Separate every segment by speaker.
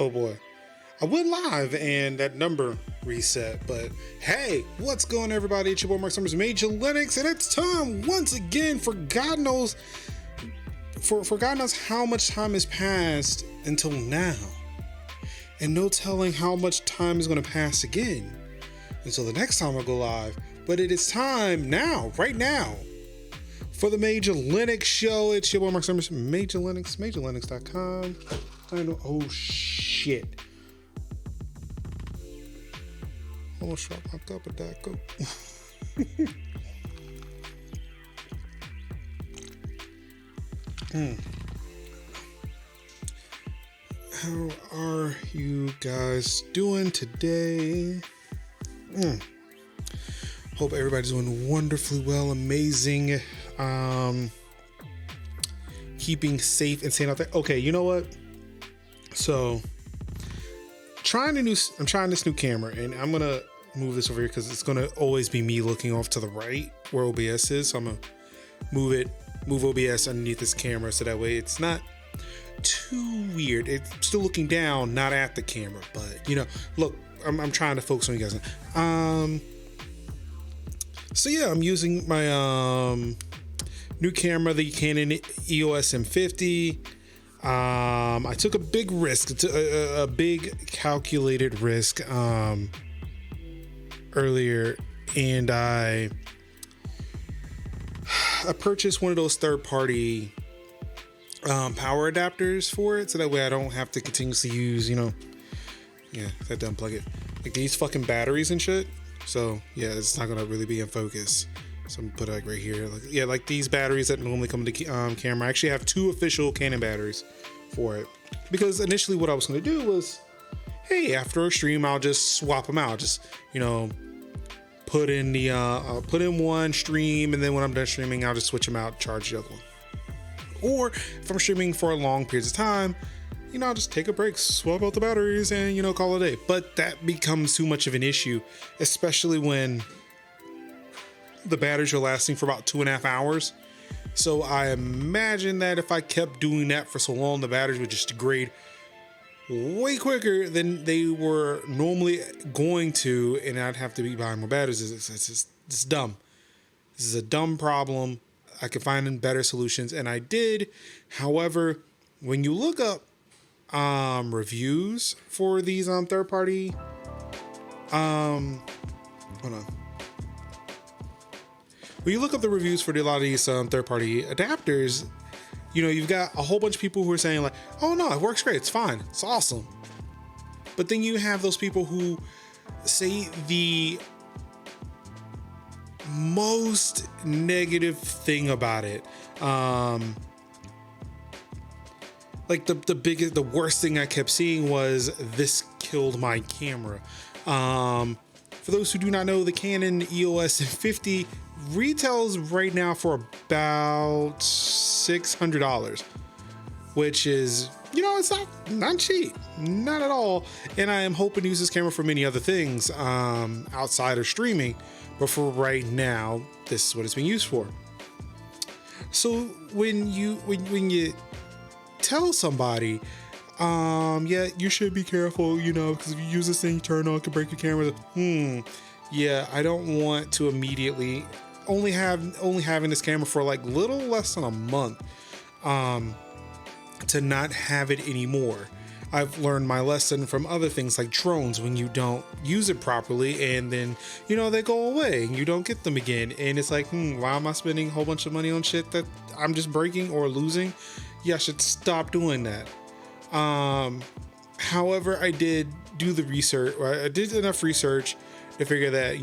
Speaker 1: Oh boy. I went live and that number reset, but hey, what's going on, everybody? It's your boy Mark Summers, MajorLinux, and it's time once again for God knows how much time has passed until now. And no telling how much time is going to pass again until the next time I go live. But it is time now, right now, for the MajorLinux show. It's your boy Mark Summers, MajorLinux, MajorLinux.com. I know, oh shit. Almost dropped my cup of that. Go. How are you guys doing today? Hope everybody's doing wonderfully well, amazing. Keeping safe and sane out there. Okay, you know what? So, I'm trying this new camera, and I'm gonna move this over here because it's gonna always be me looking off to the right where OBS is. So I'm gonna move OBS underneath this camera so that way it's not too weird. It's still looking down, not at the camera, but you know, look, I'm trying to focus on you guys. So yeah, I'm using my new camera, the Canon EOS M50. I took a big risk, a big calculated risk earlier, and I purchased one of those third-party power adapters for it, so that way I don't have to continuously use, that dumb plug it, like these fucking batteries and shit. So yeah, it's not gonna really be in focus. So I'm gonna put it like right here, like these batteries that normally come to the camera. I actually have two official Canon batteries for it, because initially what I was gonna do was, hey, after a stream I'll just swap them out, just put in one stream, and then when I'm done streaming I'll just switch them out, charge the other one. Or if I'm streaming for a long periods of time, I'll just take a break, swap out the batteries, and call it a day. But that becomes too much of an issue, especially when the batteries are lasting for about 2.5 hours. So I imagine that if I kept doing that for so long, the batteries would just degrade way quicker than they were normally going to, and I'd have to be buying more batteries. It's dumb. This is a dumb problem. I could find better solutions, and I did. However, when you look up reviews for these third-party, hold on. When you look up the reviews for a lot of these third-party adapters, you've got a whole bunch of people who are saying like, oh no, it works great, it's fine, it's awesome. But then you have those people who say the most negative thing about it. Like the worst thing I kept seeing was, this killed my camera. For those who do not know, the Canon EOS M50 retails right now for about $600, which is, it's not cheap, not at all. And I am hoping to use this camera for many other things outside of streaming, but for right now, this is what it's being used for. So when you tell somebody, yeah, you should be careful, because if you use this thing, turn on, it could break your camera. Yeah, I don't want to immediately only having this camera for like little less than a month, to not have it anymore. I've learned my lesson from other things like drones. When you don't use it properly, and then they go away and you don't get them again, and it's like, why am I spending a whole bunch of money on shit that I'm just breaking or losing? Yeah, I should stop doing that. However, I did do the research, right? I did enough research to figure that,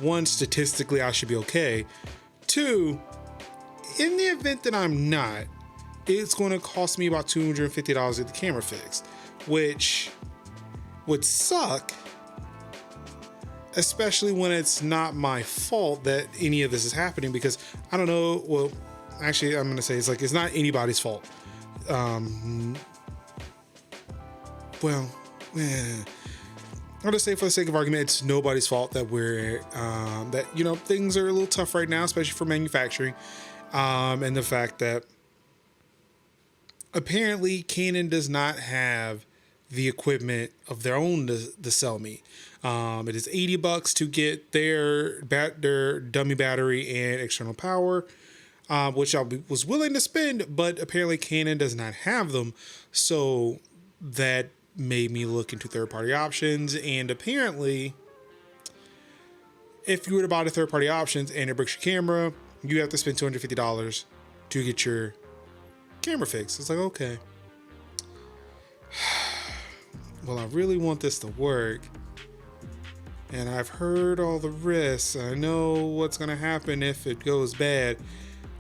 Speaker 1: one, statistically I should be okay. Two, in the event that I'm not, it's going to cost me about $250 to get the camera fixed, which would suck, especially when it's not my fault that any of this is happening, because I don't know. Well, actually, I'm going to say it's not anybody's fault. Well, I'll just say, for the sake of argument, it's nobody's fault that things are a little tough right now, especially for manufacturing, and the fact that apparently Canon does not have the equipment of their own to sell me. It is $80 to get their dummy battery and external power, which was willing to spend, but apparently Canon does not have them. So that made me look into third-party options, and apparently if you were to buy the third-party options and it breaks your camera, you have to spend $250 to get your camera fixed. It's like, okay, well, I really want this to work, and I've heard all the risks. I know what's gonna happen if it goes bad.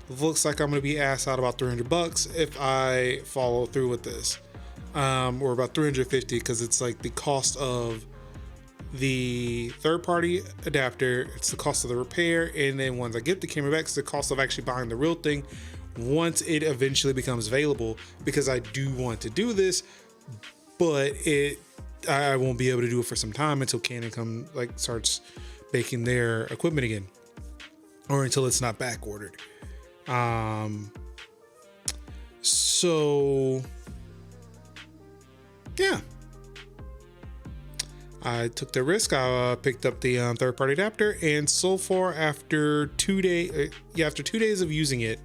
Speaker 1: Looks like I'm gonna be asked out about $300 if I follow through with this, or about $350, because it's like the cost of the third-party adapter, it's the cost of the repair, and then once I get the camera back, it's the cost of actually buying the real thing once it eventually becomes available. Because I do want to do this, but I won't be able to do it for some time until Canon starts making their equipment again, or until it's not back ordered. So yeah, I took the risk. I picked up the third-party adapter, and so far, after 2 days of using it,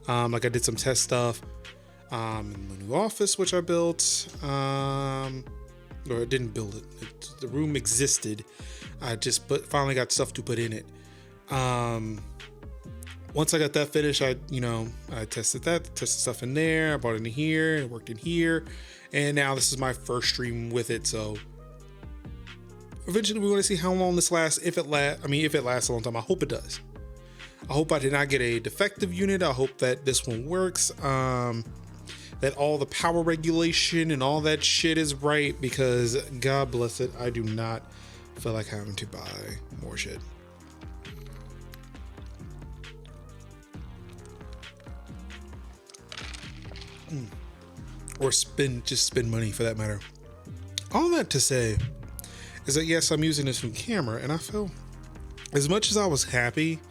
Speaker 1: I did some test stuff in my new office, which I built. Or I didn't build it. The room existed. I just finally got stuff to put in it. Once I got that finished, I tested stuff in there. I brought it in here. It worked in here, and now this is my first stream with it. So eventually, we're going to see how long this lasts. If it lasts a long time, I hope it does. I hope I did not get a defective unit. I hope that this one works. That all the power regulation and all that shit is right, because God bless it, I do not feel like having to buy more shit. Or spend money, for that matter. All that to say is that yes, I'm using this new camera, and I feel, as much as I was happy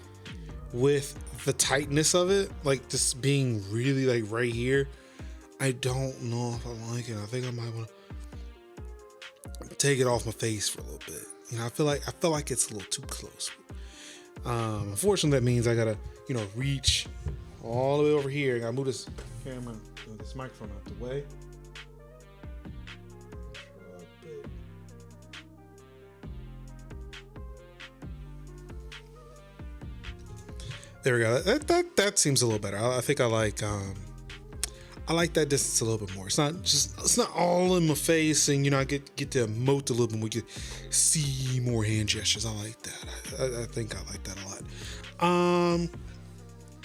Speaker 1: with the tightness of it, like just being really like right here, I don't know if I like it. I think I might want to take it off my face for a little bit. I feel like it's a little too close. Unfortunately, that means I gotta, reach all the way over here. I gotta move this camera, this microphone out the way. There we go. That seems a little better. I think I like that distance a little bit more. It's not all in my face, and I get to emote a little bit more. You see more hand gestures. I like that. I think I like that a lot.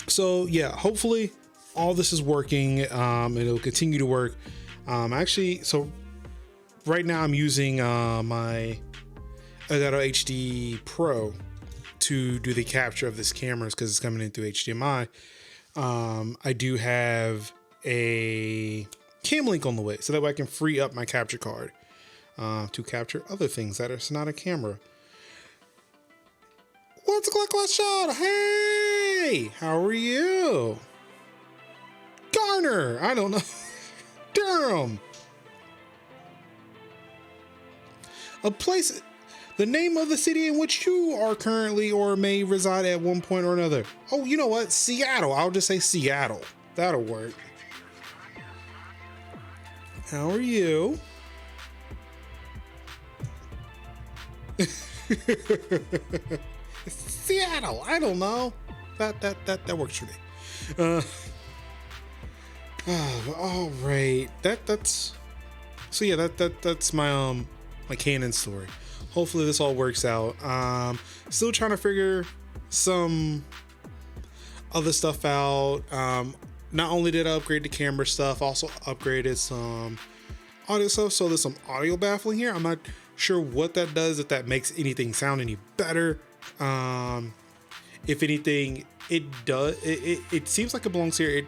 Speaker 1: So yeah, hopefully all this is working, and it'll continue to work. So right now I'm using my Elgato HD Pro to do the capture of this camera, because it's coming in through HDMI. I do have a cam link on the way, so that way I can free up my capture card to capture other things that are not a camera. What's a click shot? Hey, how are you? Garner, I don't know. Durham. The name of the city in which you are currently or may reside at one point or another. Oh, you know what? Seattle. I'll just say Seattle. That'll work. How are you? Seattle. I don't know. That works for me. All right. That's my my Canon story. Hopefully this all works out. Still trying to figure some other stuff out. Not only did I upgrade the camera stuff, also upgraded some audio stuff. So there's some audio baffling here. I'm not sure what that does, if that makes anything sound any better. If anything, it does. It seems like it belongs here.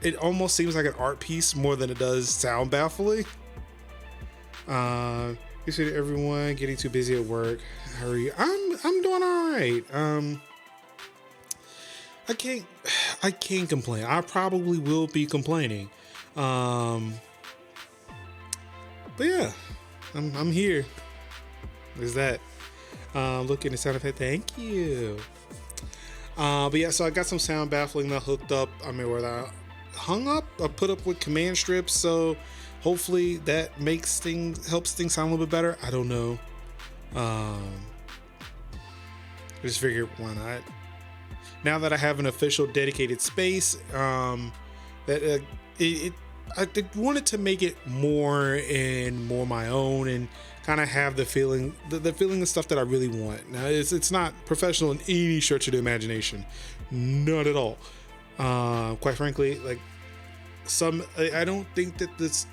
Speaker 1: It almost seems like an art piece more than it does sound baffling. You said everyone getting too busy at work. How are you? I'm doing all right. I can't complain. I probably will be complaining. But yeah, I'm here. There's that. Looking at sound effect. Thank you. But yeah, so I got some sound baffling that hooked up. I mean, where I hung up, I put up with command strips. So hopefully that helps things sound a little bit better. I don't know. I just figured, why not? Now that I have an official dedicated space, that I wanted to make it more my own, and kind of have the feeling of stuff that I really want. Now it's not professional in any stretch of the imagination, not at all. Quite frankly, like I don't think that this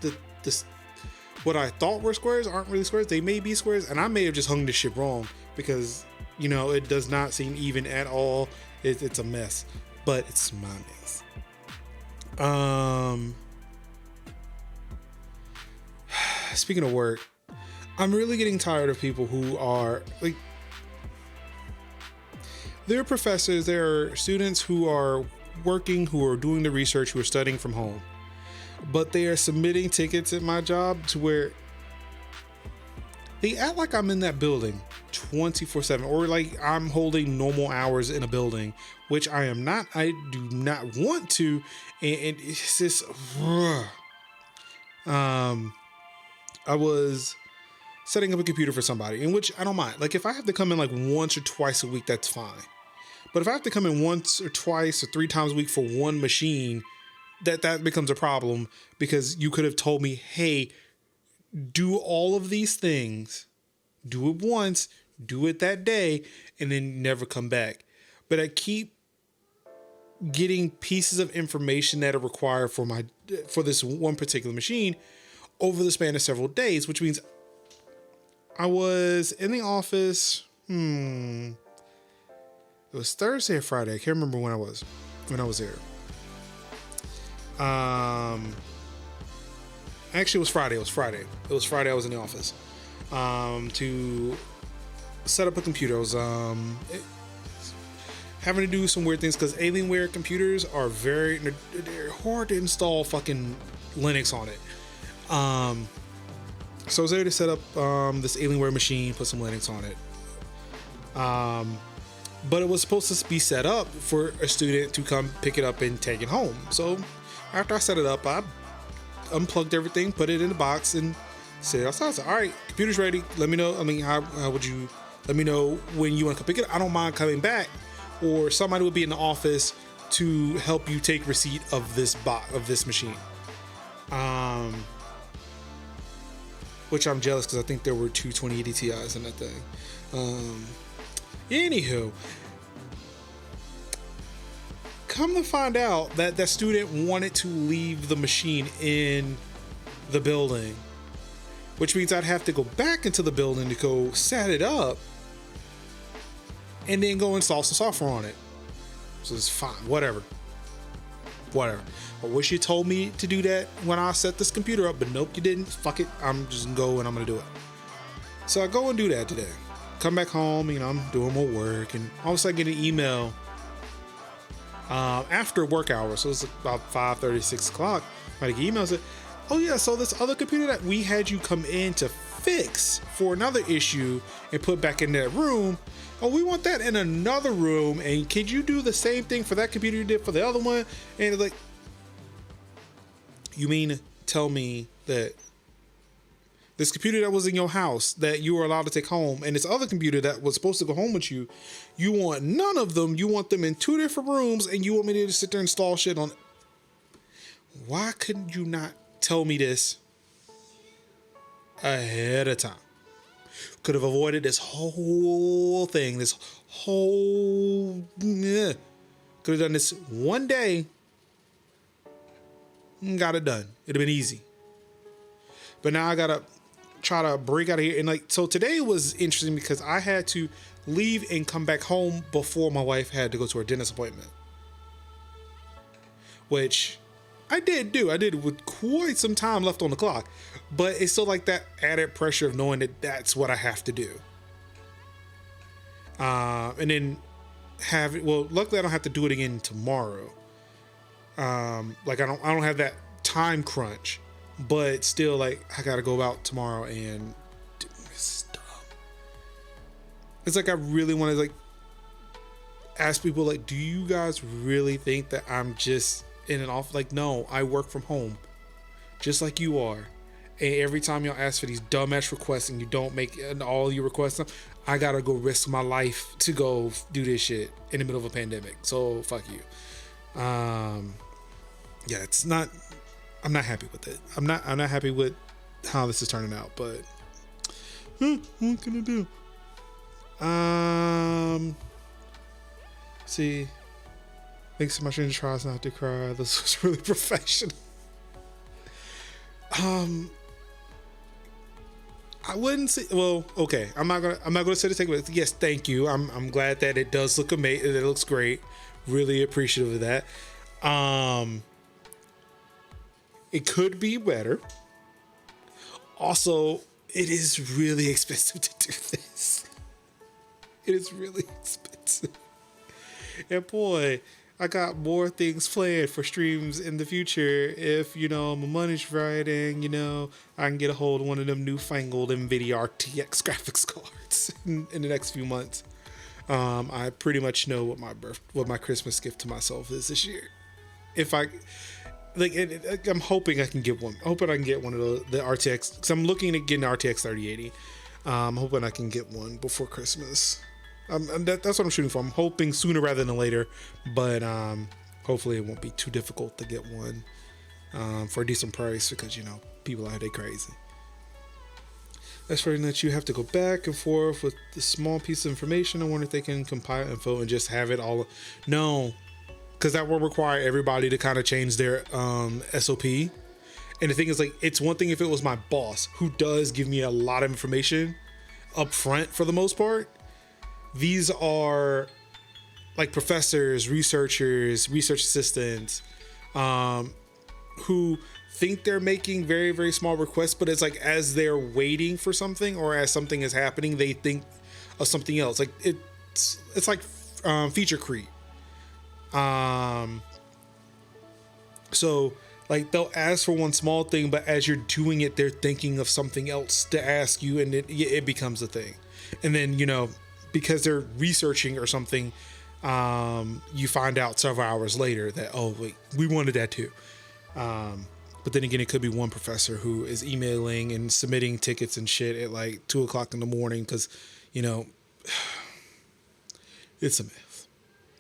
Speaker 1: what I thought were squares aren't really squares. They may be squares, and I may have just hung this shit wrong, because it does not seem even at all. It's a mess, but it's my mess. Speaking of work, I'm really getting tired of people who are like, there are professors, there are students who are working, who are doing the research, who are studying from home, but they are submitting tickets at my job to where they act like I'm in that building 24/7, or like I'm holding normal hours in a building, which I am not. I do not want to, and it's just, I was setting up a computer for somebody, in which I don't mind. Like, if I have to come in like once or twice a week, that's fine. But if I have to come in once or twice or 3 times a week for one machine, that becomes a problem, because you could have told me, hey, do all of these things, do it once, do it that day, and then never come back. But I keep getting pieces of information that are required for this one particular machine over the span of several days, which means I was in the office. It was Thursday or Friday. I can't remember when I was there. Actually, it was Friday. It was Friday. I was in the office to set up a computer. I was having to do some weird things, because Alienware computers are they're hard to install fucking Linux on it. So I was there to set up this Alienware machine, put some Linux on it. But it was supposed to be set up for a student to come pick it up and take it home. So after I set it up, I unplugged everything, put it in the box, and set it outside. So, all right, computer's ready. Let me know. I mean, how would you let me know when you want to come pick it up? I don't mind coming back, or somebody would be in the office to help you take receipt of this machine. Which I'm jealous, because I think there were 2 2080 Ti's in that thing. Anywho, come to find out that that student wanted to leave the machine in the building, which means I'd have to go back into the building to go set it up and then go install some software on it. So it's fine, whatever. I wish you told me to do that when I set this computer up, but nope, you didn't. Fuck it, I'm just gonna go and I'm gonna do it. So I go and do that today. Come back home, I'm doing more work, and all of a sudden I get an email after work hours. So it's about 5:30, 6 o'clock. I get emails that, oh yeah, so this other computer that we had you come in to fix for another issue and put back in that room, oh, we want that in another room, and could you do the same thing for that computer you did for the other one? And it's like, you mean tell me that this computer that was in your house that you were allowed to take home, and this other computer that was supposed to go home with you, you want none of them, you want them in 2 different rooms, and you want me to just sit there and install shit on? Why couldn't you not tell me this ahead of time? Could have avoided this whole thing, could have done this one day and got it done. It'd have been easy. But now I gotta try to break out of here. And so today was interesting, because I had to leave and come back home before my wife had to go to her dentist appointment, which I did do. I did with quite some time left on the clock, but it's still like that added pressure of knowing that that's what I have to do. And then luckily I don't have to do it again tomorrow. I don't have that time crunch but still, like, I gotta go out tomorrow and do this stuff. It's like I really want to like ask people, like, do you guys really think that I'm just in an office? Like, no, I work from home just like you are. And every time y'all ask for these dumbass requests and you don't make all your requests, I gotta go risk my life to go do this shit in the middle of a pandemic. So fuck you. Yeah, it's not. I'm not happy with it. I'm not happy with how this is turning out. But what can I do? See, thanks to my stranger tries not to cry. This was really professional. I wouldn't say. Well, okay. I'm not gonna say the takeaway. Yes, thank you. I'm glad that it does look amazing. It looks great. Really appreciative of that. It could be better. Also, it is really expensive to do this. It is really expensive. And boy, I got more things planned for streams in the future if, you know, my money's right and, you know, I can get a hold of one of them newfangled NVIDIA RTX graphics cards in the next few months. I pretty much know what my Christmas gift to myself is this year. If I like, I'm hoping I can get one. I'm hoping I can get one of the RTX, because I'm looking at getting RTX 3080. I'm hoping I can get one before Christmas. That's what I'm shooting for. I'm hoping sooner rather than later, but hopefully it won't be too difficult to get one for a decent price, because, you know, people out here, they crazy. That's for that you have to go back and forth with the small piece of information. I wonder if they can compile info and just have it all. No, because that will require everybody to kind of change their SOP. And the thing is, like, it's one thing if it was my boss, who does give me a lot of information up front for the most part. These are like professors, researchers, research assistants, who think they're making very, very small requests, but it's like as they're waiting for something or as something is happening, they think of something else. Like it's like feature creep. So like they'll ask for one small thing, but as you're doing it, they're thinking of something else to ask you, and it becomes a thing. And then, you know, because they're researching or something, you find out several hours later that, oh wait, we wanted that too. But then again, it could be one professor who is emailing and submitting tickets and shit at like 2 o'clock in the morning because, you know, it's a myth.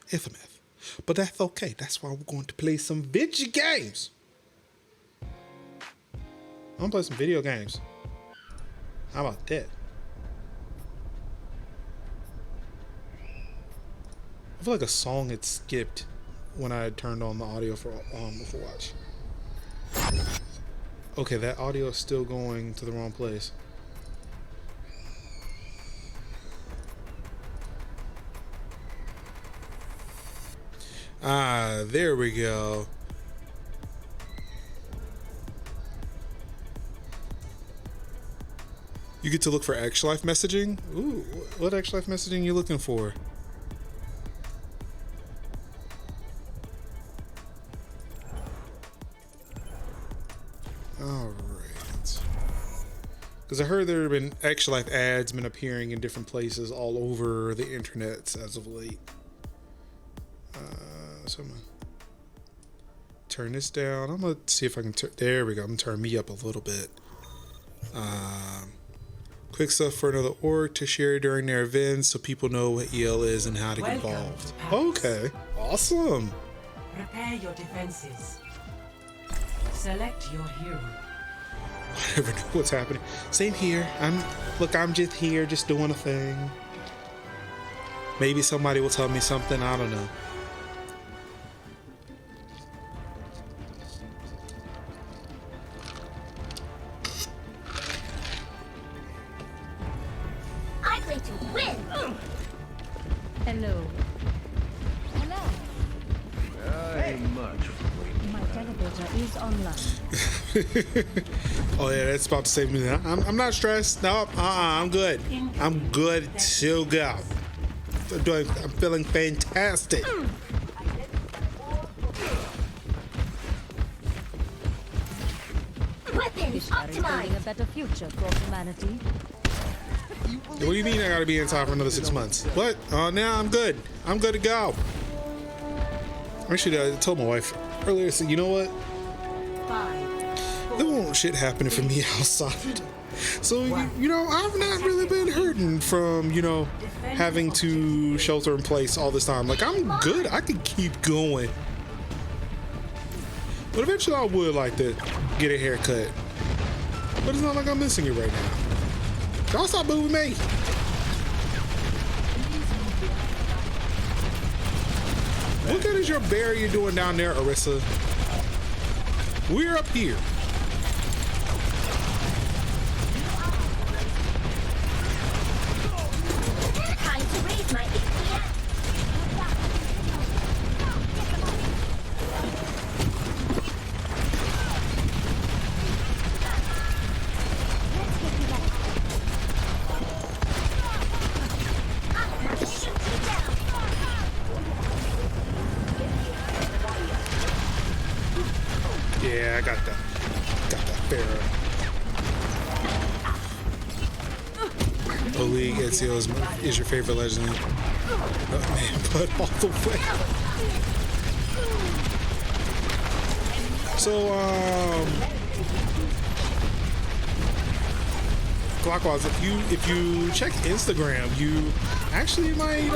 Speaker 1: It's a myth. But that's okay. That's why we're going to play some video games. I'm gonna play some video games. How about that? I feel like a song had skipped when I had turned on the audio for Overwatch. Okay, that audio is still going to the wrong place. Ah, there we go. You get to look for extra life messaging? Ooh, what extra life messaging are you looking for? Alright. Because I heard there have been extra life ads been appearing in different places all over the internet as of late. So I'm gonna turn this down. I'm gonna see if I can turn. There we go. I'm gonna turn me up a little bit. Quick stuff for another org to share during their events so people know what EL is and how to get involved. Okay, awesome.
Speaker 2: Prepare your defenses. Select your hero.
Speaker 1: I never know what's happening. Same here. I'm just here, just doing a thing. Maybe somebody will tell me something. I don't know.
Speaker 3: I play to win.
Speaker 4: Hello. Hello.
Speaker 5: Very much for waiting.
Speaker 4: My teleporter is online.
Speaker 1: Oh yeah, that's about to save me. I'm not stressed. No, I'm good. I'm good to go. I'm feeling fantastic.
Speaker 3: With
Speaker 4: This guy is building a better future for humanity.
Speaker 1: What do you mean I gotta be inside for another 6 months? What? Now I'm good. I'm good to go. Actually, I told my wife earlier, I said, you know what? There won't shit happening for me outside. So, you know, I've not really been hurting from, you know, having to shelter in place all this time. Like, I'm good. I can keep going. But eventually I would like to get a haircut. But it's not like I'm missing it right now. Y'all stop moving me. What good is your barrier doing down there, Arissa? We're up here.
Speaker 3: Time to raise my APM.
Speaker 1: Yeah, I got that. Got that Pharaoh. League Ezio is your favorite legend. Oh man, but all the way. So, Clockwise, if you check Instagram, you actually might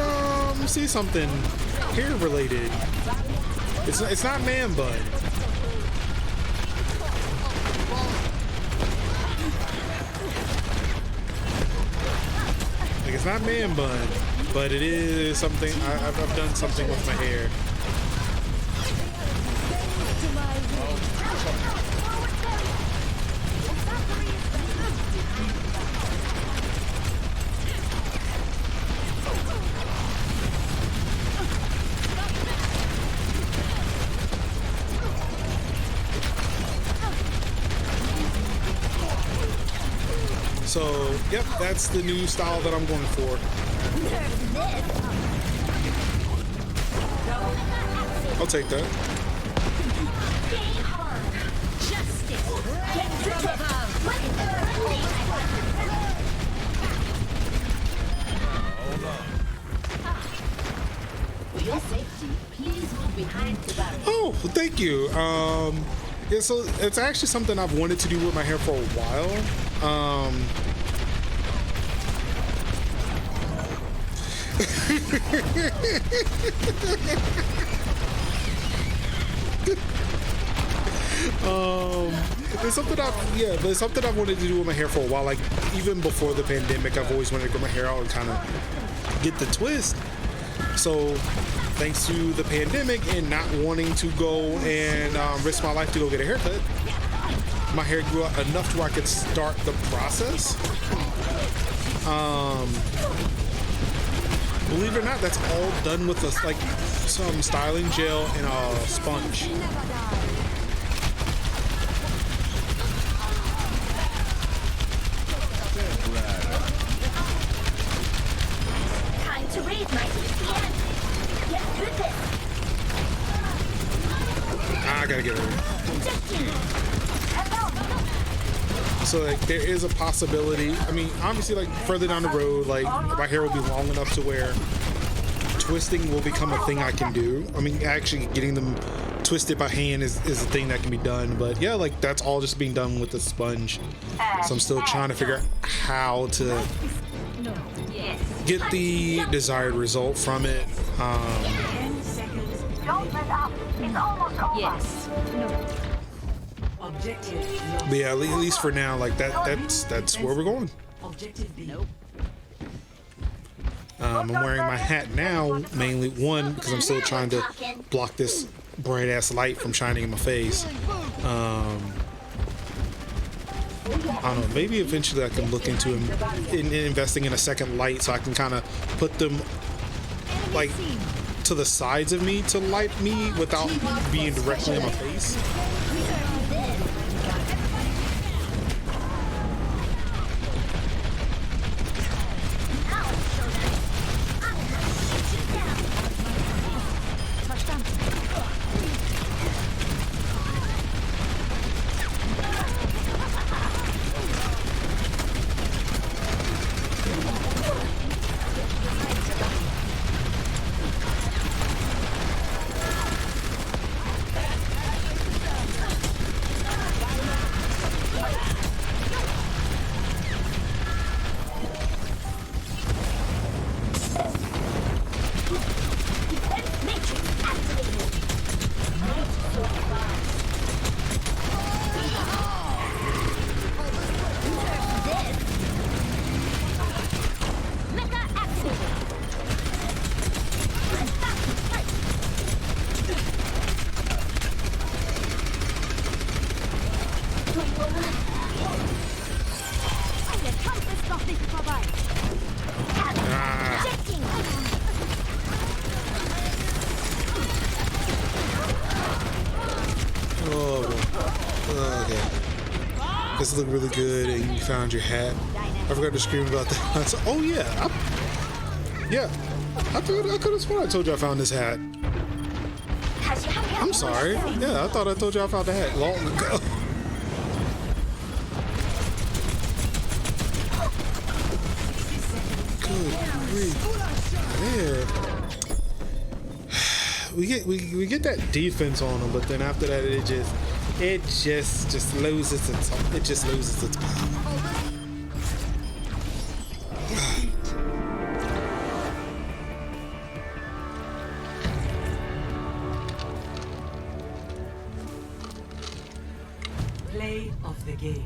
Speaker 1: see something hair related. It's not man bun. Like, it's not man bun, but it is something. I've done something with my hair. So, yep, that's the new style that I'm going for. I'll take that. Oh, well, thank you. Yeah, so it's actually something I've wanted to do with my hair for a while. It's something I've wanted to do with my hair for a while. Like, even before the pandemic, I've always wanted to grow my hair out and kind of get the twist. So, thanks to the pandemic and not wanting to go and risk my life to go get a haircut, my hair grew out enough to where I could start the process. Believe it or not, that's all done with some styling gel and a sponge.
Speaker 3: Time to raise my APM. Get through this.
Speaker 1: I gotta get over it. So like there is a possibility. I mean, obviously, like further down the road, like my hair will be long enough to where twisting will become a thing I can do. I mean, actually getting them twisted by hand is a thing that can be done. But yeah, like that's all just being done with the sponge. So I'm still trying to figure out how to get the desired result from it.
Speaker 2: 10 seconds.
Speaker 3: Don't let up. It's almost over.
Speaker 4: Yes. No.
Speaker 2: Objective.
Speaker 1: But yeah, at least for now, like that's where we're going.
Speaker 2: Objective B.
Speaker 1: I'm wearing my hat now, mainly one because I'm still trying to block this bright ass light from shining in my face. I don't know. Maybe eventually I can look into investing in a second light so I can kind of put them like to the sides of me to light me without being directly in my face.
Speaker 3: Eine Kampf ist noch nicht vorbei. Objecting.
Speaker 1: Oh, okay. This looked really good, and you found your hat. I forgot to scream about that. Oh yeah, I could have sworn I told you I found this hat. I'm sorry. Yeah, I thought I told you I found the hat long ago. Good grief. Man. We get that defense on them, but then after that it just loses its power.
Speaker 2: Play of the game.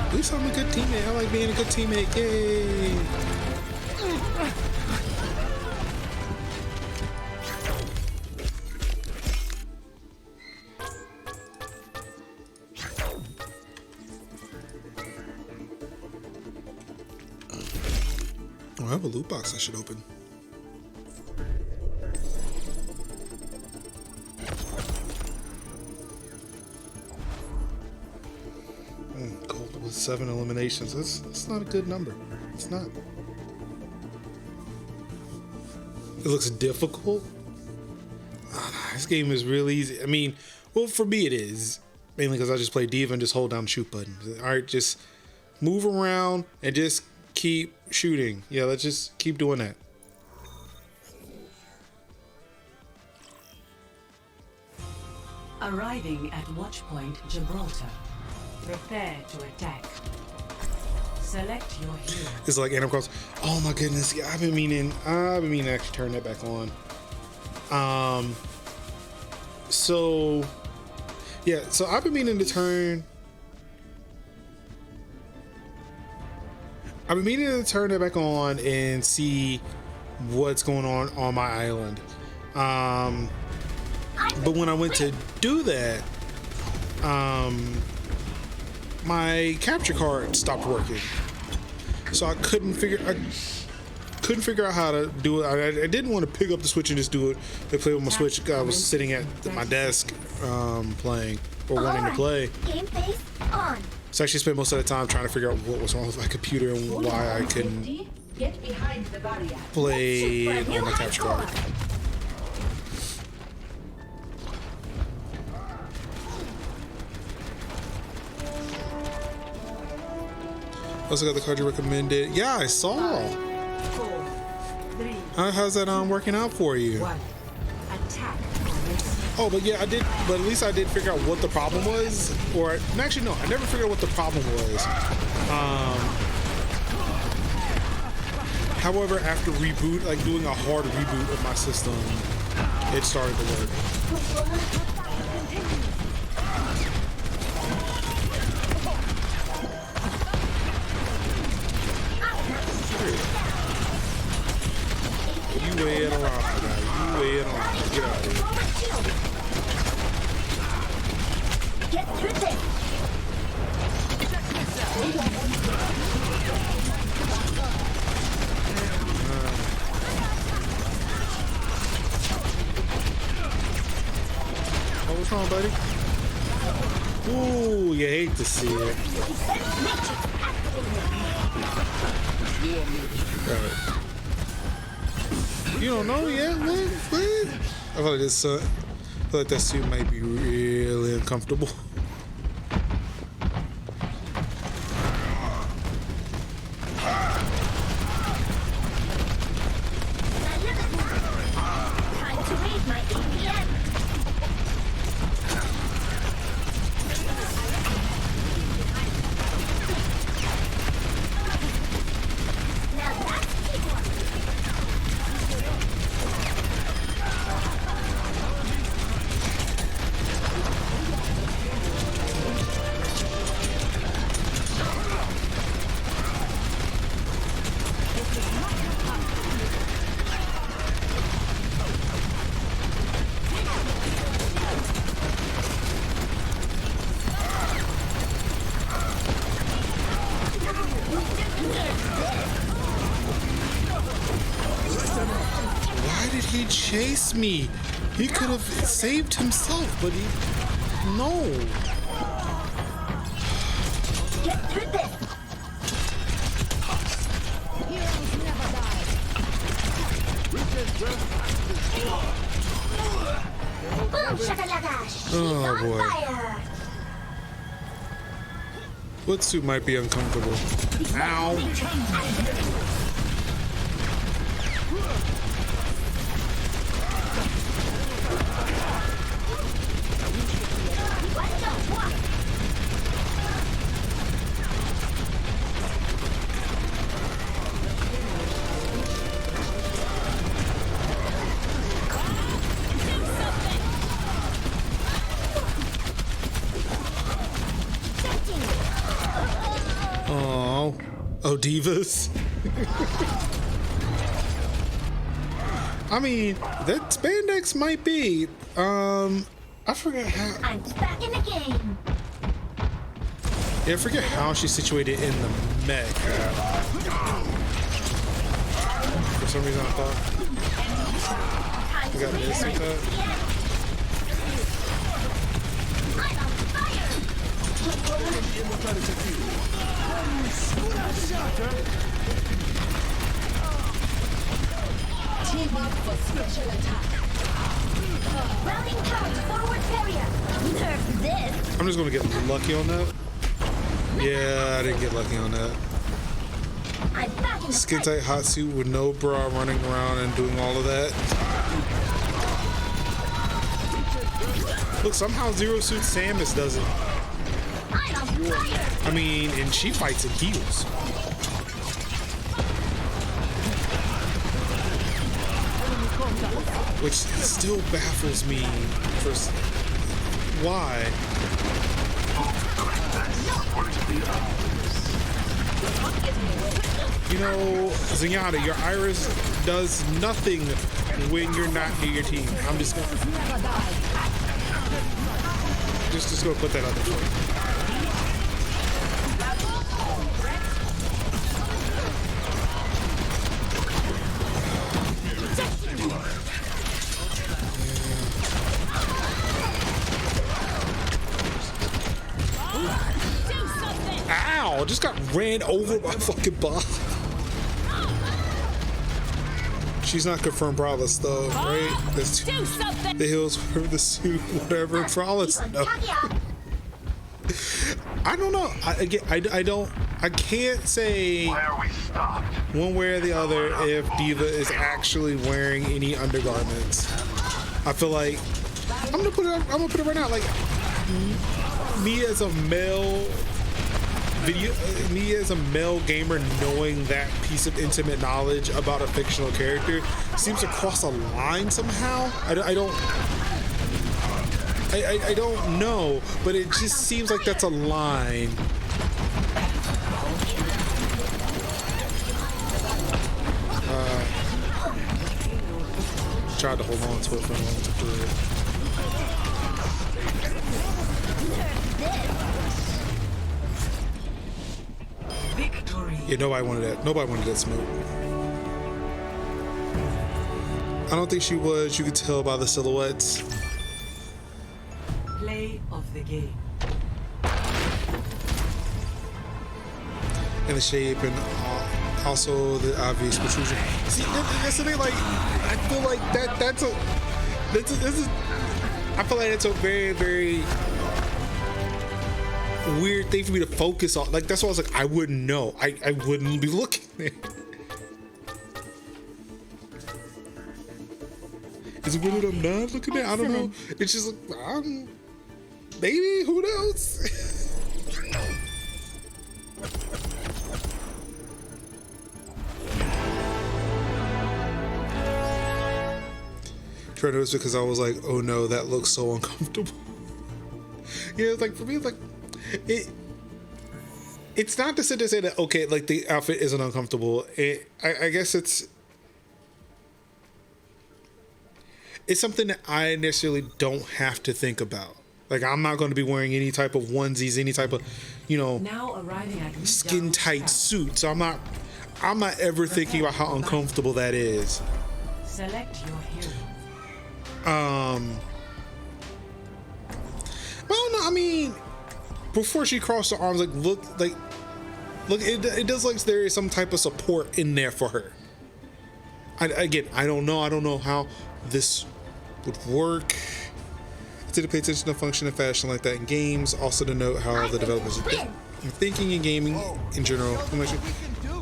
Speaker 1: At least I'm a good teammate. I like being a good teammate. Yay! Oh, I have a loot box I should open. Gold with 7 eliminations. That's not a good number. It's not. It looks difficult. Oh, this game is really easy. I mean, well, for me it is. Mainly because I just play Diva and just hold down the shoot button. Alright, just move around and just keep shooting. Yeah, let's just keep doing that.
Speaker 2: Arriving at Watchpoint Gibraltar. Prepare to attack. Select your hero.
Speaker 1: It's like Animal Crossing. Oh my goodness! Yeah, I've been meaning to actually turn that back on. So I've been meaning to turn. I've been meaning to turn it back on and see what's going on my island. But when I went to do that, my capture card stopped working, so I couldn't figure out how to do it. I didn't want to pick up the Switch and just do it. They play with my Switch. I was sitting at my desk playing or wanting to play.
Speaker 3: Game face on.
Speaker 1: So I actually spent most of the time trying to figure out what was wrong with my computer and why I couldn't
Speaker 2: Get behind the barrier.
Speaker 1: play it on my capture card. Also got the card you recommended. Yeah, I saw.
Speaker 2: 4, 3,
Speaker 1: How's that working out for you?
Speaker 2: 1. Attack.
Speaker 1: Oh, but yeah, I did. But at least I did figure out what the problem was. Or actually, no, I never figured out what the problem was. However, after reboot, like doing a hard reboot of my system, it started to work. You weigh it around, my guy. You weigh it around. Get out of here.
Speaker 3: Get through this.
Speaker 1: Oh, what's wrong, buddy? Ooh, you hate to see it. Right. You don't know yet? What? I feel like this. I feel like that suit might be really uncomfortable.
Speaker 3: Time to raise my APM. Now that's teamwork.
Speaker 1: He chased me. He could have saved himself, but he... No.
Speaker 3: Get through this. Boom shakalaka. She's on
Speaker 1: boy.
Speaker 3: fire.
Speaker 1: What suit might be uncomfortable? Ow. Oh, divas. I mean, that spandex might be. I forget how.
Speaker 3: I'm back in the game.
Speaker 1: Yeah, I forget how she's situated in the mech. For some reason, I thought you got this with that.
Speaker 3: I'm on fire. Team up for special attack. Routing charge forward barrier. Nerf this.
Speaker 1: I'm just gonna get lucky on that. Yeah, I didn't get lucky on that.
Speaker 3: I'm back in the
Speaker 1: Skin
Speaker 3: fight.
Speaker 1: tight hot suit with no bra running around and doing all of that. Look, somehow Zero Suit Samus does it.
Speaker 3: I'm on fire.
Speaker 1: I mean, and she fights in heels. Which still baffles me for why. You know, Zenyatta, your iris does nothing when you're not near your team. I'm just gonna just gonna put that out there. Ow! Just got ran over by fucking Bob. She's not confirmed Brawless though, right? There's two, the hills for the suit, whatever. Brawless, no. I don't know. I can't say one way or the other if Diva is actually wearing any undergarments. I feel like I'm gonna put it right now. Like me as a male gamer, knowing that piece of intimate knowledge about a fictional character seems to cross a line somehow. I don't know, but it just seems like that's a line. Tried to hold on to it for a moment to do it.
Speaker 2: Victory.
Speaker 1: Yeah, nobody wanted that. Nobody wanted that smoke. I don't think she was. You could tell by the silhouettes.
Speaker 2: Play of the game.
Speaker 1: And the shape, and also the obvious protrusion. See, that's the thing. Like, I feel like that's a I feel like it's a very, very weird thing for me to focus on. Like, that's why I was like, I wouldn't know. I wouldn't be looking there. Is it weird that I'm not looking at? I don't know. It's just like, maybe, who knows? Trying to notice because I was like, oh no, that looks so uncomfortable. Yeah, it's like, for me, it's like, it's not to sit there say that, okay, like the outfit isn't uncomfortable. I guess it's something that I necessarily don't have to think about. Like, I'm not going to be wearing any type of onesies, any type of,
Speaker 2: Now arriving at
Speaker 1: skin tight suit. So I'm not ever thinking about how uncomfortable that is.
Speaker 2: Select your hero.
Speaker 1: Well, no, I mean, before she crossed the arms, look, it does like there is some type of support in there for her. I don't know how this would work. To pay attention to function and fashion like that in games. Also to note how the developers are thinking in gaming in general.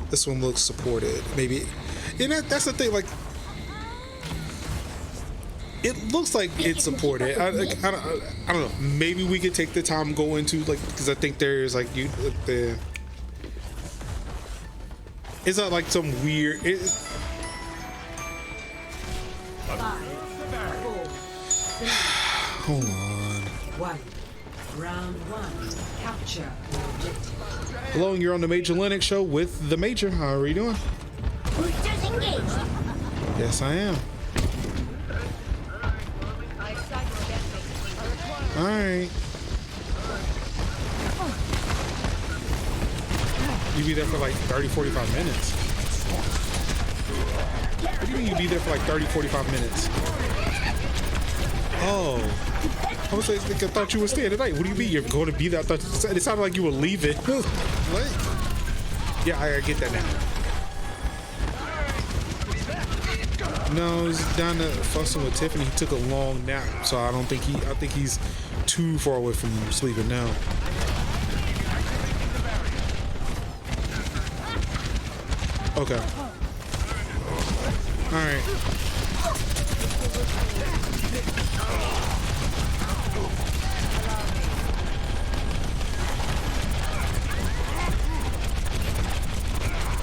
Speaker 1: This one looks supported. Maybe, and that's the thing. Like, it looks like it's supported. I don't know. Maybe we could take the time and go into because I think there's it's not like some weird. Hold on.
Speaker 2: Round 1. Capture objective.
Speaker 1: Hello, and you're on the MajorLinux show with the Major. How are you doing?
Speaker 3: Boosters engaged.
Speaker 1: Yes, I am. All right. You be there for like 30, 45 minutes. What do you mean you be there for like 30, 45 minutes? Oh. I thought you were staying tonight. What do you mean you're going to be there? I thought it sounded like you were leaving. What? Yeah, I get that now. No, he's down to fussing with Tiffany. He took a long nap, so I think he's too far away from sleeping now. Okay. All right.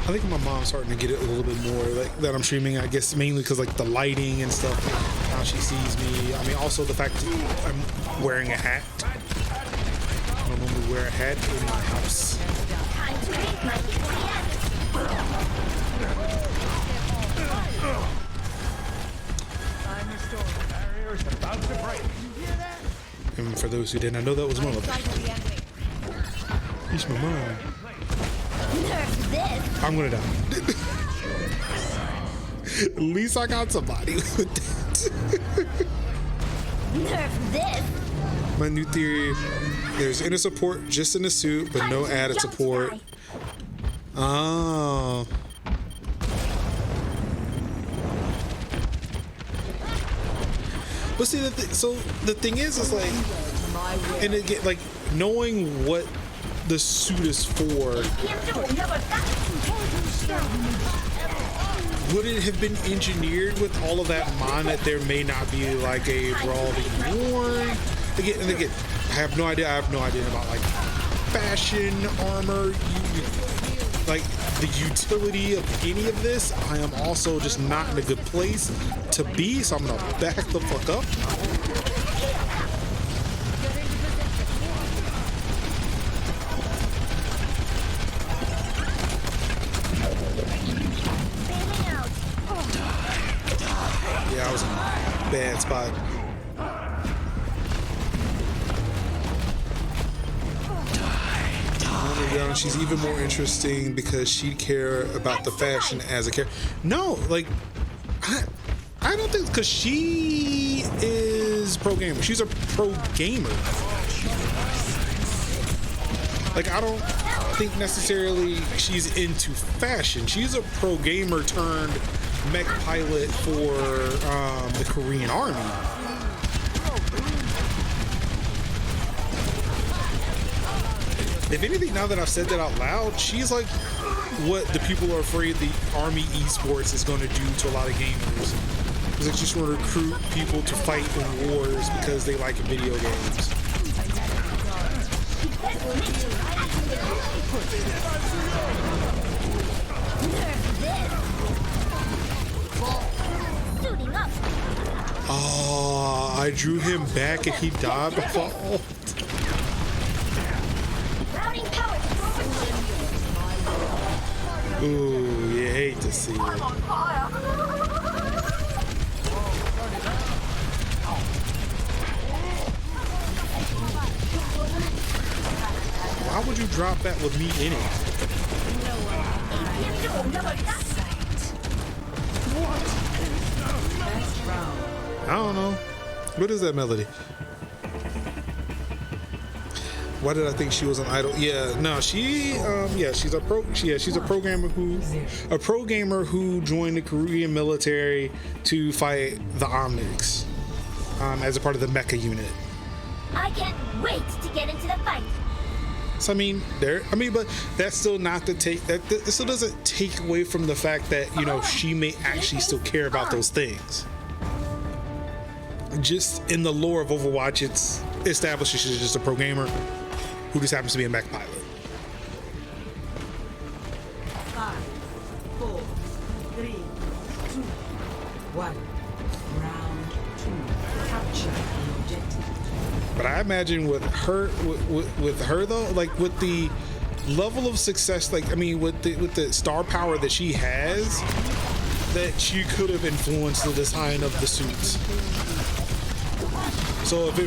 Speaker 1: I think my mom's starting to get it a little bit more that I'm streaming. I guess mainly because the lighting and stuff, how she sees me. I mean, also the fact that I'm wearing a hat. I don't normally wear a hat in my house.
Speaker 3: Time to make my
Speaker 5: Barrier's about to break.
Speaker 1: And for those who did not know, that was my mother. He's my mom.
Speaker 3: nerf this.
Speaker 1: I'm gonna die. At least I got somebody with that.
Speaker 3: Nerf this.
Speaker 1: My new theory: there's inner support just in the suit, but no added support. Oh. But see, the thing is like, and again, like knowing what the suit is for, would it have been engineered with all of that in mind that there may not be like a brawl being worn? Again, I have no idea. I have no idea about like fashion, armor, like the utility of any of this. I am also just not in a good place to be, so I'm gonna back the fuck up. Yeah, I was in a bad spot. She's even more interesting because she'd care about the fashion as a character. No, like, I don't think, because she is pro gamer. She's a pro gamer. Like, I don't think necessarily she's into fashion. She's a pro gamer turned mech pilot for the Korean Army. If anything, now that I've said that out loud, she's like what the people are afraid the Army esports is going to do to a lot of gamers. Because they just want to recruit people to fight in wars because they like video games. Oh, I drew him back and he died by fault. Ooh, you hate to see it. Why would you drop that with me in it?
Speaker 2: First round.
Speaker 1: I don't know. What is that melody? Why did I think she was an idol? Yeah, no, she's a programmer who joined the Korean military to fight the Omnics as a part of the mecha unit.
Speaker 3: I can't wait to get into the fight.
Speaker 1: So but that's still not to take that still doesn't take away from the fact that she may actually still care about those things. Just in the lore of Overwatch, it's established she's just a programmer who just happens to be a mech pilot.
Speaker 2: 5, 4, 3, 2, 1. Round 2. Capture the objective.
Speaker 1: But I imagine with her though, like with the level of success, with the star power that she has, that she could have influenced the design of the suits. So if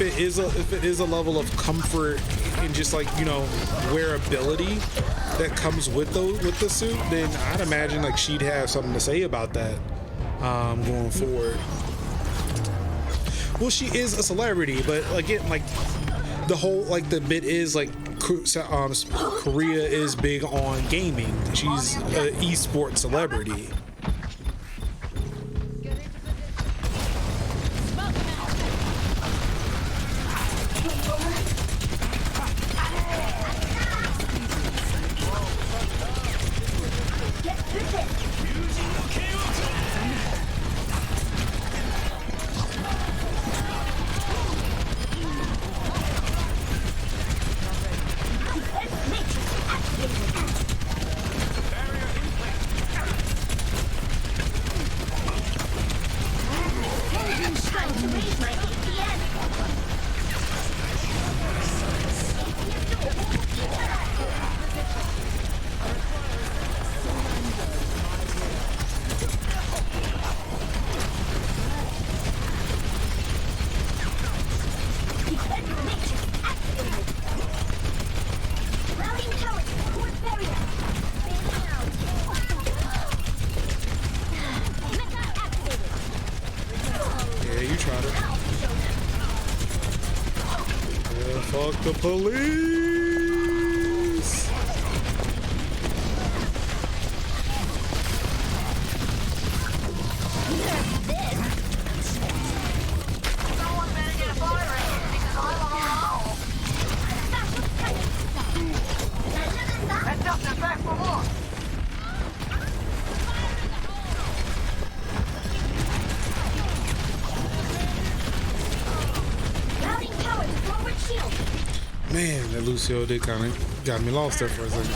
Speaker 1: it is a level of comfort and just wearability that comes with the suit, then I'd imagine she'd have something to say about that going forward. Well, she is a celebrity, but again, the whole the bit is Korea is big on gaming. She's an esports celebrity. Fuck the police! Man, that Lucio did kind of got me lost there for a second.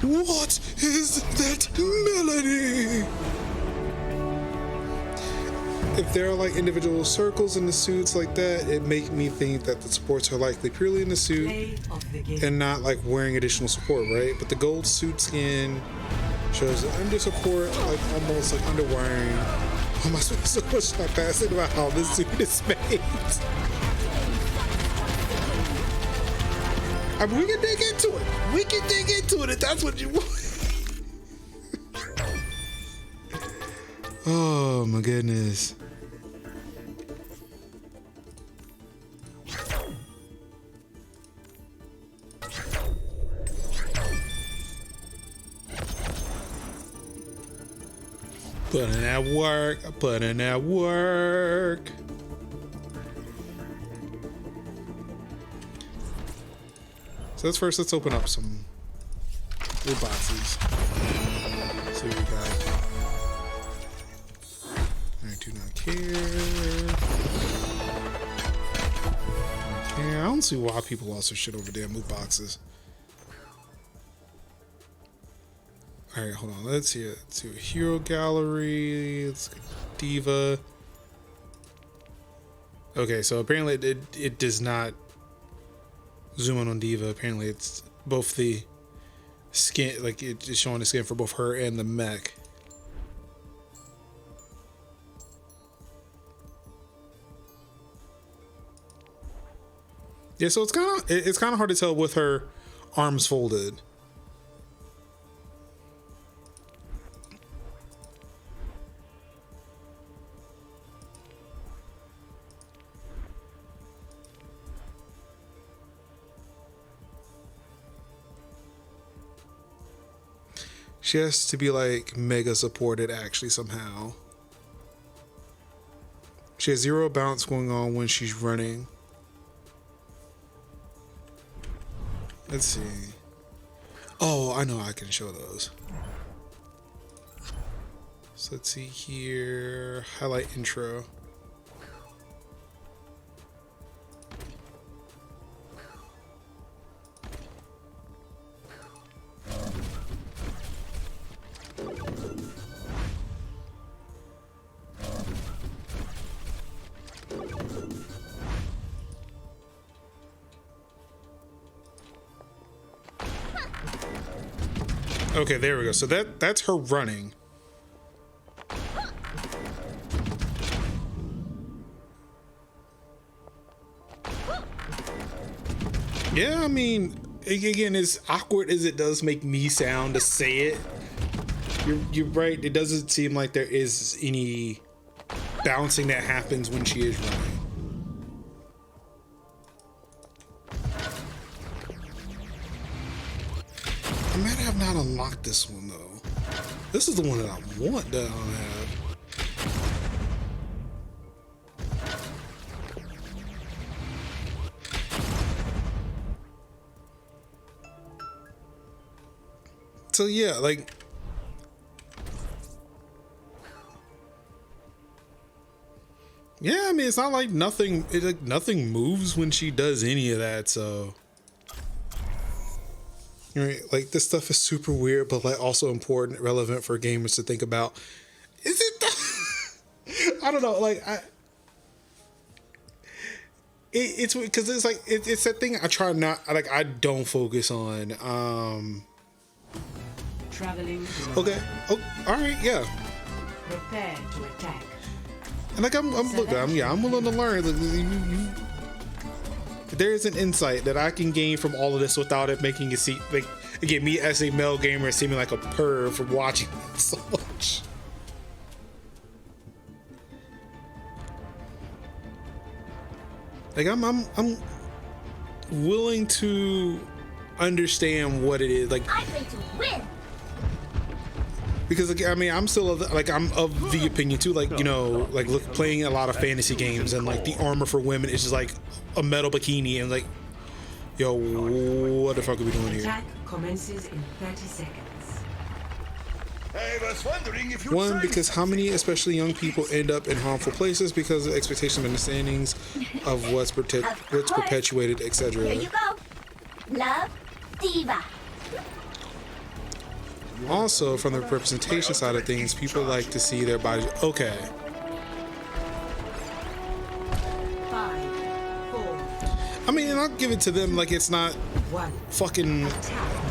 Speaker 1: What is that melody? If there are individual circles in the suits like that, it makes me think that the supports are likely purely in the suit and not wearing additional support, right? But the gold suit skin shows the under support, almost underwearing. Oh, am I spending so much time passing about how this suit is made? I mean, we can dig into it. We can dig into it if that's what you want. Oh my goodness. Put in that work. So let's open up some blue boxes. Let's see what we got. I do not care. Okay, I don't see why people lost their shit over damn loot boxes. All right, hold on. Let's see it. Let's do a hero gallery. Let's go Diva. Okay, so apparently it does not zoom in on Diva. Apparently it's both the skin, like it's showing the skin for both her and the mech. Yeah, so it's kind of hard to tell with her arms folded. She has to be like mega supported actually somehow. She has 0 bounce going on when she's running. Let's see. Oh, I know I can show those. So let's see here. Highlight intro. Okay, there we go. So that's her running. Yeah, I mean, again, as awkward as it does make me sound to say it, you're right. It doesn't seem like there is any bouncing that happens when she is running. I might have not unlocked this one though. This is the one that I want that I don't have. So yeah, like yeah, I mean it's not like nothing moves when she does any of that, so right, like this stuff is super weird, but like also important, relevant for gamers to think about. Is it? I don't know. Like it's because it's like it's that thing I try not like. I don't focus on.
Speaker 2: Traveling.
Speaker 1: Okay. Oh, all right. Yeah.
Speaker 2: Prepare to attack.
Speaker 1: And like I'm willing to learn. Like, there is an insight that I can gain from all of this without it making it seem like, again, me as a male gamer seeming like a perv for watching so much. Like I'm willing to understand what it is. Like
Speaker 3: I'm ready to win.
Speaker 1: Because like, I mean, I'm still I'm of the opinion too. Like, you know, like playing a lot of fantasy games and like the armor for women is just like a metal bikini and like, yo, what the fuck are we doing here?
Speaker 2: Attack commences in 30 seconds.
Speaker 5: I was wondering if you
Speaker 1: One, because how many, especially young people, end up in harmful places because of expectations and understandings of what's perpetuated, etc.
Speaker 3: Here you go. Love, Diva.
Speaker 1: Also, from the representation side of things, people like to see their bodies. Okay.
Speaker 2: 5, 4,
Speaker 1: I mean, and I'll give it to them like it's not
Speaker 2: 1.
Speaker 1: fucking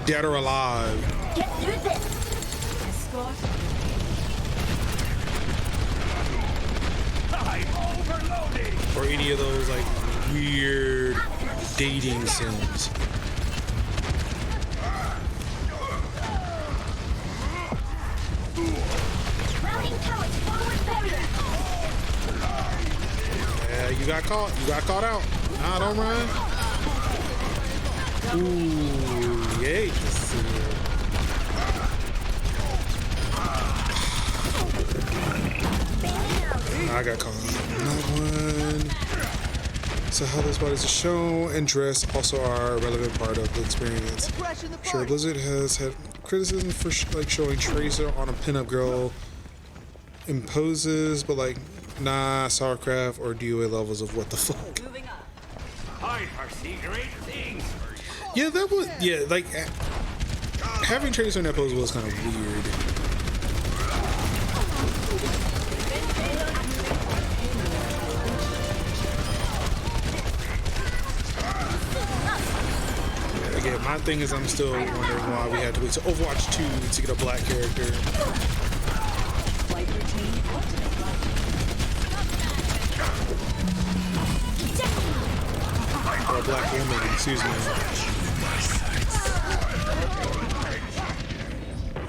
Speaker 1: dead or alive.
Speaker 3: Get through this.
Speaker 2: Escort.
Speaker 5: I'm overloading.
Speaker 1: Or any of those like weird dating sims.
Speaker 3: Routing towards forward barrier.
Speaker 1: Yeah, you got caught. You got caught out. Nah, don't run. Ooh, yay. I got caught. Another one. So how those bodies are shown and dressed also are a relevant part of the experience. Sure, Blizzard has had criticism for like showing Tracer on a pinup girl in poses, but like, nah, StarCraft or DOA levels of what the fuck.
Speaker 5: I foresee great things for you.
Speaker 1: Yeah, that was, yeah, like, having Tracer in that pose was kind of weird. Again, my thing is I'm still wondering why we had to wait to Overwatch 2 to get a black character. Or a black woman, excuse me.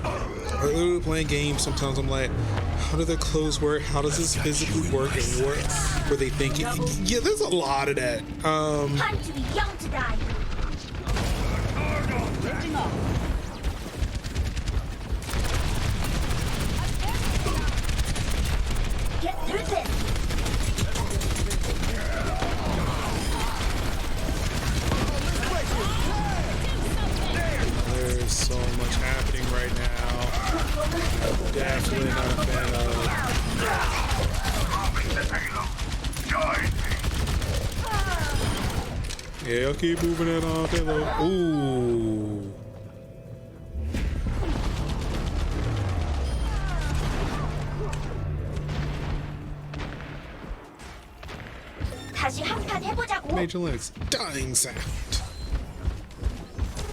Speaker 1: I literally playing games, sometimes I'm like, how do their clothes work? How does this physically work? And what were they thinking? Yeah, there's a lot of that.
Speaker 3: Time to be young to die. Get through this.
Speaker 1: There's so much happening right now. I'm definitely not a fan of. Yeah, I'll keep moving it off. Hello. Ooh.
Speaker 3: 다시 한 판 해보자고.
Speaker 1: MajorLinux dying sound.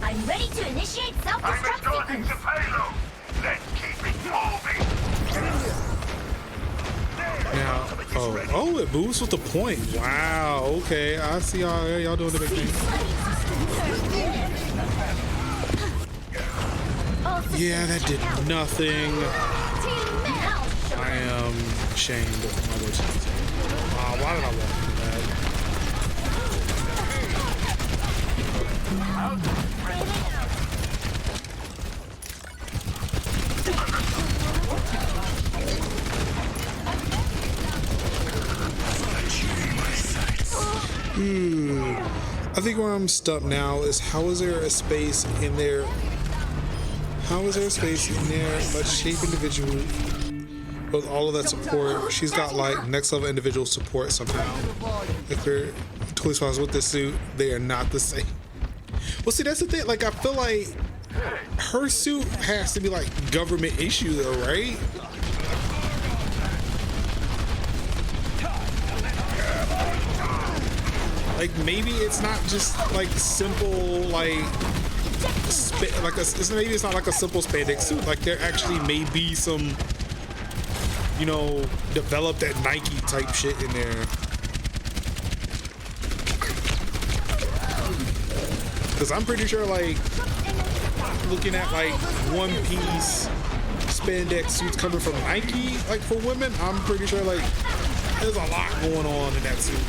Speaker 3: I'm ready to initiate self-destruct sequence.
Speaker 5: payload. Let's keep it moving.
Speaker 1: Now, oh, it moves with the point. Wow. Okay, I see y'all doing the big thing. Yeah, that did nothing. I am ashamed of my voice. Why did I walk into that? I think where I'm stuck now is how is there a space in there? How is there a space in there? Much shape individual with all of that support. She's got like next level individual support somehow. If they're totally spots with this suit, they are not the same. Well, see, that's the thing. Like, I feel like her suit has to be like government issue, though, right? Like, maybe it's not just like simple, like maybe it's not like a simple spandex suit. Like, there actually may be some, you know, developed at Nike type shit in there. Because I'm pretty sure, like, looking at like one piece spandex suits coming from Nike, like for women, I'm pretty sure like there's a lot going on in that suit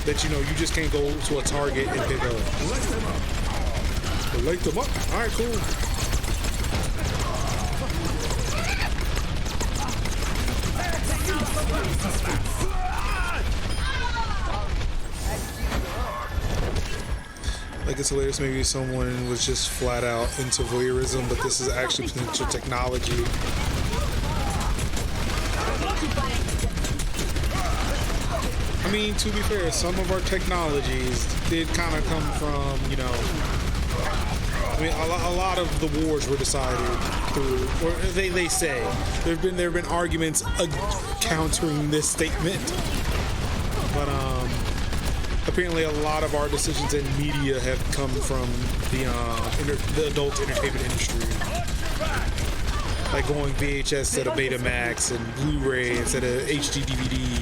Speaker 1: that, you know, you just can't go to a Target and pick up. Light them up. All right, cool. Like, it's hilarious. Maybe someone was just flat out into voyeurism, but this is actually potential technology. I mean, to be fair, some of our technologies did kind of come from, you know, I mean, a lot of the wars were decided through, or they say there have been arguments countering this statement, but apparently a lot of our decisions in media have come from the adult entertainment industry, like going VHS instead of Betamax and Blu-ray instead of HD DVD.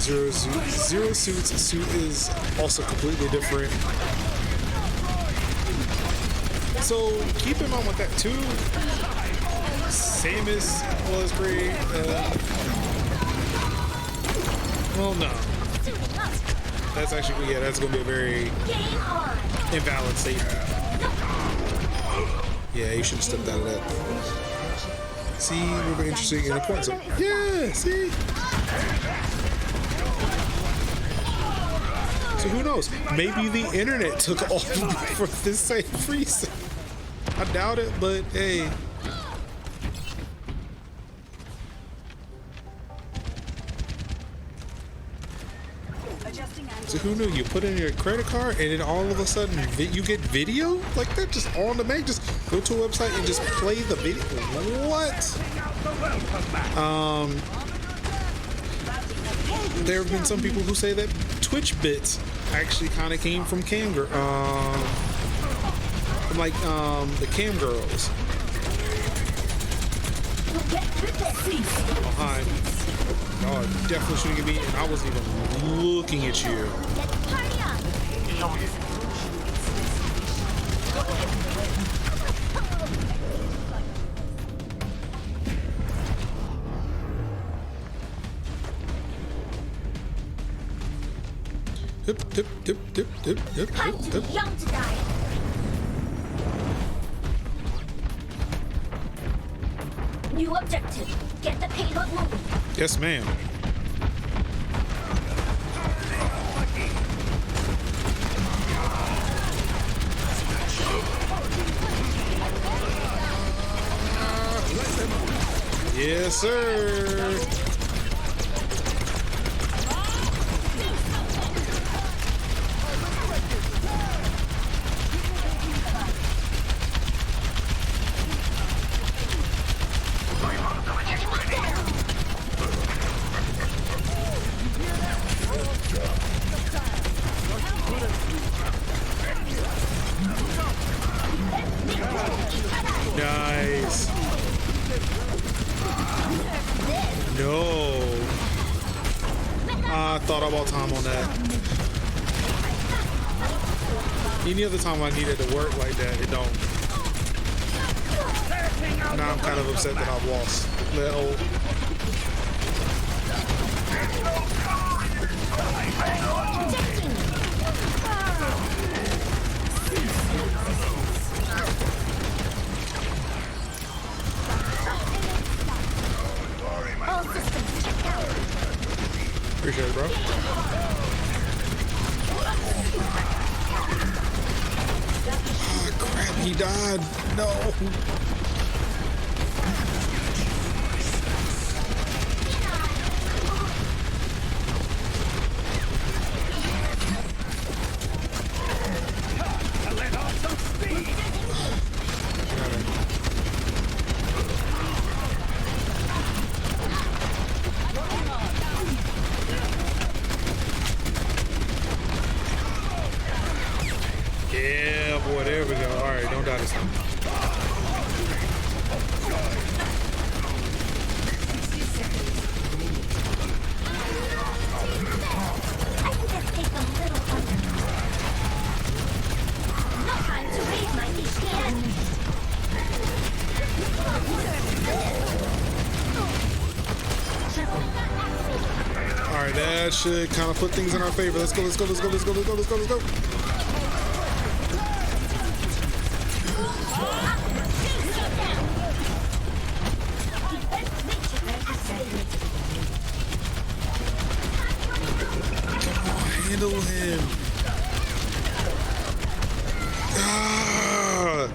Speaker 1: Zero Suit's suit is also completely different. So keep in mind with that too. Samus was great. Well, no. That's actually, yeah, that's gonna be a very invalid statement. Yeah, you should have stepped out of that. See, we were interested in the points. Yeah, see? So who knows? Maybe the internet took off for this same reason. I doubt it, but hey. So who knew? You put in your credit card and then all of a sudden you get video like that just on demand. Just go to a website and just play the video. What? There have been some people who say that Twitch bits actually kind of came from from the cam girls. Behind. Oh, definitely shooting at me, and I wasn't even looking at you. Hip, hip, hip, hip, hip, hip,
Speaker 3: Time to
Speaker 1: hip.
Speaker 3: be young to die. New objective. Get the payload moving.
Speaker 1: Yes, ma'am. Yes, sir. Nice. No. I thought about time on that. Any other time I needed to work like that, it don't. Now I'm kind of upset that I've lost. Little.
Speaker 3: All systems checked out.
Speaker 1: Appreciate it, bro. Ah, crap, he died. No.
Speaker 5: Let off some speed.
Speaker 1: Yeah, boy, there we go. All right, don't die this time.
Speaker 3: I can just take a little under. No time to raise my HPN.
Speaker 1: All right, that should kind of put things in our favor. Let's go, let's go, let's go, let's go, let's go, let's go, let's go. Handle him. Ah.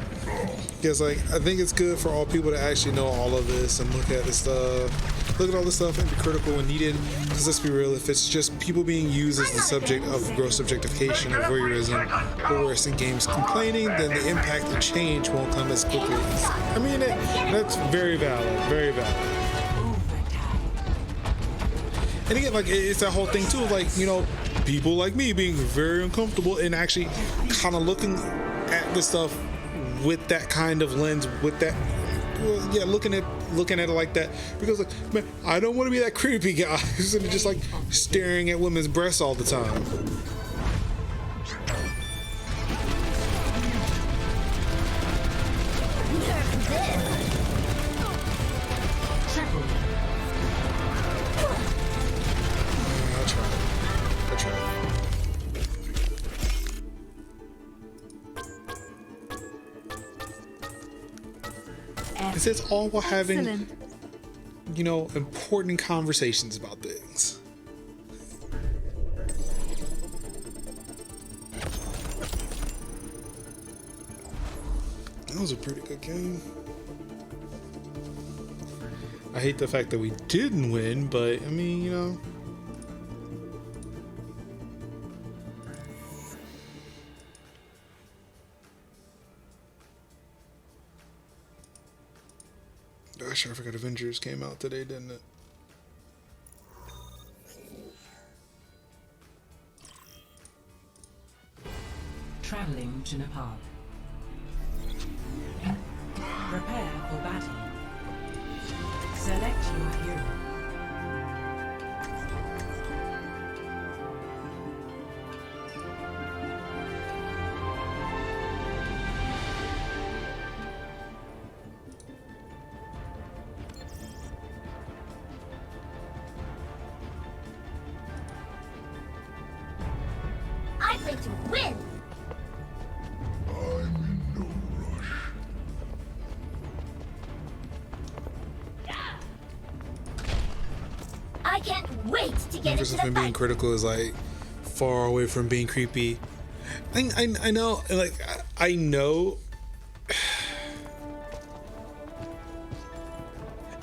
Speaker 1: Because like I think it's good for all people to actually know all of this and look at this stuff, look at all this stuff and be critical when needed. Because let's be real, if it's just people being used as the subject of gross objectification or voyeurism, or worse in games complaining, then the impact and change won't come as quickly. I mean, that's very valid, very valid. And again, like it's that whole thing too, like, you know, people like me being very uncomfortable and actually kind of looking at this stuff with that kind of lens, with that, well, yeah, looking at it like that, because like, man, I don't want to be that creepy guy who's just like staring at women's breasts all the time. I tried. It says all while having,
Speaker 4: Excellent.
Speaker 1: you know, important conversations about things. That was a pretty good game. I hate the fact that we didn't win, but I mean, you know. Gosh, I forgot Avengers came out today, didn't it?
Speaker 2: Traveling to Nepal. Prepare for battle. Select your hero.
Speaker 3: I plan to win! I can't wait to get into
Speaker 1: Versus
Speaker 3: the
Speaker 1: when being
Speaker 3: fight!
Speaker 1: critical is like far away from being creepy. I know, like I know.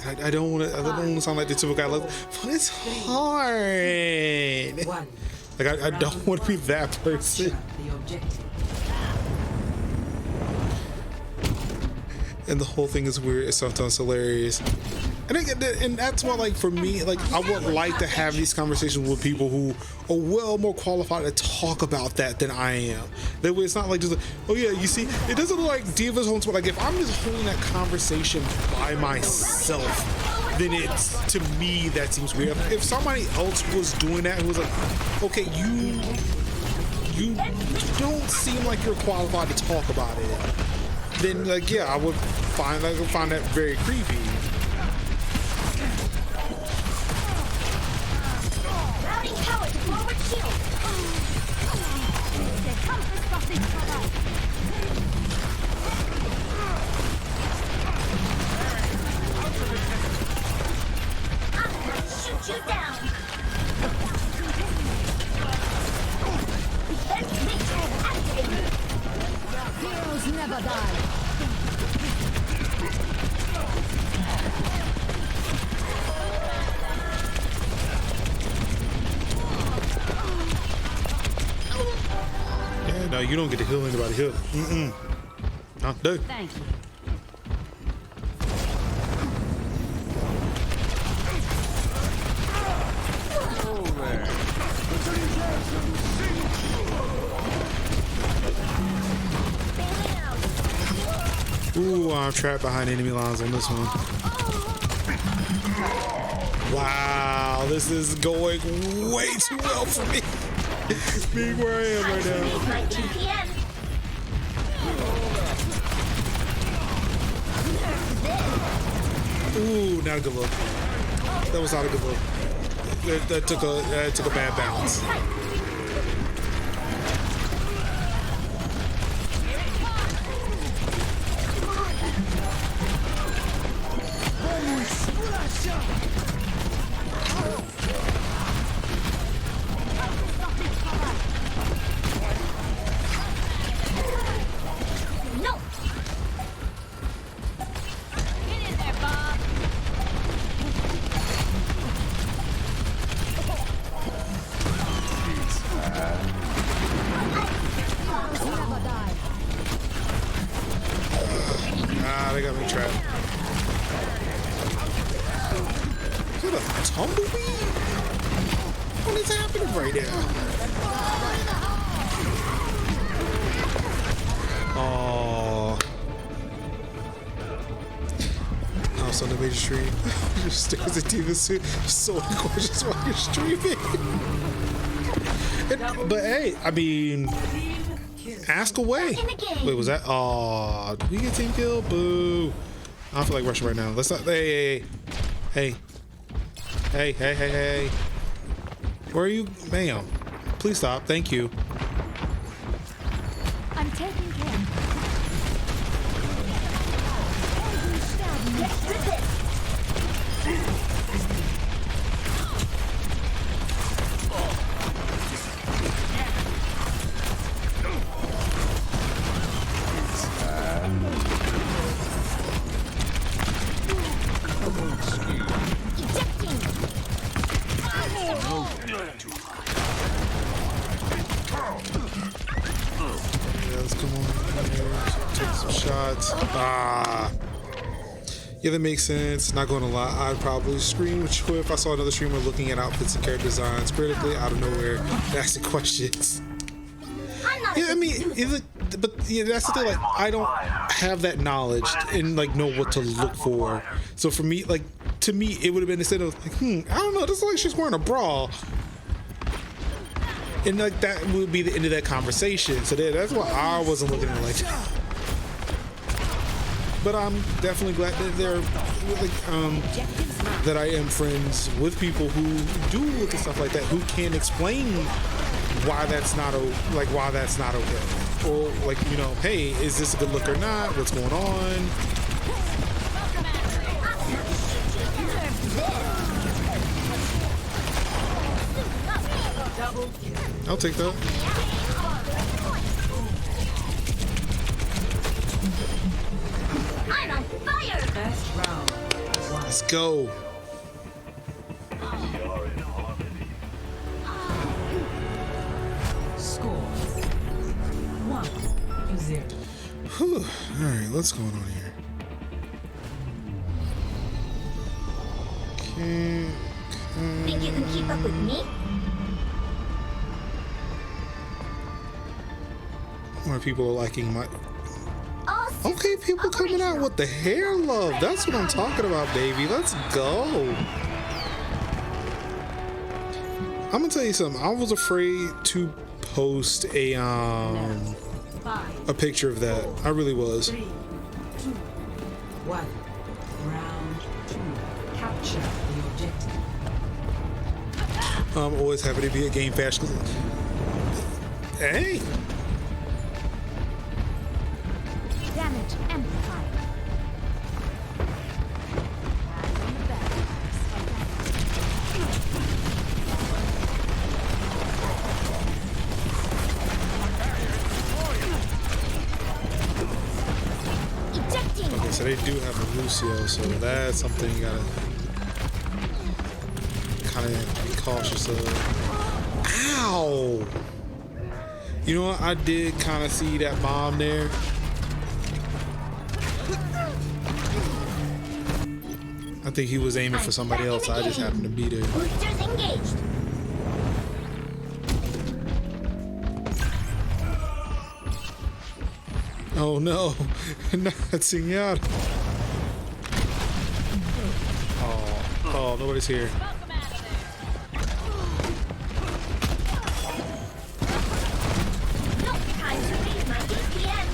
Speaker 1: I don't want to sound like the typical guy, like, but it's hard.
Speaker 2: One.
Speaker 1: Like I don't want to be that person.
Speaker 2: Capture the objective.
Speaker 1: And the whole thing is weird. It's sometimes hilarious. And that's why, like, for me, like, I would like to have these conversations with people who are well more qualified to talk about that than I am. That way, it's not like just like, oh yeah, you see, it doesn't look like Diva's holding, but like, if I'm just holding that conversation by myself, then it's, to me, that seems weird. If somebody else was doing that and was like, okay, you don't seem like you're qualified to talk about it, then like, yeah, I would find that very creepy.
Speaker 3: Routing power to forward shield! I'm going to shoot you down! Defense matrix activated!
Speaker 4: Heroes never die.
Speaker 1: Yeah, no, you don't get to heal anybody here. No, no.
Speaker 4: Thank you.
Speaker 3: Bailing out!
Speaker 1: Ooh, I'm trapped behind enemy lines on this one. Wow, this is going way too well for me. Being where I am right now.
Speaker 3: Activate my TPM!
Speaker 1: Ooh, not a good look. That was not a good look. That took a bad bounce.
Speaker 3: No! Get in there, Bob!
Speaker 4: Never die.
Speaker 1: Ah, they got me trapped. Is it a tumbleweed? What is happening right now? Oh. House on the major street. Just stares at Diva's suit. So gorgeous while you're streaming. But hey, I mean, ask away.
Speaker 3: In the game.
Speaker 1: Wait, was that? Oh, did we get team kill? Boo. I don't feel like rushing right now. Let's not. Hey. Where are you, ma'am? Please stop. Thank you.
Speaker 4: I'm taking care. Helden sterben
Speaker 1: Let's come on here. Take some shots. Ah. Yeah, that makes sense. Not gonna lie, I'd probably scream if I saw another streamer looking at outfits and character designs critically out of nowhere to ask the questions. Yeah, I mean, but yeah, that's the thing. Like, I don't have that knowledge and like know what to look for. So for me, like, to me, it would have been instead of like, I don't know, this is like she's wearing a bra. And like that would be the end of that conversation. So that's why I wasn't looking at it like that. But I'm definitely glad that they're like, that I am friends with people who do look at stuff like that, who can explain why that's not why that's not okay, or like, you know, hey, is this a good look or not? What's going on? I'll take that.
Speaker 3: I'm on fire!
Speaker 2: First round.
Speaker 1: Let's go.
Speaker 2: Score 1-0.
Speaker 1: Whew. All right, what's going on here? Okay.
Speaker 3: Think you can keep up with me?
Speaker 1: More people are liking my.
Speaker 3: All
Speaker 1: Okay, people coming out with the hair love. That's what I'm talking about, baby. Let's go. I'm gonna tell you something. I was afraid to post a picture of that. I really was.
Speaker 2: 3, 2, 1. Round 2. Capture the objective.
Speaker 1: I'm always happy to be at Game Fast. Hey.
Speaker 4: Damage amplified.
Speaker 3: ejecting!
Speaker 1: Okay, so they do have a Lucio, so that's something you gotta kind of be cautious of. Ow! You know what? I did kind of see that bomb there. I think he was aiming for somebody else. I just happened to be there.
Speaker 3: Boosters engaged!
Speaker 1: Oh no, not Senor. Oh, nobody's here.
Speaker 3: No time to raise my APM!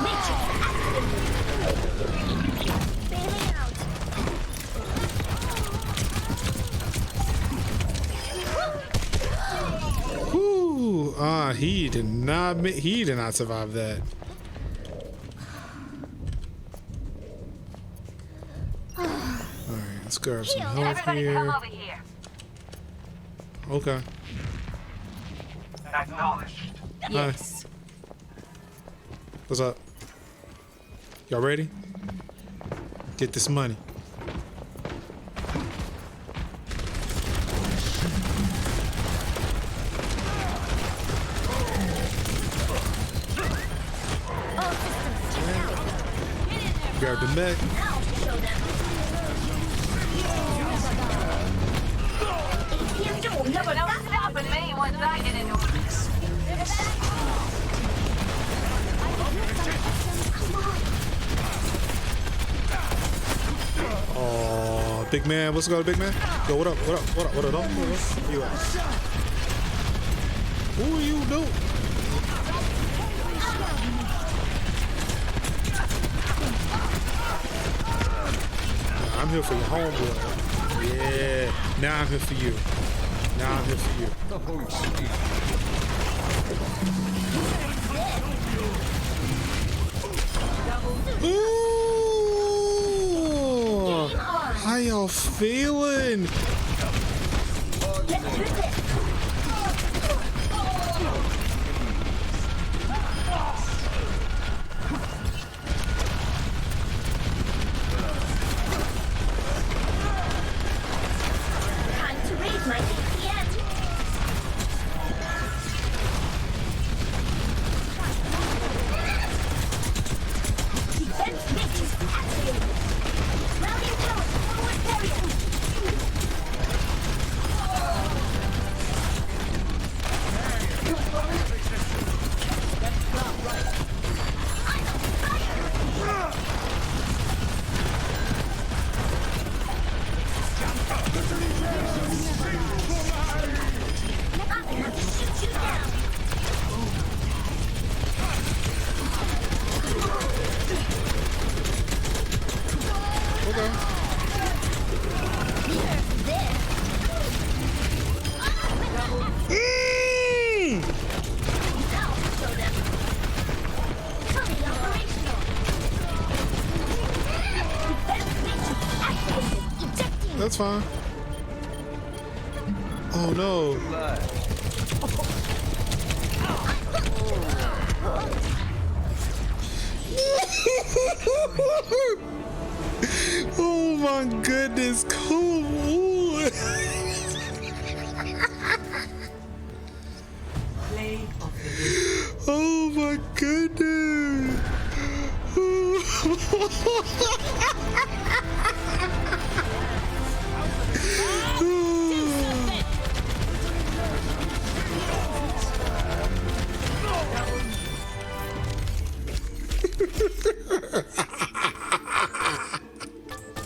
Speaker 3: Matrix activated! Bailing out!
Speaker 1: Whoo! He did not survive that. All right, let's grab some health here. Okay.
Speaker 5: Acknowledged.
Speaker 2: Yes.
Speaker 1: What's up? Y'all ready? Get this money.
Speaker 3: All systems check out!
Speaker 1: Grab the mech.
Speaker 3: I'll show them! APM 좀 올려볼까?
Speaker 6: Stopping me once I get into it.
Speaker 1: Oh, big man. What's going on, big man? Yo, what up? What up? What up? What up? What up? Where you at? Who are you doing? I'm here for your homeboy. Yeah. Now I'm here for you. Now I'm here for you. Ooh. How y'all feeling?
Speaker 3: Get through this. Time to raise my APM. Defense matrix activated. Rallying power forward barrier.
Speaker 1: Okay. That's fine. Oh no. Oh my goodness, cool.
Speaker 2: Play of the game.
Speaker 1: Oh my goodness.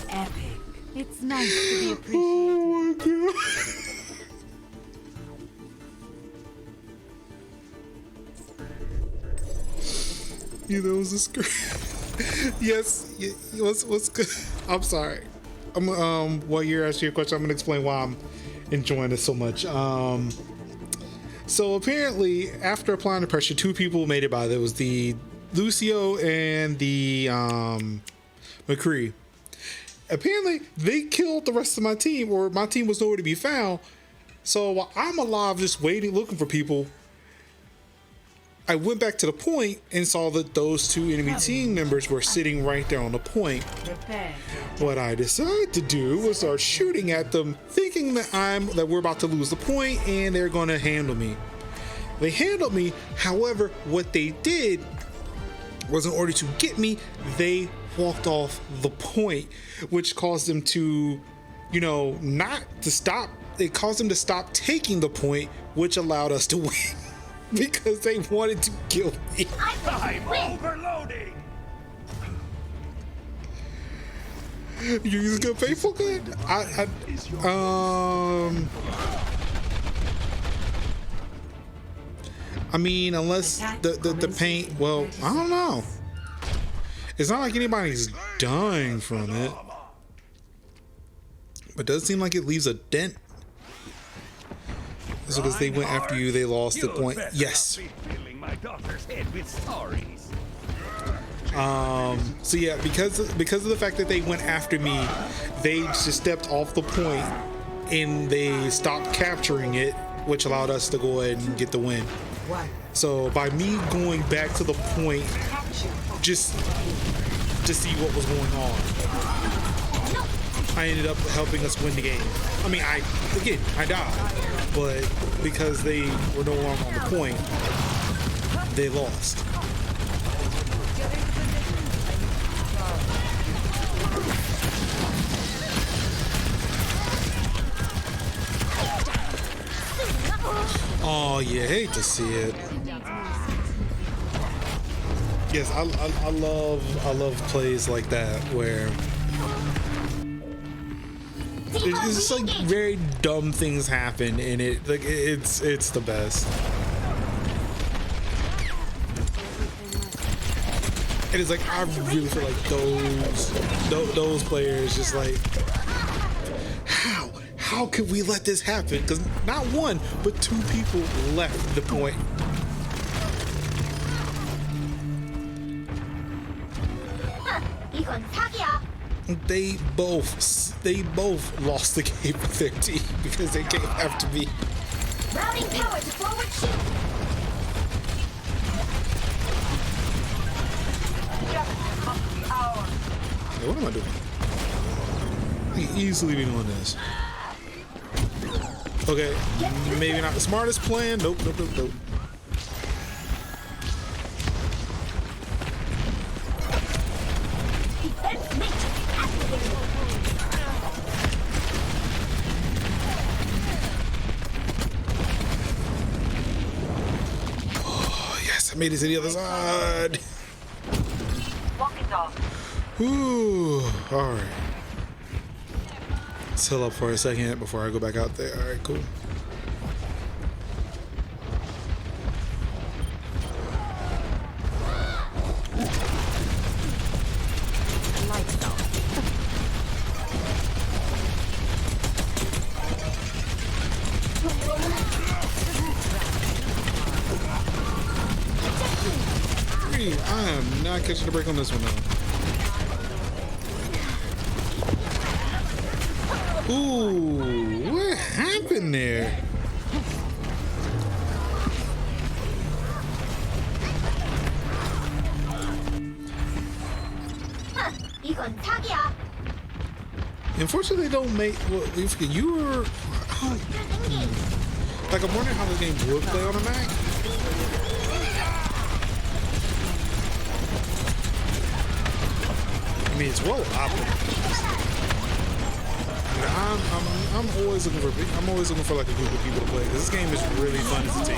Speaker 2: Epic.
Speaker 4: It's nice to be appreciated.
Speaker 1: Oh my god. Yeah, that was a scream. Yes, what's good? I'm sorry. While you're asking your question, I'm gonna explain why I'm enjoying this so much. So apparently, after applying the pressure, two people made it by. There was the Lucio and the McCree. Apparently, they killed the rest of my team, or my team was nowhere to be found. So while I'm alive, just waiting, looking for people, I went back to the point and saw that those two enemy team members were sitting right there on the point.
Speaker 2: Prepare.
Speaker 1: What I decided to do was start shooting at them, thinking that we're about to lose the point and they're going to handle me. They handled me. However, what they did was, in order to get me, they walked off the point, which caused them to, not to stop. It caused them to stop taking the point, which allowed us to win. Because they wanted to kill me.
Speaker 5: I'm overloading.
Speaker 1: You're using good faithful good? I mean, unless the paint, well, I don't know. It's not like anybody's dying from it. But it does seem like it leaves a dent. So because they went after you, they lost the point. Yes.
Speaker 5: Filling my daughter's head with stories.
Speaker 1: So yeah, because of the fact that they went after me, they just stepped off the point and they stopped capturing it, which allowed us to go ahead and get the win. So by me going back to the point, just to see what was going on, I ended up helping us win the game. I mean, I died, but because they were no longer on the point, they lost. Oh, you hate to see it. Yes, I love plays like that where it's just like very dumb things happen, and it's the best. And it's like, I really feel like those players just like, how could we let this happen? Because not one, but two people left the point.
Speaker 3: 이건 사기야.
Speaker 1: They both lost the game with their team because they came after me.
Speaker 3: Routing power to forward shield.
Speaker 1: Hey, what am I doing? I can easily be doing this. Okay, maybe not the smartest plan. Nope.
Speaker 3: Defense matrix activated.
Speaker 1: Oh, yes, I made it to the other side.
Speaker 6: Walking dog.
Speaker 1: Ooh, all right. Let's heal up for a second before I go back out there. All right, cool. I am not catching the break on this one now. Ooh, what happened there?
Speaker 3: 이건 사기야.
Speaker 1: Unfortunately, they don't make. Well, you were. Like, I'm wondering how this game would play on a Mac. I mean, it's well optimized. I'm always looking for like a group of people to play because this game is really fun as a team.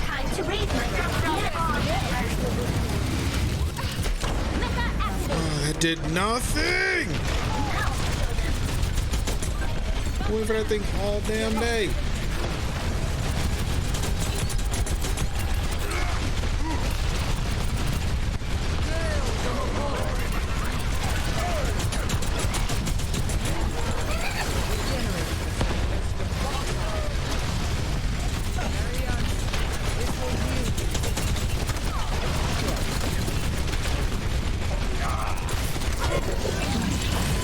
Speaker 3: Time to raise my
Speaker 1: That did nothing. Waiting for that thing all damn day.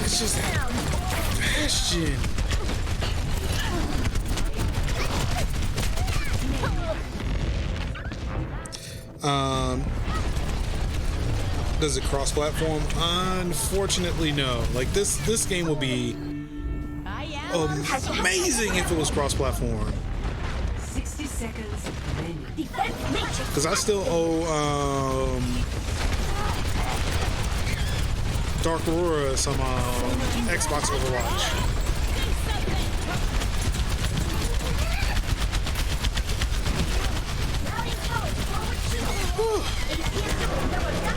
Speaker 1: It's just Bastion. Does it cross-platform? Unfortunately, no. Like this game would be amazing if it was cross-platform.
Speaker 2: 60 seconds remaining.
Speaker 3: defense matrix.
Speaker 1: Because I still owe Dark Aurora some Xbox Overwatch.
Speaker 3: Routing power to forward shield. APM double down.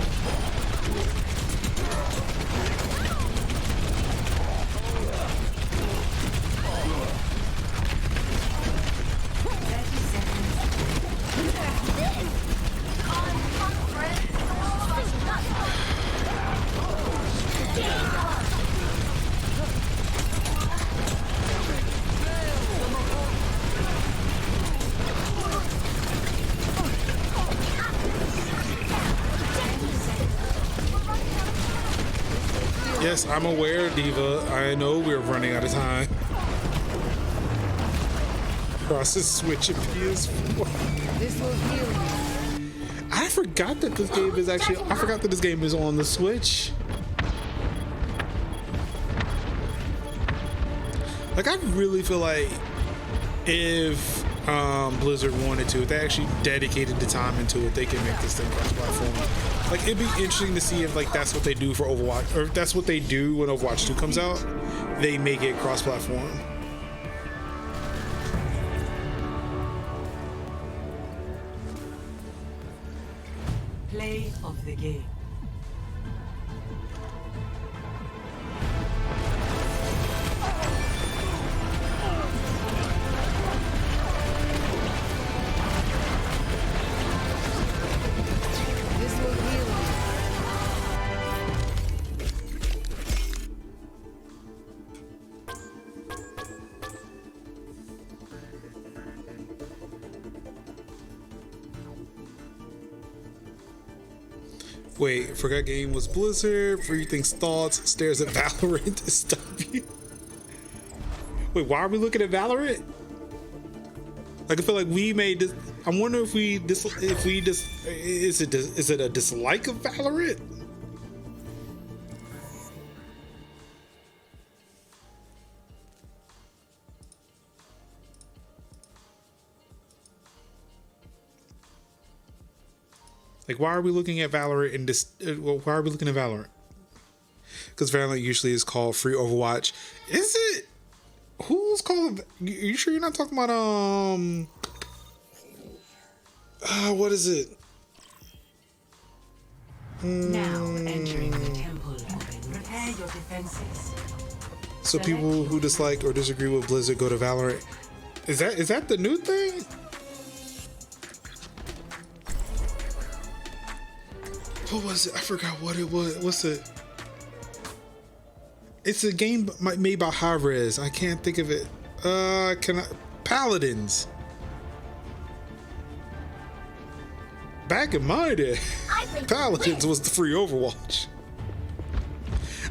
Speaker 1: Yes, I'm aware, Diva. I know we're running out of time. Process switch and PS4.
Speaker 4: This will heal you.
Speaker 1: I forgot that this game is actually. I forgot that this game is on the Switch. Like, I really feel like if Blizzard wanted to, if they actually dedicated the time into it, they can make this thing cross-platform. Like, it'd be interesting to see if like that's what they do for Overwatch, or if that's what they do when Overwatch 2 comes out. They make it cross-platform.
Speaker 2: Play of the game.
Speaker 4: This will heal you.
Speaker 1: Wait, forgot game was Blizzard. Free thinks thoughts. Stares at Valorant to stop you. Wait, why are we looking at Valorant? Like, I feel like we made this. I wonder if is it a dislike of Valorant? Like, why are we looking at Valorant in this? Why are we looking at Valorant? Because Valorant usually is called free Overwatch. Is it? Who's called? You sure you're not talking about what is it?
Speaker 2: Now entering the temple. Prepare your defenses.
Speaker 1: So people who dislike or disagree with Blizzard go to Valorant. Is that the new thing? What was it? I forgot what it was. What's it? It's a game made by Hi-Rez. I can't think of it. Paladins. Back in my day, Paladins was the free Overwatch.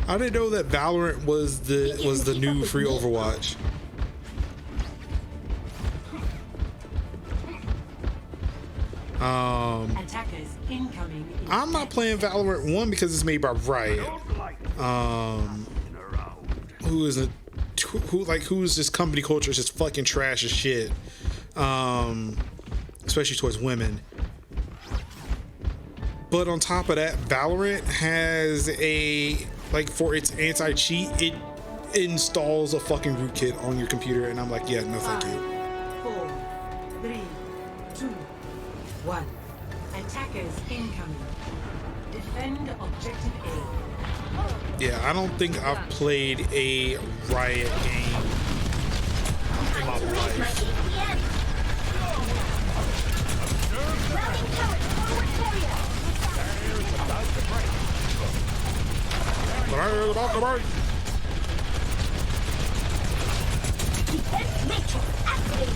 Speaker 1: I didn't know that Valorant was the new free Overwatch.
Speaker 2: Attackers incoming.
Speaker 1: I'm not playing Valorant 1 because it's made by Riot. Who's this company culture is just fucking trash as shit. Especially towards women. But on top of that, Valorant has for its anti-cheat, it installs a fucking rootkit on your computer, and I'm like, yeah, no thank you.
Speaker 2: 4, 3, 2, 1. Attackers incoming. Defend objective A.
Speaker 1: Yeah, I don't think I've played a Riot game in my life. Barrier about to break.
Speaker 3: Defense matrix activated.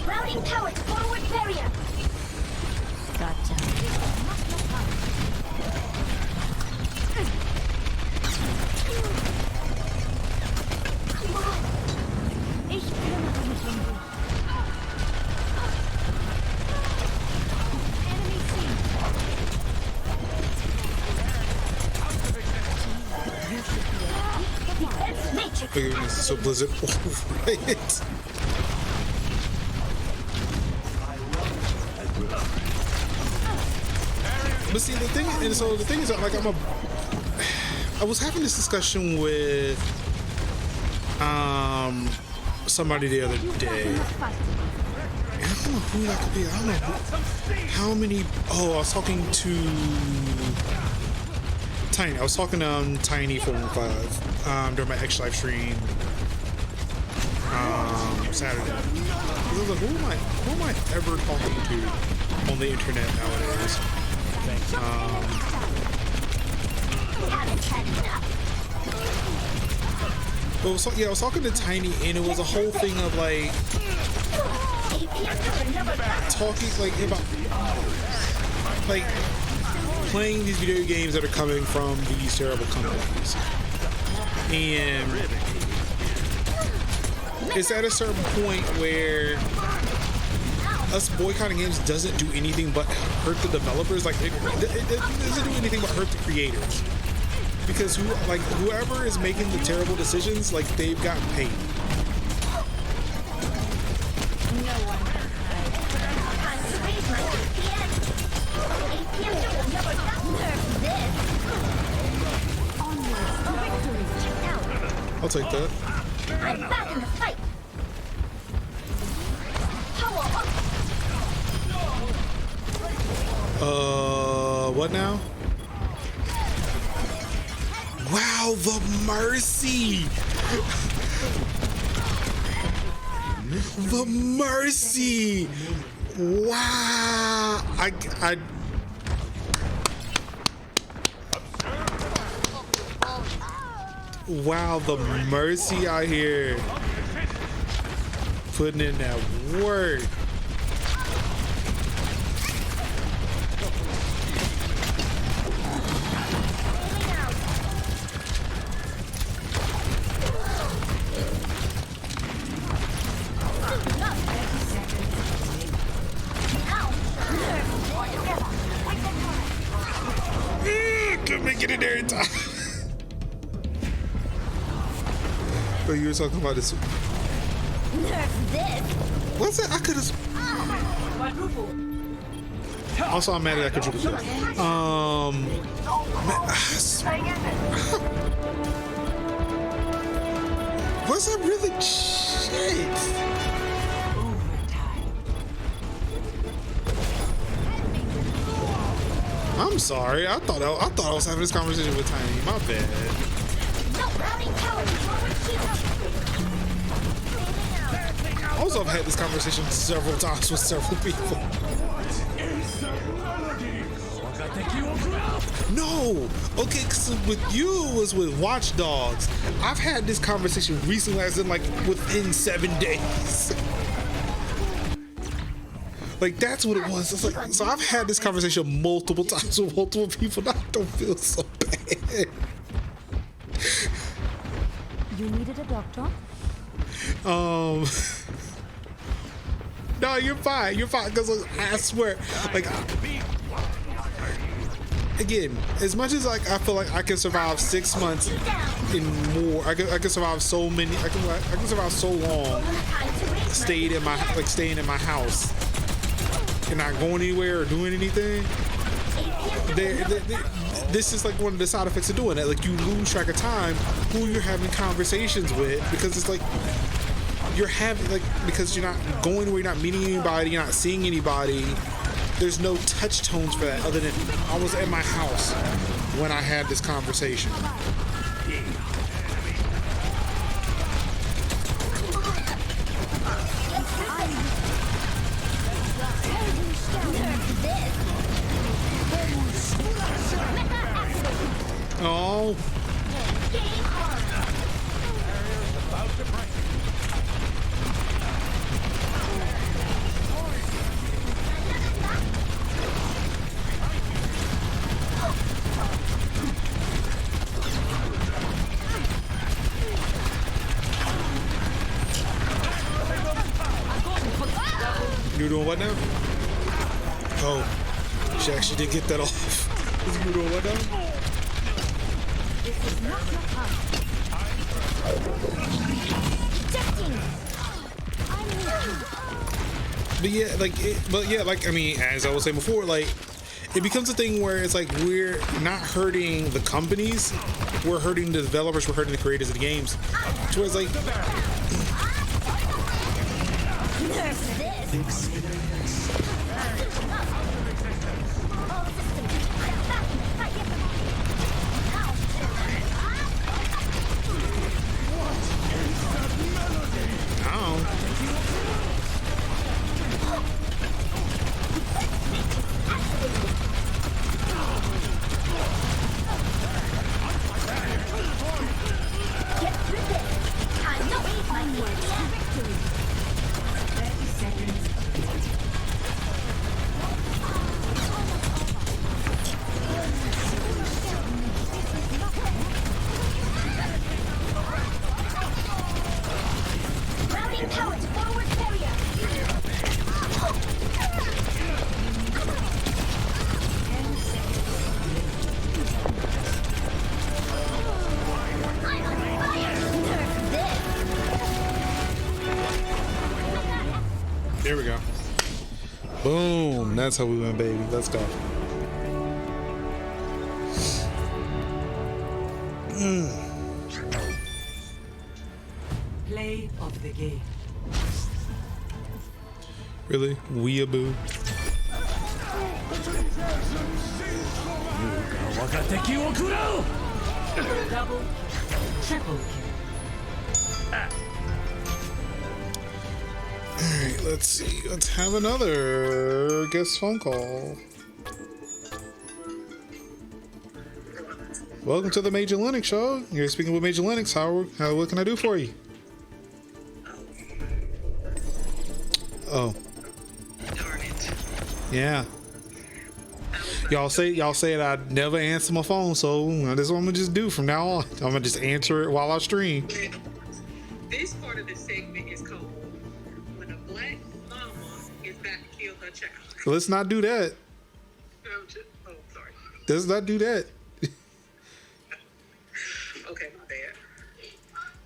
Speaker 3: Routing tower to forward barrier. Gotcha. Ich kümmere mich um dich. Enemy seen. Defense matrix.
Speaker 1: Figuring this is so Blizzard overrated. But see, the thing is, like, I was having this discussion with somebody the other day. And I don't know who that could be. I don't know how many. Oh, I was talking to Tiny. I was talking to Tiny415 during my X live stream Saturday. I was like, who am I ever talking to on the internet nowadays? But I was talking to Tiny, and it was a whole thing of like talking about playing these video games that are coming from these terrible companies, and it's at a certain point where us boycotting games doesn't do anything but hurt the developers. Like it doesn't do anything but hurt the creators, because whoever is making the terrible decisions, like, they've gotten paid. I'll take that.
Speaker 3: I'm back in the fight. Power up.
Speaker 1: What now? Wow, the mercy! The mercy! Wow. I wow, the mercy out here. Putting in that work. Couldn't make it in there in time. But you were talking about this.
Speaker 3: Nerf this.
Speaker 1: What's that? I could have. Also, I'm mad at that quadruple kill. Was that really shit? I'm sorry. I thought I was having this conversation with Tiny. My bad. Also, I've had this conversation several times with several people. No, okay, because with you it was with Watch Dogs. I've had this conversation recently, as in like within 7 days. Like that's what it was. It's like, so I've had this conversation multiple times with multiple people. Now I don't feel so bad.
Speaker 3: You needed a doctor?
Speaker 1: No, you're fine. You're fine. Because I swear, like, again, as much as like I feel like I can survive 6 months and more, I can survive so many. I can survive so long staying in my house and not going anywhere or doing anything. This is like one of the side effects of doing that. Like you lose track of time who you're having conversations with because it's like you're having like because you're not going anywhere, you're not meeting anybody, you're not seeing anybody. There's no touch tones for that other than I was at my house when I had this conversation. Oh. You doing what now? Oh, she actually did get that off. You doing what now? But yeah, like I mean, as I was saying before, like it becomes a thing where it's like we're not hurting the companies, we're hurting the developers, we're hurting the creators of the games. So it's like there we go. Boom. That's how we win, baby. Let's go.
Speaker 2: Play of the game.
Speaker 1: Really? Weeaboo.
Speaker 2: Double, triple kill.
Speaker 1: Alright, let's see. Let's have another guest phone call. Welcome to the Major Linux show. You're speaking with Major Linux. What can I do for you? Oh.
Speaker 7: Darn it.
Speaker 1: Yeah. Y'all say that I never answer my phone, so this is what I'm gonna just do from now on. I'm gonna just answer it while I stream.
Speaker 7: This part of the segment is called When a Black Mama is About to Kill Her Child.
Speaker 1: Let's not do that.
Speaker 7: Oh, sorry.
Speaker 1: Let's not do that.
Speaker 7: Okay, my bad.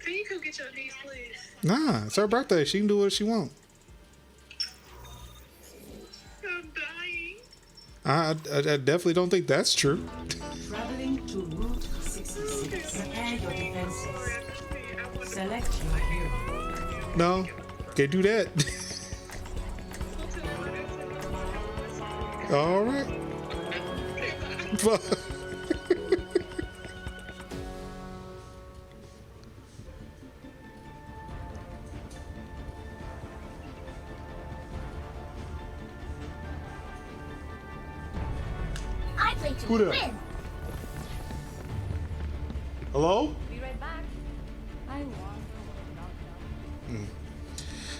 Speaker 7: Can you come get your niece, please?
Speaker 1: Nah, it's her birthday. She can do what she wants.
Speaker 7: I'm dying.
Speaker 1: I definitely don't think that's true.
Speaker 2: Traveling to Route 66. Prepare your defenses.
Speaker 7: I want to
Speaker 2: Select your hero.
Speaker 1: No, can't do that. All right.
Speaker 3: I play to
Speaker 1: Who that?
Speaker 3: win.
Speaker 1: Hello?
Speaker 4: Be right back. I wonder what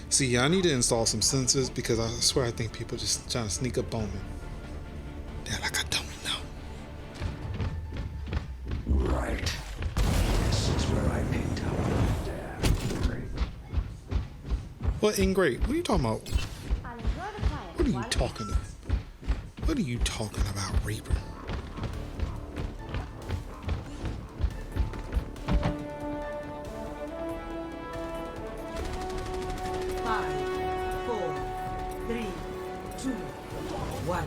Speaker 1: See, I need to install some sensors because I swear I think people just trying to sneak up on me. Yeah, like I don't know.
Speaker 5: Right. This is where I picked up on that.
Speaker 1: What ingrate? What are you talking about?
Speaker 3: I'll enjoy the quiet.
Speaker 1: What are you talking about? What are you talking about, Reaper?
Speaker 2: Five, 4, 3, 2, 1.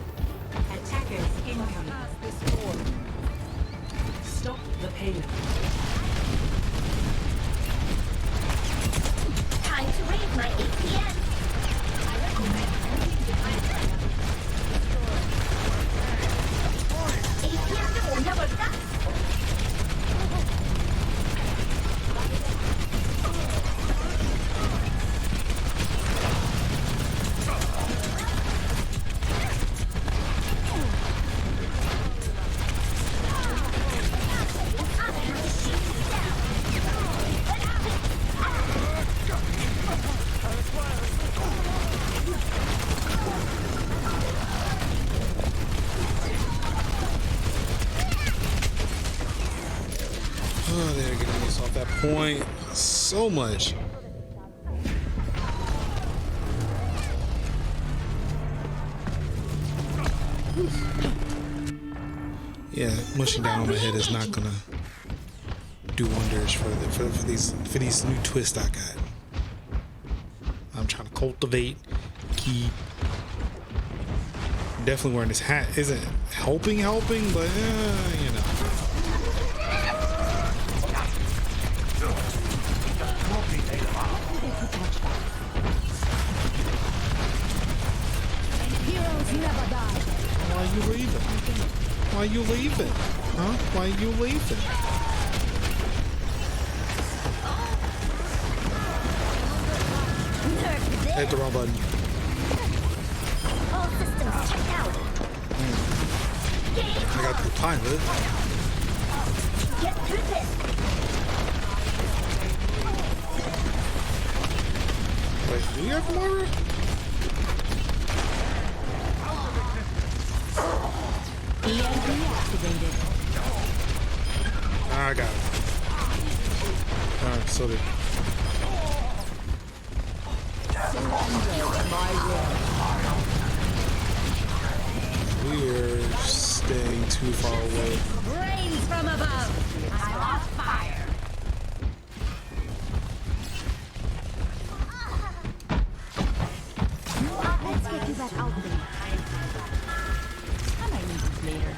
Speaker 2: Attackers incoming. Stop the payload.
Speaker 3: Time to raise my APM. APM double duck.
Speaker 1: Oh, they're getting us off that point so much. Yeah, mushing down on my head is not gonna do wonders for these new twists I got. I'm trying to cultivate, keep. Definitely wearing this hat isn't helping, but you know.
Speaker 3: Heroes never die.
Speaker 1: Why are you leaving? Why are you leaving? Huh? Why are you leaving?
Speaker 3: Nerf this.
Speaker 1: Hit the wrong button.
Speaker 3: All systems checked out. Game
Speaker 1: I got the time with it.
Speaker 3: Get through this.
Speaker 1: Wait, do you have Moira?
Speaker 3: EMP activated.
Speaker 1: I got it. Alright, so did. We're staying too far away.
Speaker 3: Rains from above.
Speaker 6: I'm on fire.
Speaker 3: Let's get you back out there. I might need this later.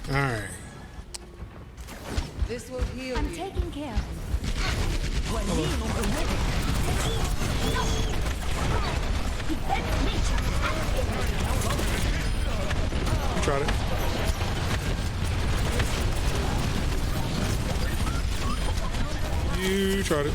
Speaker 1: Alright.
Speaker 4: This will heal
Speaker 3: I'm
Speaker 4: you.
Speaker 3: taking care of him.
Speaker 1: You tried it. You tried it.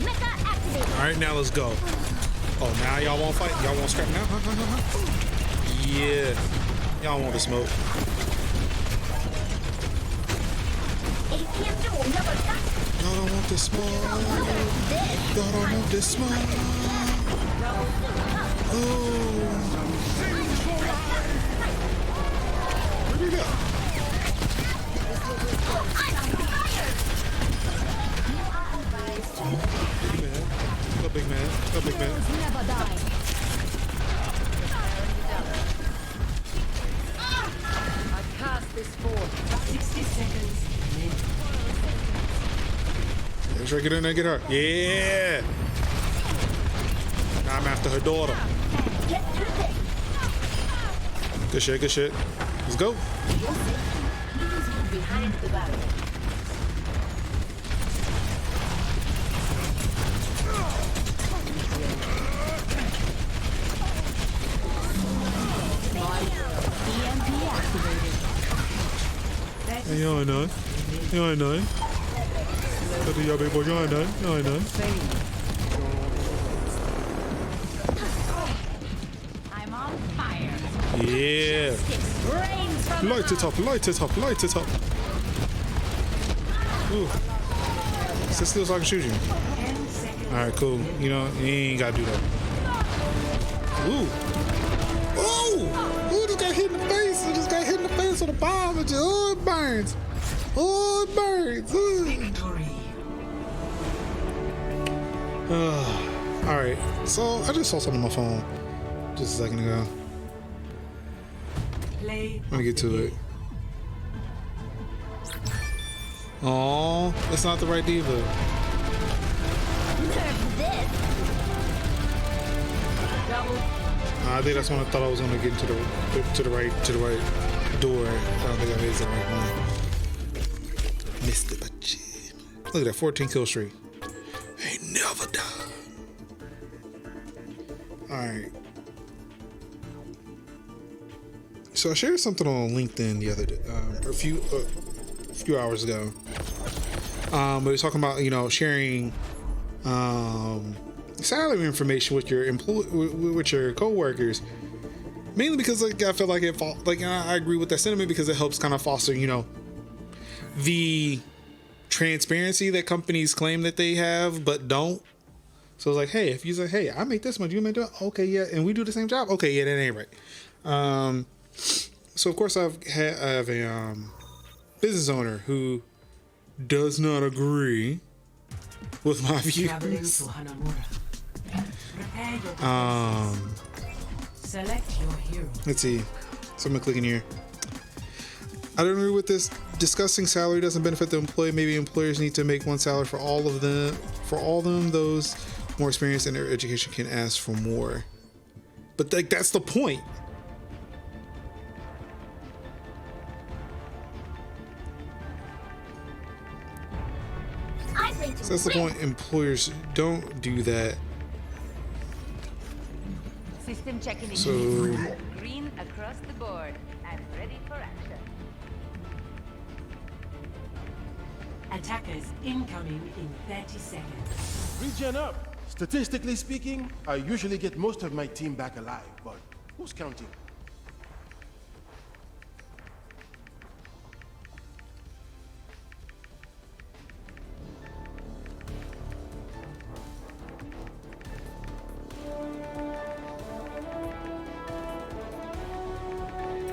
Speaker 3: Mecha activated.
Speaker 1: All right, now let's go. Oh, now y'all won't fight? Y'all won't scrap now? Yeah. Y'all want the smoke.
Speaker 3: ATM duel number cut.
Speaker 1: Y'all don't want the smoke. Y'all don't want the smoke. Oh. Where'd he go?
Speaker 3: I'm on fire.
Speaker 1: Big man. Go big man.
Speaker 3: Never die.
Speaker 6: I cast this forth.
Speaker 2: 60 seconds.
Speaker 1: Let's try to get in there and get her. Yeah. Now I'm after her daughter.
Speaker 3: Get through this.
Speaker 1: Good shit, good shit. Let's go.
Speaker 3: Behind the barrier. EMP activated.
Speaker 1: Hey, y'all know. Y'all know. What do y'all big boy? Y'all know. Y'all know.
Speaker 3: I'm on fire.
Speaker 1: Yeah.
Speaker 3: Rains from
Speaker 1: Light it up, light it up, light it up. Ooh. Sit still so I can shoot you.
Speaker 2: 10 seconds.
Speaker 1: Alright, cool. You know, you ain't gotta do that. Ooh. Ooh! Ooh, just got hit in the face. I just got hit in the face with a bomb. It just, oh, it burns. Oh, it burns. Ooh.
Speaker 2: Victory.
Speaker 1: Alright, so I just saw something on my phone just a second ago.
Speaker 2: Play.
Speaker 1: I'm gonna get to it. Oh, that's not the right diva.
Speaker 3: Nerf this.
Speaker 1: I think that's when I thought I was gonna get into the right door. I don't think I made the right one. Missed it, but shit. Look at that 14 kill streak. Ain't never done. All right. So I shared something on LinkedIn the other day, a few hours ago. But we was talking about sharing salary information with your with your coworkers, mainly because I feel like I agree with that sentiment because it helps kind of foster the transparency that companies claim that they have but don't. So it's like, hey, if you say, hey, I make this much, you make that, okay, yeah, and we do the same job, okay, yeah, that ain't right. So of course I have a business owner who does not agree with my
Speaker 2: Traveling
Speaker 1: views.
Speaker 2: to Hanamura. Prepare your defenses. Select your hero.
Speaker 1: Let's see. So I'm gonna click in here. I don't agree with this. Discussing salary doesn't benefit the employee. Maybe employers need to make one salary for all of them. For all of them, those more experienced in their education can ask for more. But that's the point.
Speaker 3: I'm ready to
Speaker 1: So that's the
Speaker 3: win.
Speaker 1: point. Employers don't do that.
Speaker 6: System checking in.
Speaker 1: So
Speaker 6: Green across the board. I'm ready for action.
Speaker 2: Attackers incoming in 30 seconds.
Speaker 8: Regen up. Statistically speaking, I usually get most of my team back alive, but who's counting?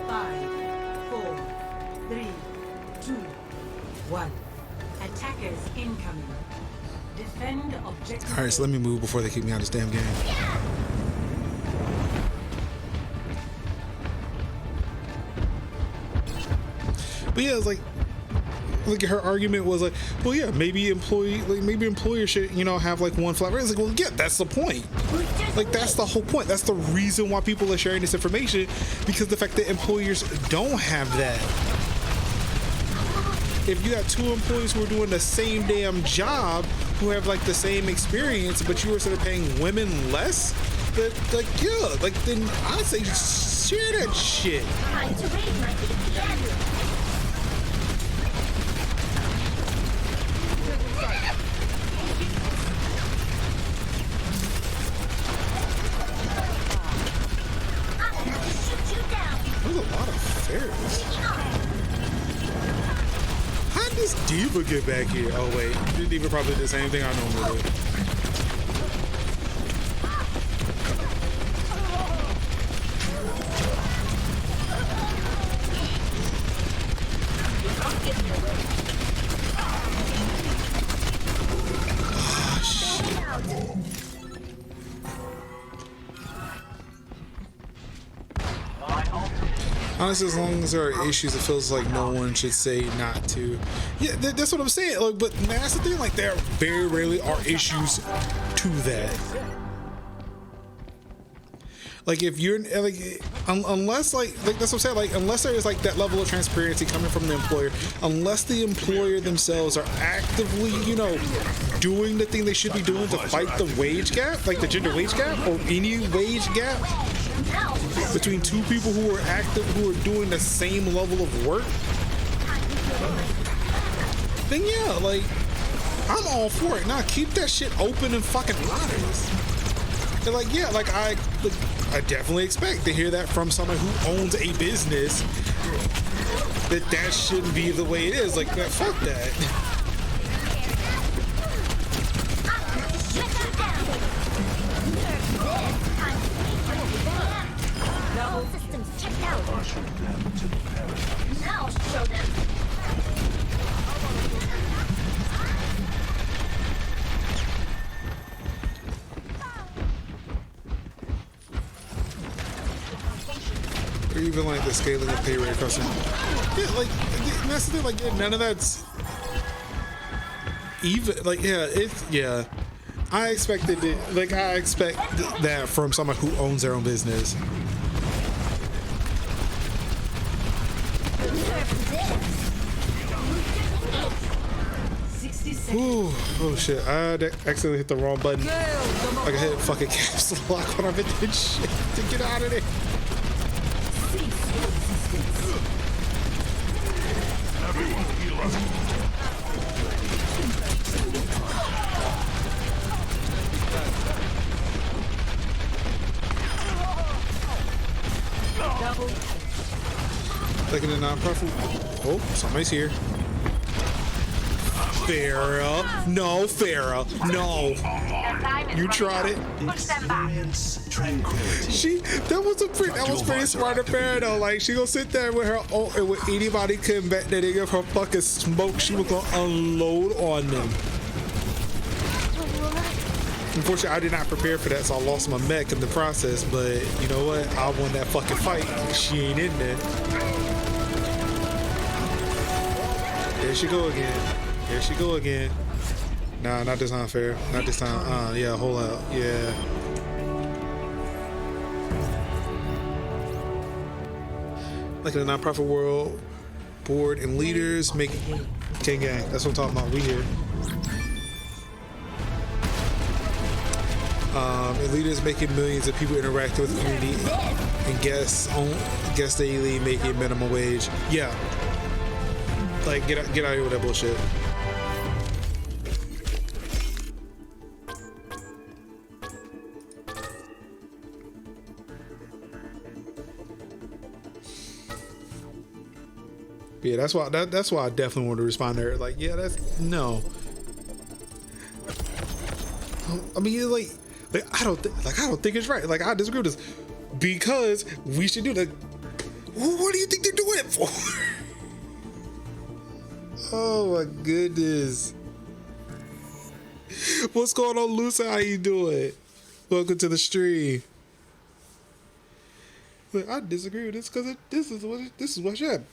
Speaker 2: Five, 4, 3, 2, 1. Attackers incoming. Defend objective.
Speaker 1: all right, so let me move before they kick me out of this damn game. But yeah, it's like like her argument was like, well, yeah, maybe employers should, you know, have like one flat rate. It's like, well, yeah, that's the point. Like, that's the whole point. That's the reason why people are sharing this information, because the fact that employers don't have that. If you got two employees who are doing the same damn job, who have like the same experience, but you are sort of paying women less, that, like, yeah, like, then I'd say share that shit.
Speaker 3: Time to raise my EPM.
Speaker 1: There's a lot of fairies. How did this diva get back here? Oh wait, this diva probably did the same thing I normally do. Honestly, as long as there are issues, it feels like no one should say not to. Yeah, that's what I'm saying. Like, but that's the thing. Like, there very rarely are issues to that. Like, if you're like, unless like that's what I'm saying. Like, unless there is like that level of transparency coming from the employer, unless the employer themselves are actively, you know, doing the thing they should be doing to fight the wage gap, like the gender wage gap or any wage gap between two people who are active, who are doing the same level of work, then yeah, like, I'm all for it. Now keep that shit open and fucking honest. And like, yeah, like I definitely expect to hear that from someone who owns a business, that shouldn't be the way it is. Like, fuck that.
Speaker 3: Systems checked out. Now show them.
Speaker 1: Or even like the scaling of pay rate across. Yeah, like that's the thing. Like, none of that's even. Like, yeah, it's yeah. I expected it. Like, I expect that from someone who owns their own business. Ooh, oh shit, I accidentally hit the wrong button. Like, I hit fucking caps lock when I hit this shit to get out of there. Taking a non-profit. Oh, somebody's here. Farrah. No, Farrah. No. You tried it. That was pretty smart of Farrah though. Like, she gonna sit there with her and when anybody come back there, they give her fucking smoke, she was gonna unload on them. Unfortunately, I did not prepare for that, so I lost my mech in the process, but you know what? I won that fucking fight. She ain't in there. There she go again. Here she go again. Nah, not this time, fair. Not this time. Yeah, hold out. Yeah. Like in the nonprofit world, board and leaders make King Gang. That's what I'm talking about. We here. And leaders making millions of people interact with the community, and guests daily making minimum wage. Yeah. Like, get out here with that bullshit. Yeah, that's why I definitely want to respond to her. Like, yeah, that's no. I mean, like I don't think it's right. Like, I disagree with this because we should do that. What do you think they're doing it for? Oh my goodness. What's going on, Lucy? How you doing? Welcome to the stream. Look, I disagree with this because this is what should happen.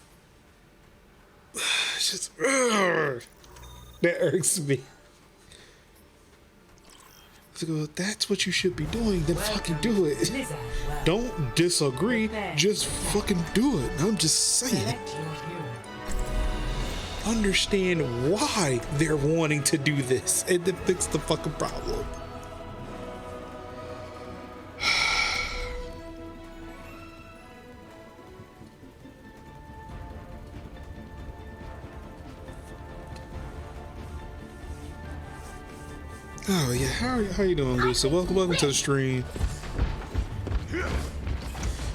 Speaker 1: just that irks me. So that's what you should be doing. Then fucking do it.
Speaker 2: Blizzard World.
Speaker 1: Don't disagree. Just fucking do it. I'm just saying.
Speaker 2: Select your hero.
Speaker 1: Understand why they're wanting to do this and to fix the fucking problem. Oh yeah, how you doing, Lucy? Welcome to the stream.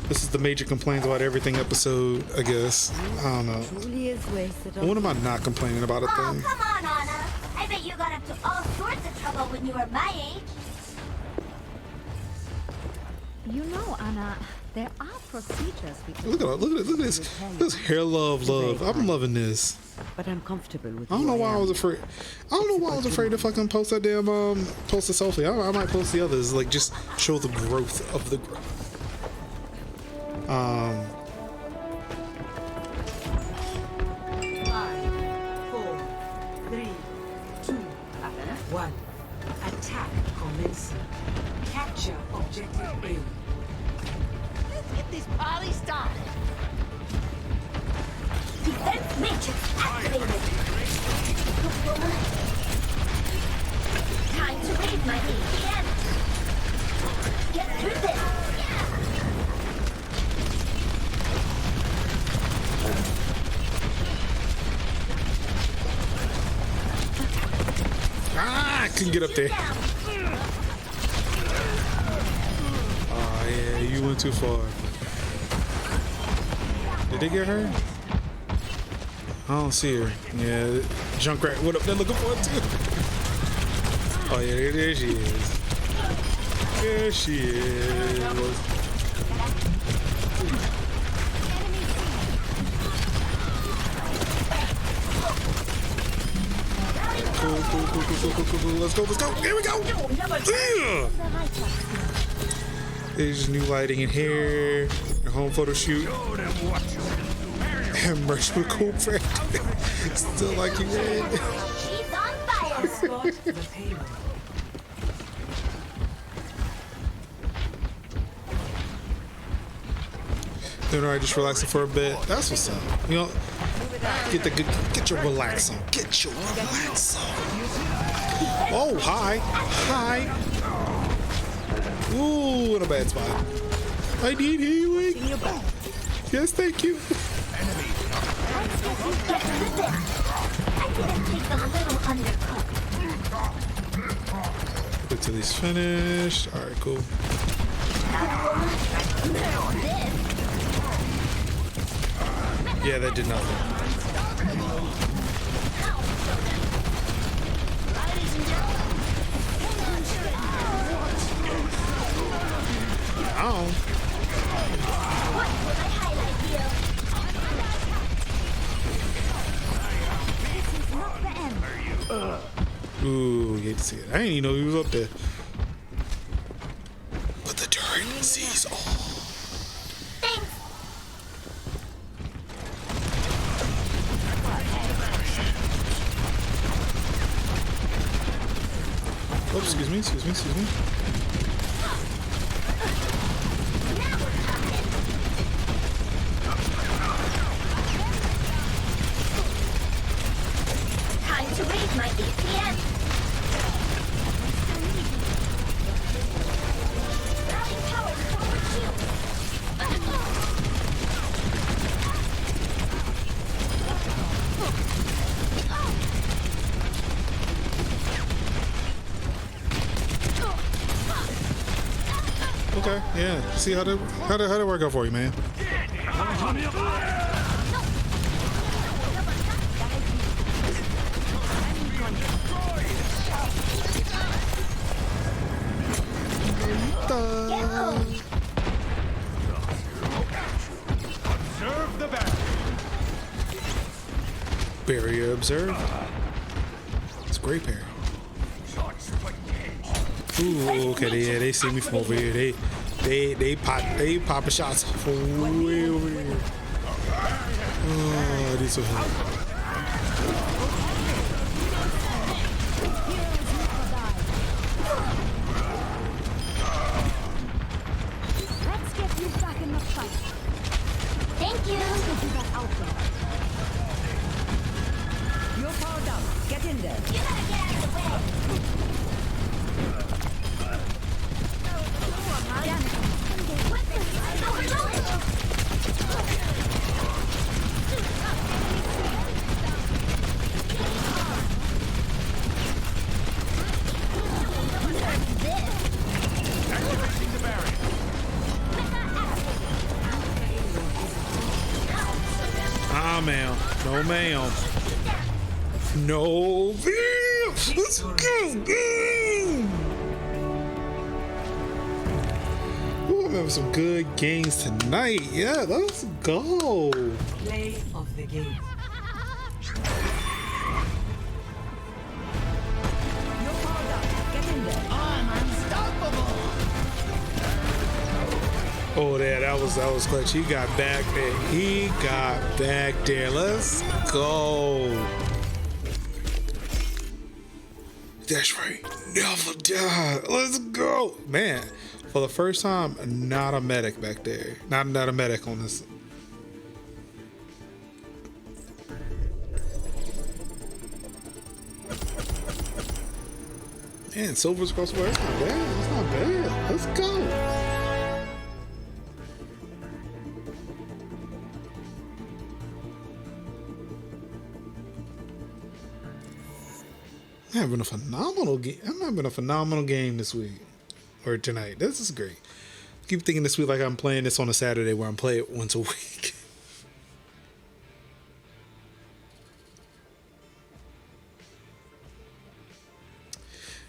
Speaker 1: This is the major complaints about everything episode, I guess. I don't know.
Speaker 4: Truly is wasted.
Speaker 1: When am I not complaining about a
Speaker 3: Oh,
Speaker 1: thing?
Speaker 3: come on, Anna. I bet you got up to all sorts of trouble when you were my age.
Speaker 4: You know, Anna, there are procedures we can
Speaker 1: Look at this. This hair love. I'm loving this.
Speaker 4: But I'm comfortable with
Speaker 1: I don't know why I was afraid. I don't know why I was afraid to fucking post that damn post the selfie. I might post the others, like just show the growth of the growth.
Speaker 2: 5, 4, 3, 2, 1. Attack commencing. Capture objective A.
Speaker 3: Let's get this party started. Defense matrix activated. Time to raise my ATM. Get through this.
Speaker 1: I couldn't get up there. Oh yeah, you went too far. Did they get her? I don't see her. Yeah, Junkrat. What up? They're looking for it too. Oh yeah, there she is. There she is. Cool. Let's go. Here we go. Yeah. There's new lighting in here. Your home photo shoot. And merch with cool friend. Still like you red.
Speaker 3: She's on fire.
Speaker 2: Escort the payload.
Speaker 1: Doing alright, just relaxing for a bit. That's what's up. You know, get your relax on. Get your relax on. Oh, hi. Ooh, in a bad spot. I need healing. Yes, thank you.
Speaker 3: Get through this. I didn't take them a little undercooked.
Speaker 1: Wait till he's finished. Alright, cool. Yeah, that did nothing. Ow.
Speaker 3: What will my highlight reel?
Speaker 1: Ooh, you hate to see it. I didn't even know he was up there. But the turret sees all.
Speaker 3: Thanks.
Speaker 1: Oh, excuse me.
Speaker 3: Time to raise my ATM. Rally power forward shield.
Speaker 1: Okay, yeah. See how'd it work out for you, man?
Speaker 8: Observe the battle.
Speaker 1: Barrier observed. It's a great barrier. Ooh, okay, they see me from over here. They popping shots from way over here. Oh, I need some help. No, ma'am. No, ma'am. Let's go. Ooh, I'm having some good games tonight. Yeah, let's go.
Speaker 2: Play of the game.
Speaker 1: Oh, yeah, that was clutch. He got back there. He got back there. Let's go. That's right. Never die. Let's go. Man, for the first time, not a medic back there. Not a medic on this. Man, silver's across the way. That's not bad. That's not bad. Let's go. I'm having a phenomenal game. I'm having a phenomenal game this week or tonight. This is great. I keep thinking this week like I'm playing this on a Saturday where I'm playing it once a week.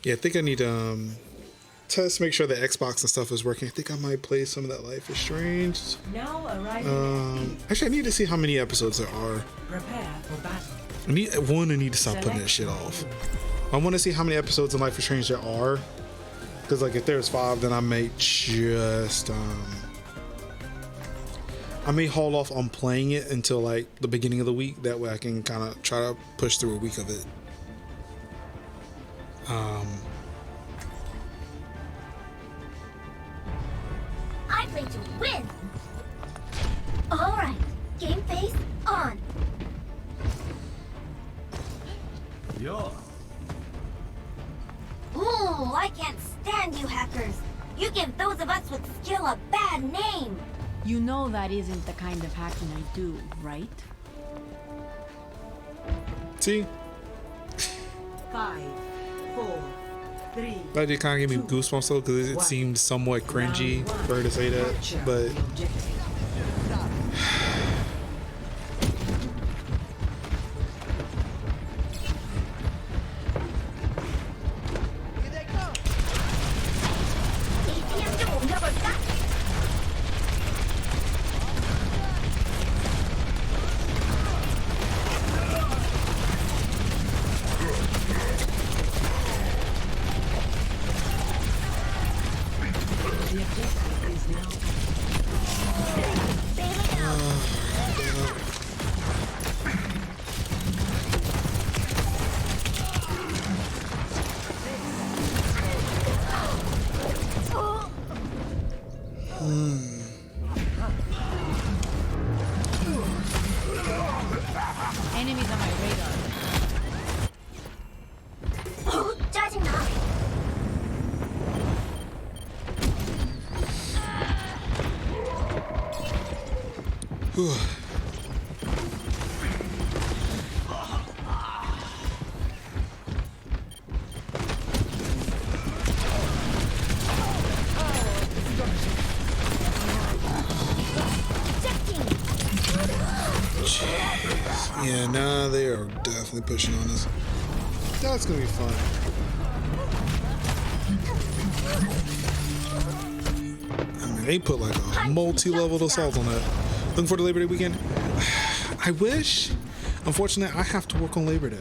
Speaker 1: Yeah, I think I need to test, make sure the Xbox and stuff is working. I think I might play some of that Life is Strange.
Speaker 2: Now arriving.
Speaker 1: Actually, I need to see how many episodes there are.
Speaker 2: Prepare for battle.
Speaker 1: I need to stop putting that shit off. I want to see how many episodes in Life is Strange there are. Because, like, if there's 5, then I may just, I may haul off on playing it until, like, the beginning of the week. That way I can kind of try to push through a week of it.
Speaker 3: I play to win. All right, game face on.
Speaker 5: Yo.
Speaker 3: Ooh, I can't stand you hackers. You give those of us with skill a bad name.
Speaker 4: You know that isn't the kind of hacking I do, right?
Speaker 1: See?
Speaker 2: 5, 4, 3.
Speaker 1: That did kind of give me
Speaker 2: two,
Speaker 1: goosebumps though, because it
Speaker 2: one.
Speaker 1: seemed somewhat cringy for her to say that.
Speaker 2: Capture
Speaker 1: But
Speaker 2: the objective.
Speaker 3: ATM never got.
Speaker 2: The objective is now.
Speaker 3: Bailing out.
Speaker 4: Enemies on my radar.
Speaker 3: 짜증나.
Speaker 1: yeah, nah, they are definitely pushing on us. That's gonna be fun. I mean, they put like a multi-level assault on that. Looking for the Labor Day weekend. I wish. Unfortunately, I have to work on Labor Day.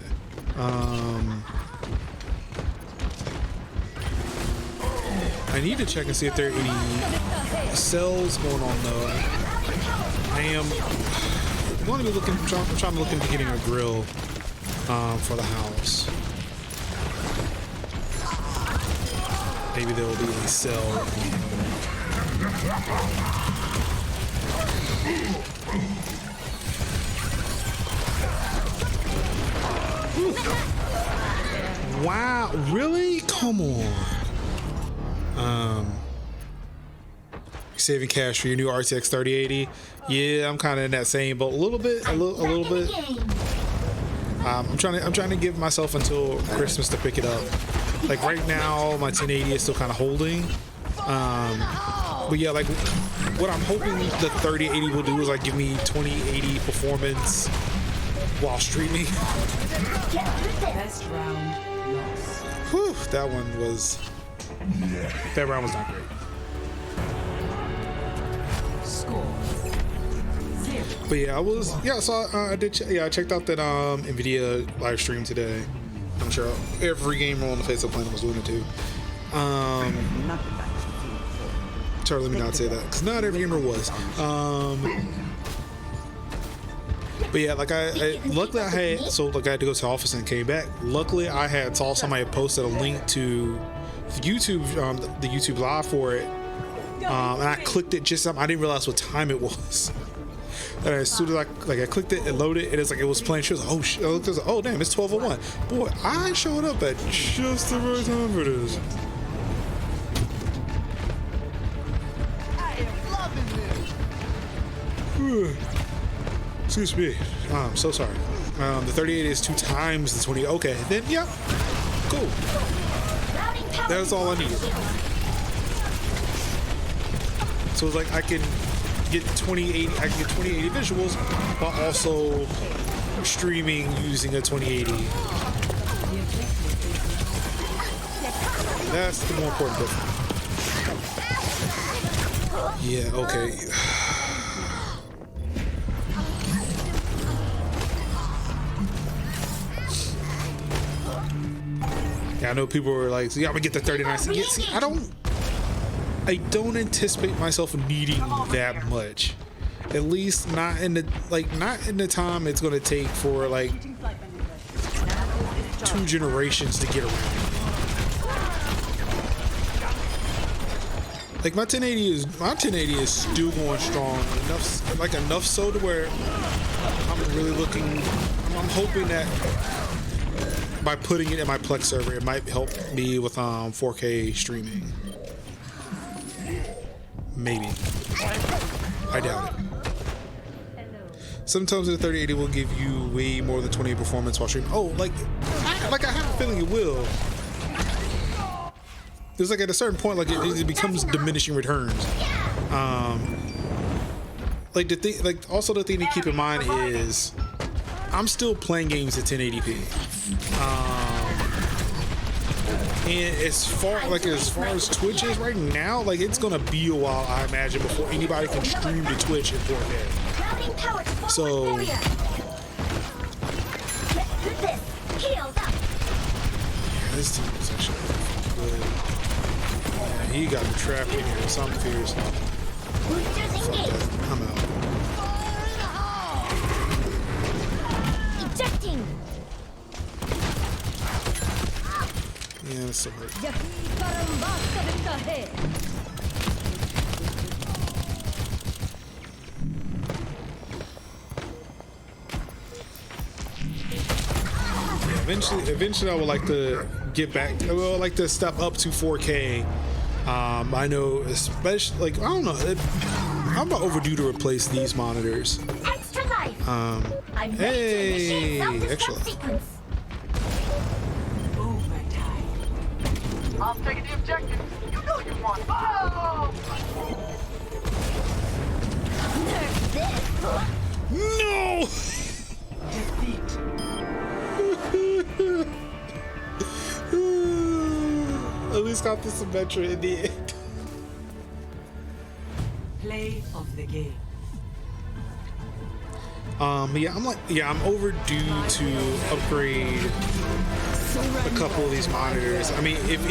Speaker 1: I need to check and see if there are any sales going on though. I am going to be looking. I'm trying to look into getting a grill for the house. Maybe there will be a sale. Wow, really? Come on. Saving cash for your new RTX 3080. Yeah, I'm kind of in that same boat. A little bit. I'm trying to give myself until Christmas to pick it up. Like right now, my 1080 is still kind of holding. But yeah, like what I'm hoping the 3080 will do is like give me 2080 performance while streaming.
Speaker 2: Best round lost.
Speaker 1: Whew, that round was not great.
Speaker 2: Score 0.
Speaker 1: But yeah, I checked out that Nvidia live stream today. I'm sure every gamer on the face of the planet was doing it too. Sorry, let me not say that, because not every gamer was. But yeah, like luckily I had to go to the office and came back. Luckily I saw somebody posted a link to the YouTube, the YouTube live for it, and I clicked it just I didn't realize what time it was. And as soon as I clicked it and loaded it, it was playing. She was like, "Oh shit!" Oh damn, it's 12:01. Boy, I showed up at just the right time for this. Excuse me. I'm so sorry. The 38 is 2 times the 20. Okay, then yeah, cool. That's all I needed. So it's like I can get 2080. I can get 2080 visuals, while also streaming using a 2080. That's the more important difference. Yeah. Okay. Yeah, I know people were like, "So yeah, I'm gonna get the 39." Yeah, see, I don't anticipate myself needing that much. At least not in the time it's gonna take for like 2 generations to get around. Like my 1080 is still going strong enough so to where I'm hoping that by putting it in my Plex server, it might help me with 4K streaming. Maybe. I doubt it. Sometimes the 3080 will give you way more than 20 performance while streaming. Oh, I have a feeling it will. There's at a certain point, it becomes diminishing returns. Also the thing to keep in mind is I'm still playing games at 1080p. And as far as Twitch is right now, it's gonna be a while, I imagine, before anybody can stream to Twitch in 4K. So this team is actually good. Yeah, he got me trapped in here. So I'm fierce. I'm out.
Speaker 3: Ejecting.
Speaker 1: Yeah, that's so hurt. Eventually I would like to get back. I would like to step up to 4K. I know, especially I don't know. I'm about overdue to replace these monitors.
Speaker 3: Extra life.
Speaker 1: Hey, excellent.
Speaker 3: Sequence.
Speaker 6: I'm taking the objective. You know you want. Oh!
Speaker 3: Nerf this.
Speaker 1: No! At least got the symmetry in the end.
Speaker 2: Play of the game.
Speaker 1: I'm overdue to upgrade a couple of these monitors. I mean, if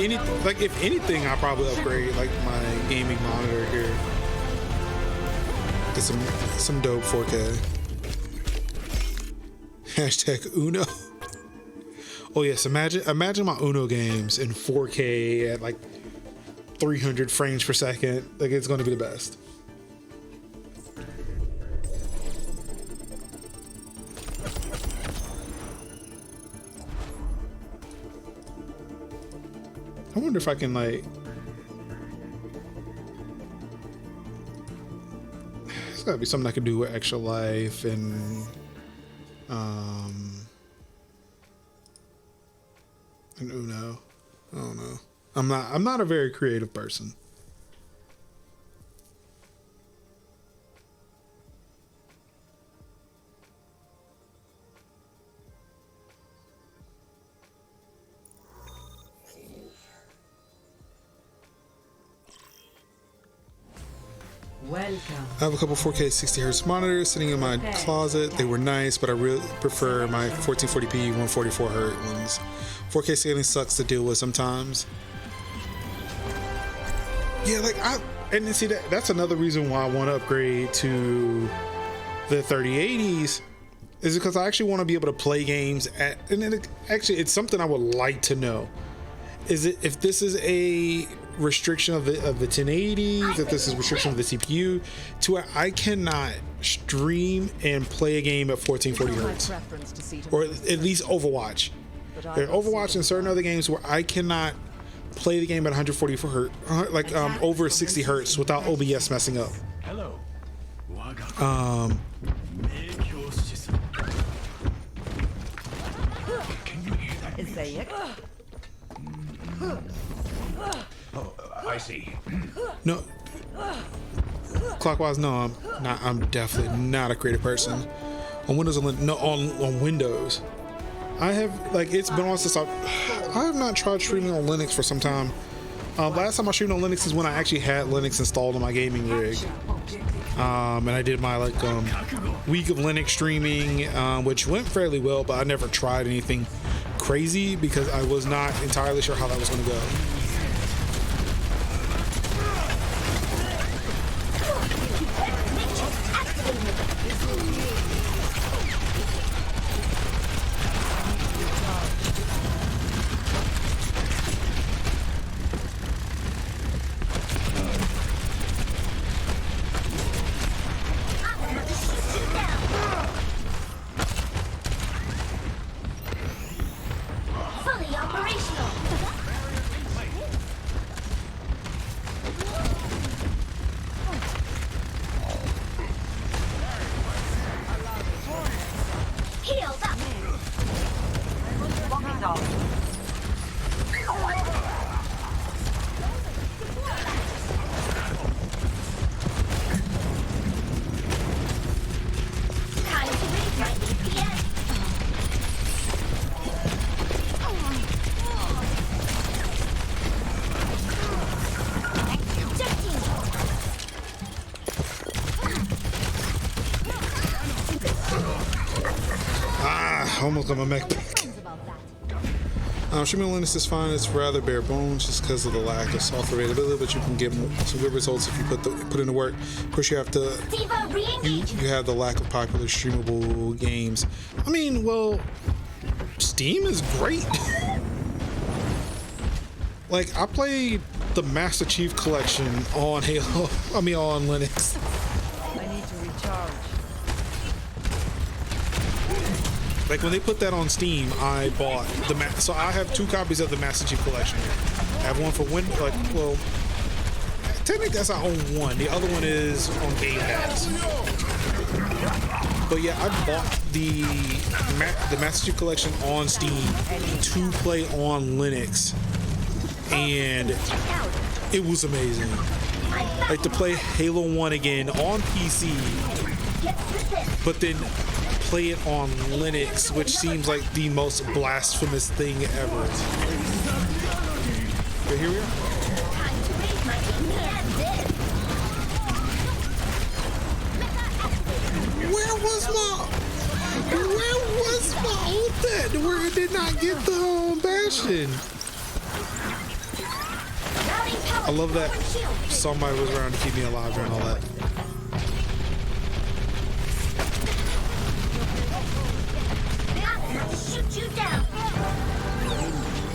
Speaker 1: anything, I'll probably upgrade my gaming monitor here. Get some dope 4K. Hashtag Uno. Oh yes, imagine my Uno games in 4K at 300 frames per second. It's going to be the best. I wonder if I can it's gotta be something I can do with Extra Life and Uno. I don't know. I'm not a very creative person.
Speaker 2: Welcome.
Speaker 1: I have a couple 4K 60Hz monitors sitting in my closet. They were nice, but I really prefer my 1440p 144Hz ones. 4K scaling sucks to deal with sometimes. Yeah, like and see that's another reason why I want to upgrade to the 3080s, is because I actually want to be able to play games at, and actually it's something I would like to know. Is it if this is a restriction of the 1080s, if this is restriction of the CPU, to where I cannot stream and play a game at 1440 hertz, or at least Overwatch. There are Overwatch and certain other games where I cannot play the game at 140 hertz, like over 60 hertz without OBS messing up.
Speaker 5: Hello. Can you hear that?
Speaker 9: Is that it?
Speaker 5: Oh, I see.
Speaker 1: No. Clockwise, no, I'm not. I'm definitely not a creative person. On Windows, on Windows, I have, like, it's been on since I have not tried streaming on Linux for some time. Last time I streamed on Linux is when I actually had Linux installed on my gaming rig, and I did my week of Linux streaming, which went fairly well, but I never tried anything crazy because I was not entirely sure how that was going to go.
Speaker 3: Fully operational. Healed up.
Speaker 6: Walking dog.
Speaker 3: Time to raise my DPS. Ejecting.
Speaker 1: Almost got my mech back. Streaming Linux is fine. It's rather bare bones just because of the lack of software availability, but you can get some good results if you put in the work. Of course, you have to.
Speaker 3: Diva re-engage.
Speaker 1: You have the lack of popular streamable games. I mean, well, Steam is great. Like, I played the Master Chief Collection on Halo. I mean, on Linux.
Speaker 9: I need to recharge.
Speaker 1: Like, when they put that on Steam, I bought so I have 2 copies of the Master Chief Collection. I have one for well, technically I own one. The other one is on Game Pass. But yeah, I bought the Master Chief Collection on Steam to play on Linux, and it was amazing. Like, to play Halo 1 again on PC, but then play it on Linux, which seems like the most blasphemous thing ever. Okay, here we are. Where was my ult at? Where I did not get the Bastion? I love that somebody was around to keep me alive during all that.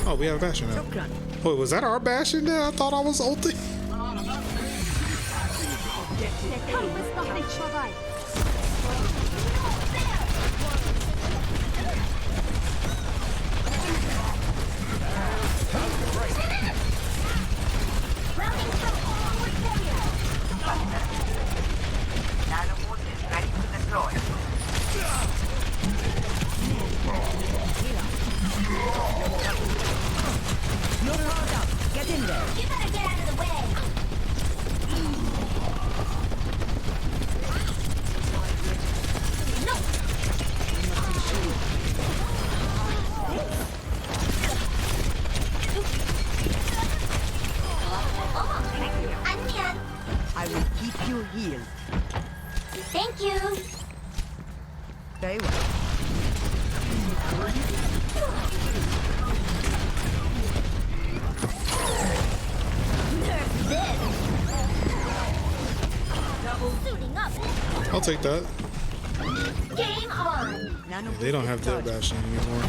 Speaker 1: Oh, we have a Bastion now. Wait, was that our Bastion there? I thought I was ulting.
Speaker 6: Nano is ready to deploy.
Speaker 9: No powered up. Get in there.
Speaker 3: You better get out of the way. No.
Speaker 9: I will keep you healed.
Speaker 3: Thank you.
Speaker 9: Very well.
Speaker 3: Nerf this. Suiting up.
Speaker 1: I'll take that.
Speaker 3: Game on.
Speaker 9: Nano
Speaker 1: They don't have that bashing anymore.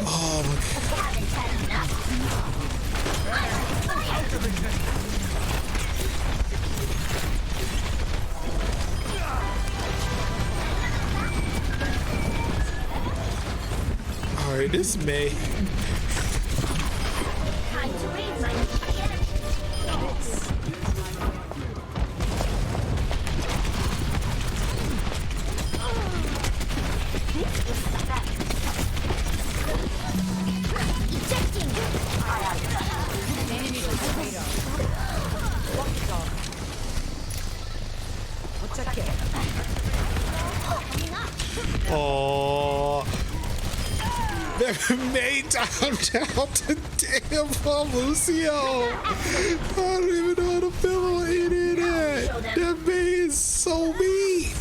Speaker 1: Oh my god.
Speaker 3: Haven't had enough. I'm on
Speaker 1: Alright, this May.
Speaker 3: time to raise my ejecting.
Speaker 9: What's okay?
Speaker 1: Oh, May down to damn Lucio. I don't even know how to feel on any of that. That May is so mean.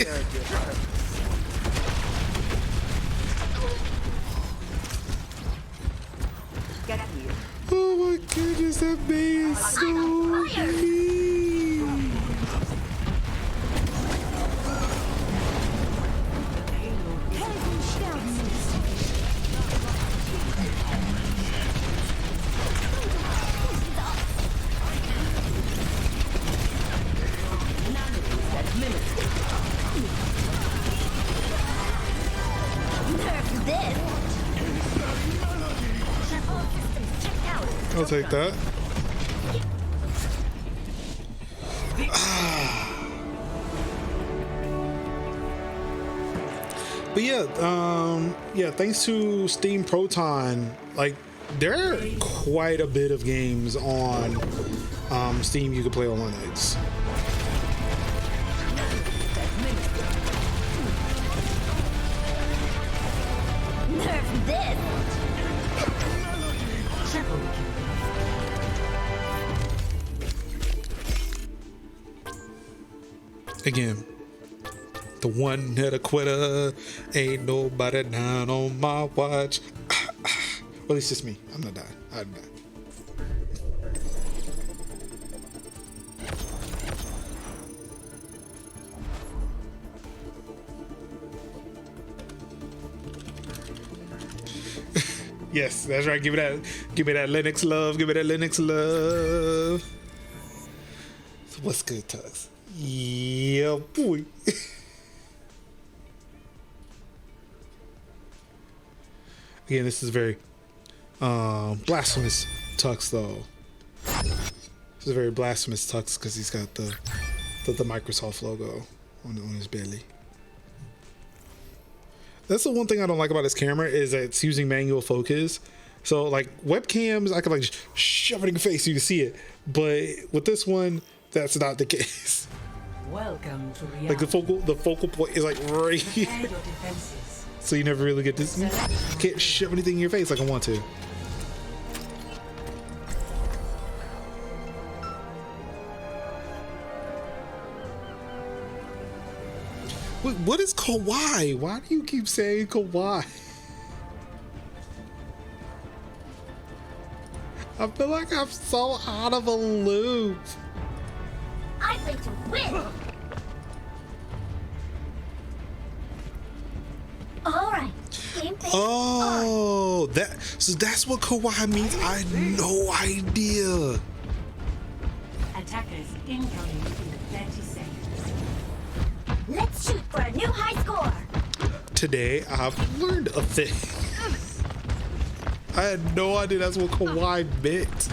Speaker 9: Get here.
Speaker 1: Oh my goodness, that May is so mean.
Speaker 3: Nerf this. All systems checked out.
Speaker 1: I'll take that. But yeah, thanks to Steam Proton, like there are quite a bit of games on Steam you can play on Linux.
Speaker 3: Nerf this.
Speaker 1: Again, the one that a quitter, ain't nobody down on my watch. Well, it's just me. I'm not dying. I'm not. Yes, that's right. Give me that Linux love. Give me that Linux love. So what's good, Tux? Yeah, boy. Again, this is very blasphemous Tux, though. This is a very blasphemous Tux because he's got the Microsoft logo on his belly. That's the one thing I don't like about this camera is that it's using manual focus. So like webcams, I can like shove it in your face so you can see it, but with this one, that's not the case.
Speaker 2: Welcome to reality.
Speaker 1: Like the focal point is like right here,
Speaker 2: Prepare your defenses.
Speaker 1: so you never really get this. Can't shove anything in your face like I want to. What is kawaii? Why do you keep saying kawaii? I feel like I'm so out of a loop.
Speaker 3: I play to win. All right. Game face
Speaker 1: Oh, that's what kawaii means. I had no idea.
Speaker 2: Attackers incoming in 30 seconds.
Speaker 3: Let's shoot for a new high score.
Speaker 1: Today I've learned a thing. I had no idea that's what kawaii meant.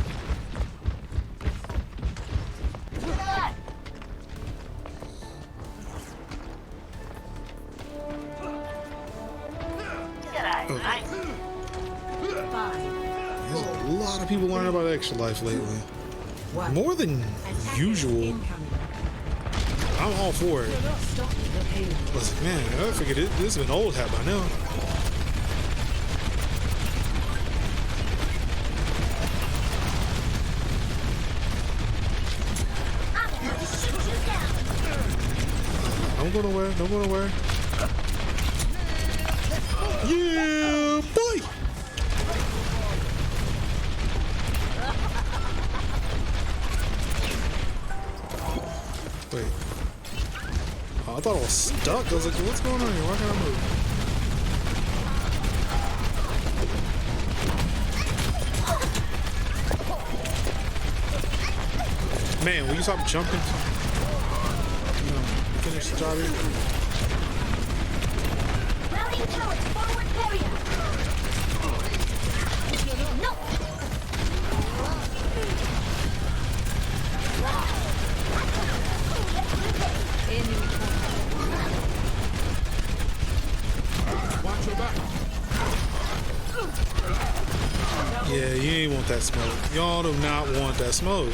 Speaker 1: There's a lot of people learning about Extra Life lately. More than usual. I'm all for it. I was like, man, I figured this has been old hat by now. nowhere. Don't go nowhere. Yeah, boy. Wait. Oh, I thought I was stuck. I was like, what's going on here? Why can't I move? Man, will you stop jumping? You know, finish the job here.
Speaker 3: Rallying towards forward area. No.
Speaker 8: Watch your back.
Speaker 1: Yeah, you ain't want that smoke. Y'all do not want that smoke.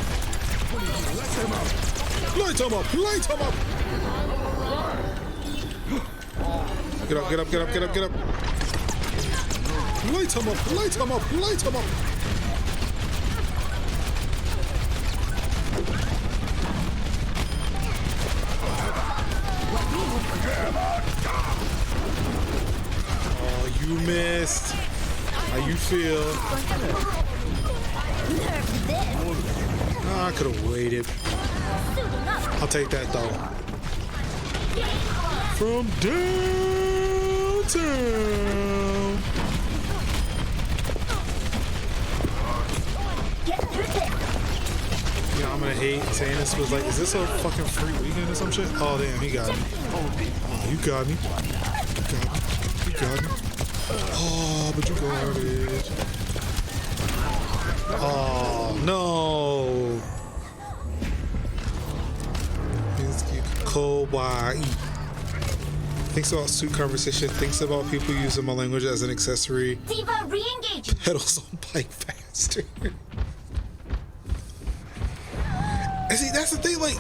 Speaker 8: Light him up.
Speaker 1: Light him up! Light him up! Get up, get up, get up, get up, get up. Light him up! Light him up! Light him up! Oh, you missed. How you feel? Oh, I could have waited. I'll take that though. From downtown. Yeah, I'm gonna hate saying this, but like, is this a fucking free weekend or some shit? Oh damn, he got me. Oh, you got me. You got me. You got me. Oh, but you garbage. Oh no. Kawaii. Thinks about suit conversation. Thinks about people using my language as an accessory.
Speaker 3: Diva re-engaging.
Speaker 1: Pedals on bike faster. And see, that's the thing. Like,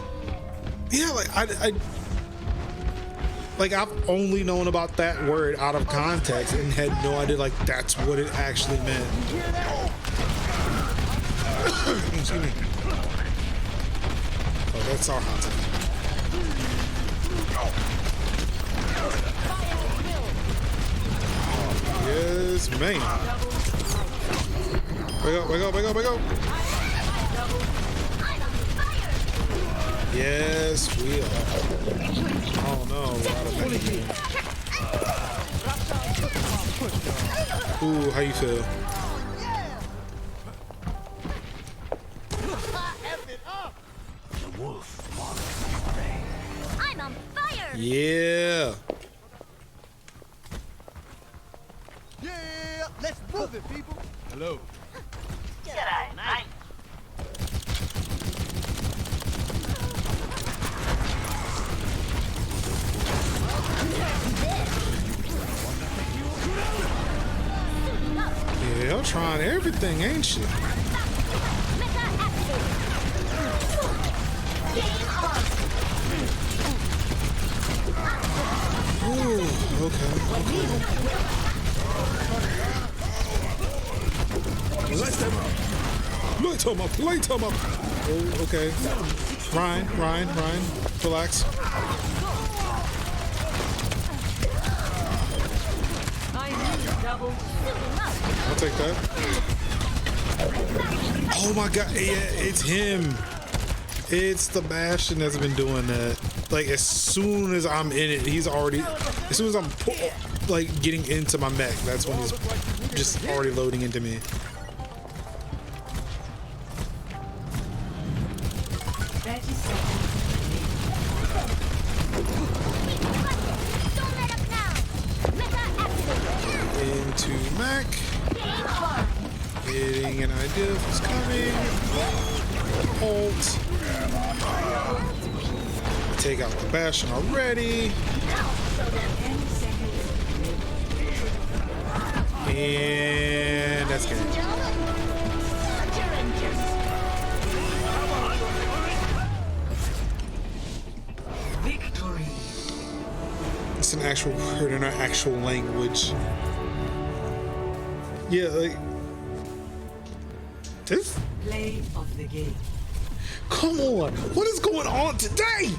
Speaker 1: yeah, like I like I've only known about that word out of context and had no idea like that's what it actually meant. Excuse me. Oh, that's our hunting. Yes, man. Wake up, wake up, wake up, wake up. Yes, we are. Oh no, we're out of energy. Ooh, how you feel?
Speaker 5: The wolf wants prey.
Speaker 3: I'm on fire.
Speaker 1: Yeah.
Speaker 8: Yeah, let's move it, people. Hello.
Speaker 6: G'day, mate.
Speaker 1: Yeah, y'all trying everything, ain't you? Ooh, okay.
Speaker 8: Light them up.
Speaker 1: Light him up, light him up. Oh, okay. Ryan, relax. I'll take that. Oh my god, yeah, it's him. It's the Bastion that's been doing that. Like, as soon as I'm in it, he's already, as soon as I'm like getting into my mech, that's when he's just already loading into me. Into mech. Getting an idea of what's coming. Ult. Take out the Bastion already. And that's good.
Speaker 2: Victory.
Speaker 1: It's an actual word in our actual language. Yeah, like this.
Speaker 2: Play of the game.
Speaker 1: Come on, what is going on today?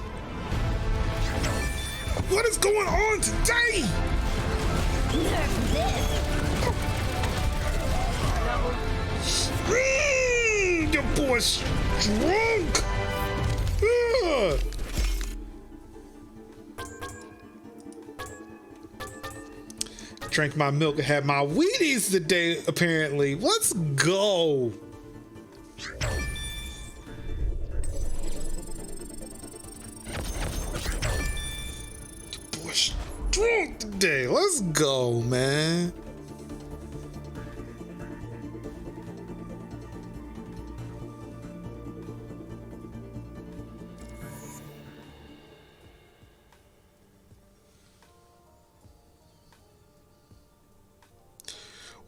Speaker 1: What is going on today?
Speaker 3: Nerf this.
Speaker 1: Your boy's drunk. Ugh. Drank my milk and had my Wheaties today, apparently. Let's go. Boy's drunk today. Let's go, man.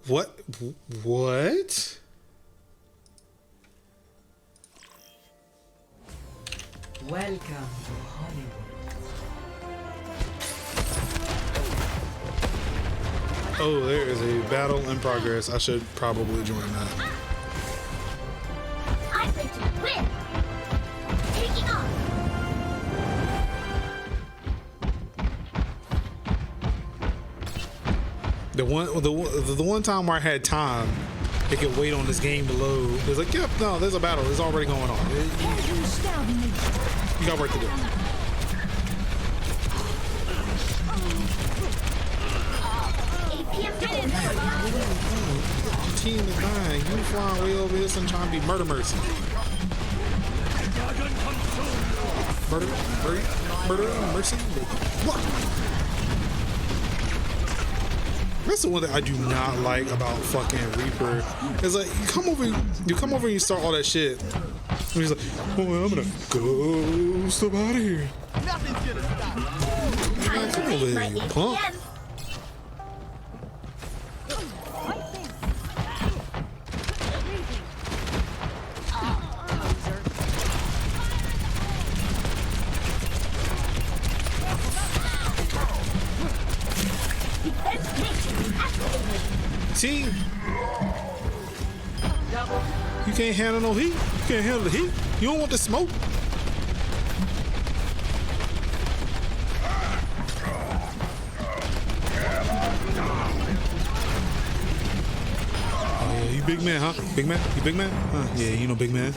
Speaker 1: What? What?
Speaker 2: Welcome to Hollywood.
Speaker 1: Oh, there is a battle in progress. I should probably join that.
Speaker 3: I think to win. Taking off.
Speaker 1: The one time where I had time, it could wait on this game to load. It was like, yep, no, there's a battle. It's already going on. You got work to do. Team is dying. You flying way over this and trying to be murder mercy. Murder mercy. What? That's the one that I do not like about fucking Reaper. It's like you come over and you start all that shit. And he's like, oh, I'm gonna go step out of here.
Speaker 3: Nothing's gonna stop.
Speaker 1: Man, come over here, you punk. See? You can't handle no heat. You can't handle the heat. You don't want the smoke. Oh, yeah, you big man, huh? Big man? You big man? Huh? Yeah, you know big man.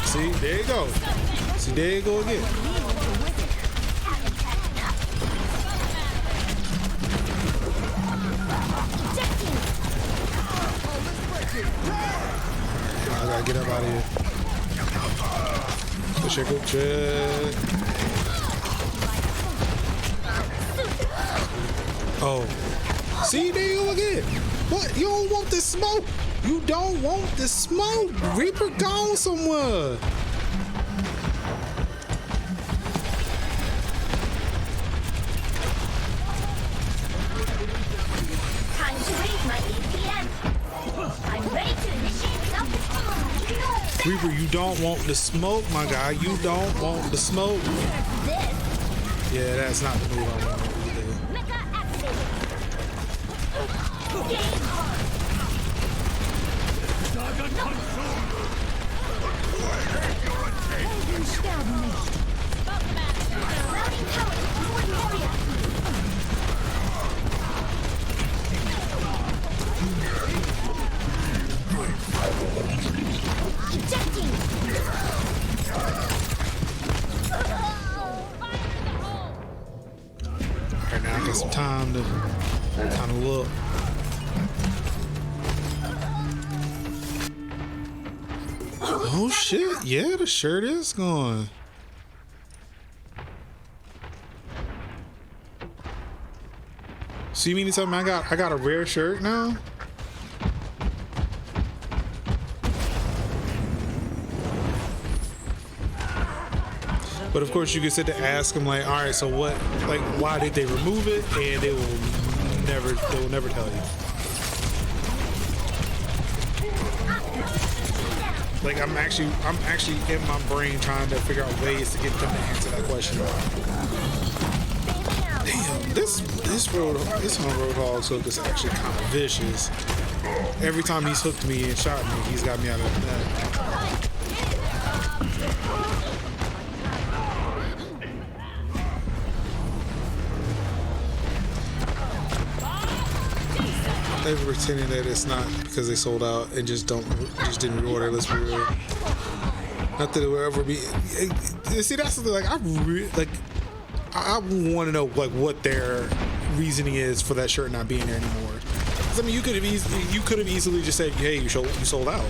Speaker 1: See, there you go. See, there you go again. I gotta get up out of here. Good shit, good shit. Oh. See, there you go again. What? You don't want the smoke? You don't want the smoke? Reaper gone somewhere.
Speaker 3: Time to raise my APM. I'm ready to initiate self-destruct.
Speaker 1: Reaper, you don't want the smoke, my guy. You don't want the smoke.
Speaker 3: This.
Speaker 1: Yeah, that's not the move I want to do.
Speaker 3: Mecha activated. Game hard. Routing power to forward area. Ejecting.
Speaker 1: Alright, now I got some time to kind of look. Oh shit, yeah, the shirt is gone. So you mean to tell me I got a rare shirt now? But of course you can sit there and ask them like, all right, so what, like, why did they remove it? And they will never tell you. Like I'm actually in my brain trying to figure out ways to get them to answer that question. Damn, this Roadhog hook is actually kind of vicious. Every time he's hooked me and shot me, he's got me out of the net. They're pretending that it's not because they sold out and just didn't reorder. Let's be real. Not that it will ever be. See, that's the thing. Like, I want to know like what their reasoning is for that shirt not being there anymore. 'Cause, I mean, you could have easily just said, "Hey, you sold out."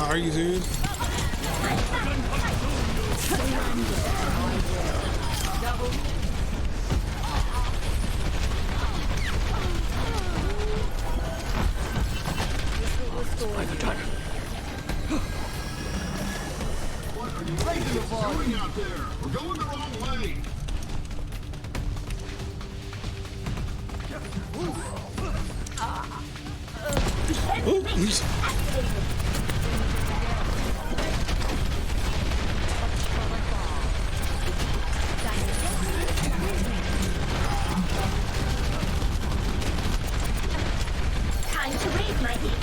Speaker 1: Are you serious? Oh, he's...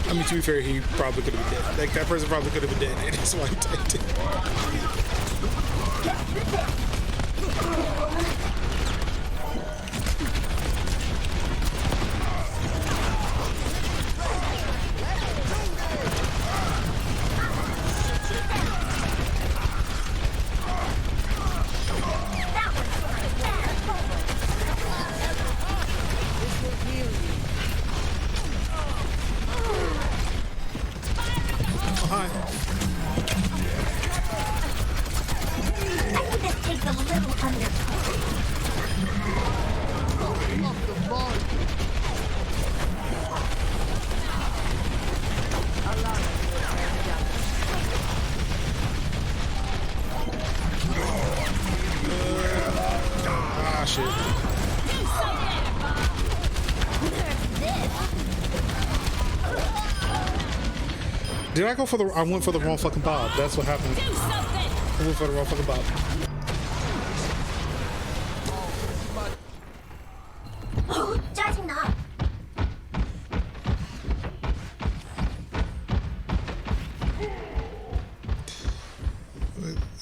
Speaker 1: I mean, to be fair, he probably could have been dead. Like, that person probably could have been dead, and that's why he typed it. Did I go for the? I went for the wrong fucking bob. That's what happened. I went for the wrong fucking bob.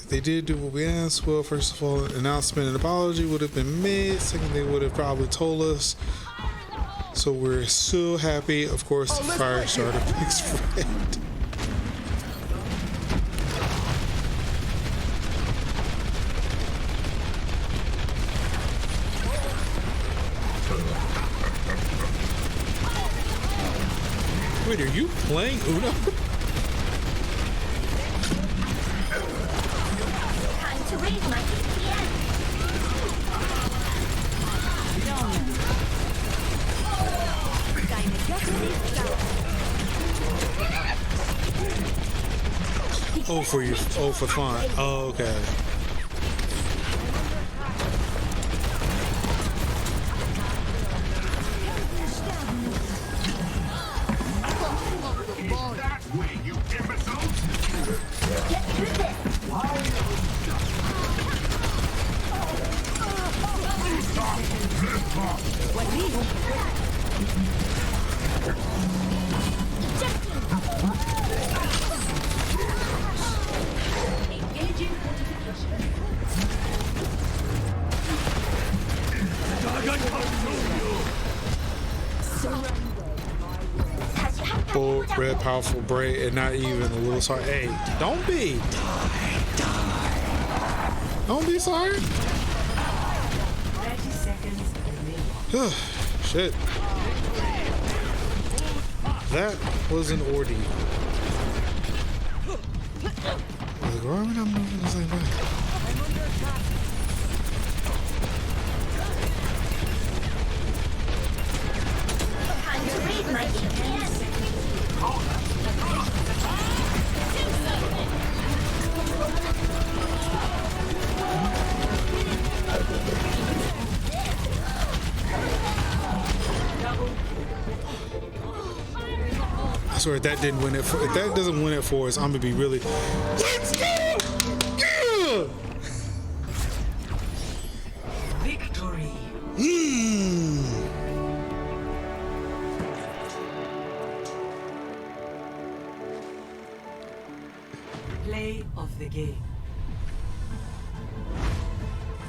Speaker 1: They did do what we asked. Well, first of all, an announcement and apology would have been made. Second, they would have probably told us. So we're so happy. Of course, the fire starter picks Fred. Wait, are you playing Uno?
Speaker 3: Time to raise my DPS.
Speaker 1: Oh, for you. Oh, for fun. Oh, okay. Bold, red, powerful, bright, and not even a little sorry. Hey, don't be. Don't be sorry.
Speaker 2: 30 seconds remaining.
Speaker 1: Shit. That was an ordeal. Like, why are we not moving the same way?
Speaker 3: Time to raise my DPS.
Speaker 1: swear if that didn't win it, if that doesn't win it for us, I'm gonna be really. Let's go! Yeah!
Speaker 2: Victory. Play of the game.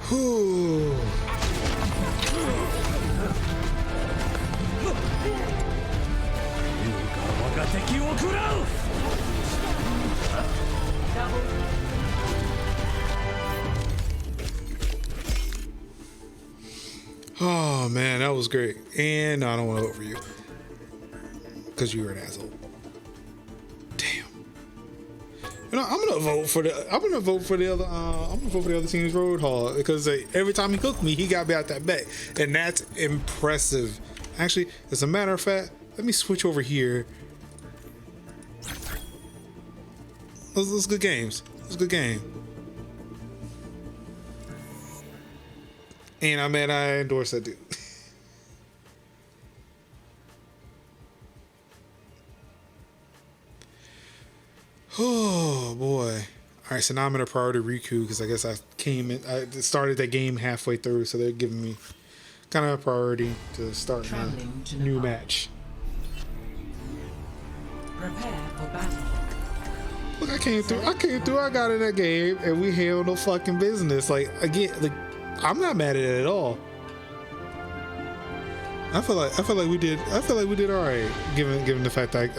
Speaker 1: Whew. Oh man, that was great. And no, I don't want to vote for you because you were an asshole. Damn. You know, I'm gonna vote for the other. I'm gonna vote for the other team's Roadhog because every time he hooked me, he got me out that bet, and that's impressive. Actually, as a matter of fact, let me switch over here. Those good games. It's a good game. And I mean, I endorse that dude. Oh boy. All right, so now I'm in a priority Riku because I guess I started that game halfway through, so they're giving me kind of a priority to start my new match.
Speaker 2: Prepare for battle.
Speaker 1: Look, I came through. I got in that game, and we held no fucking business. Like again, like I'm not mad at it at all. I feel like we did all right, given the fact that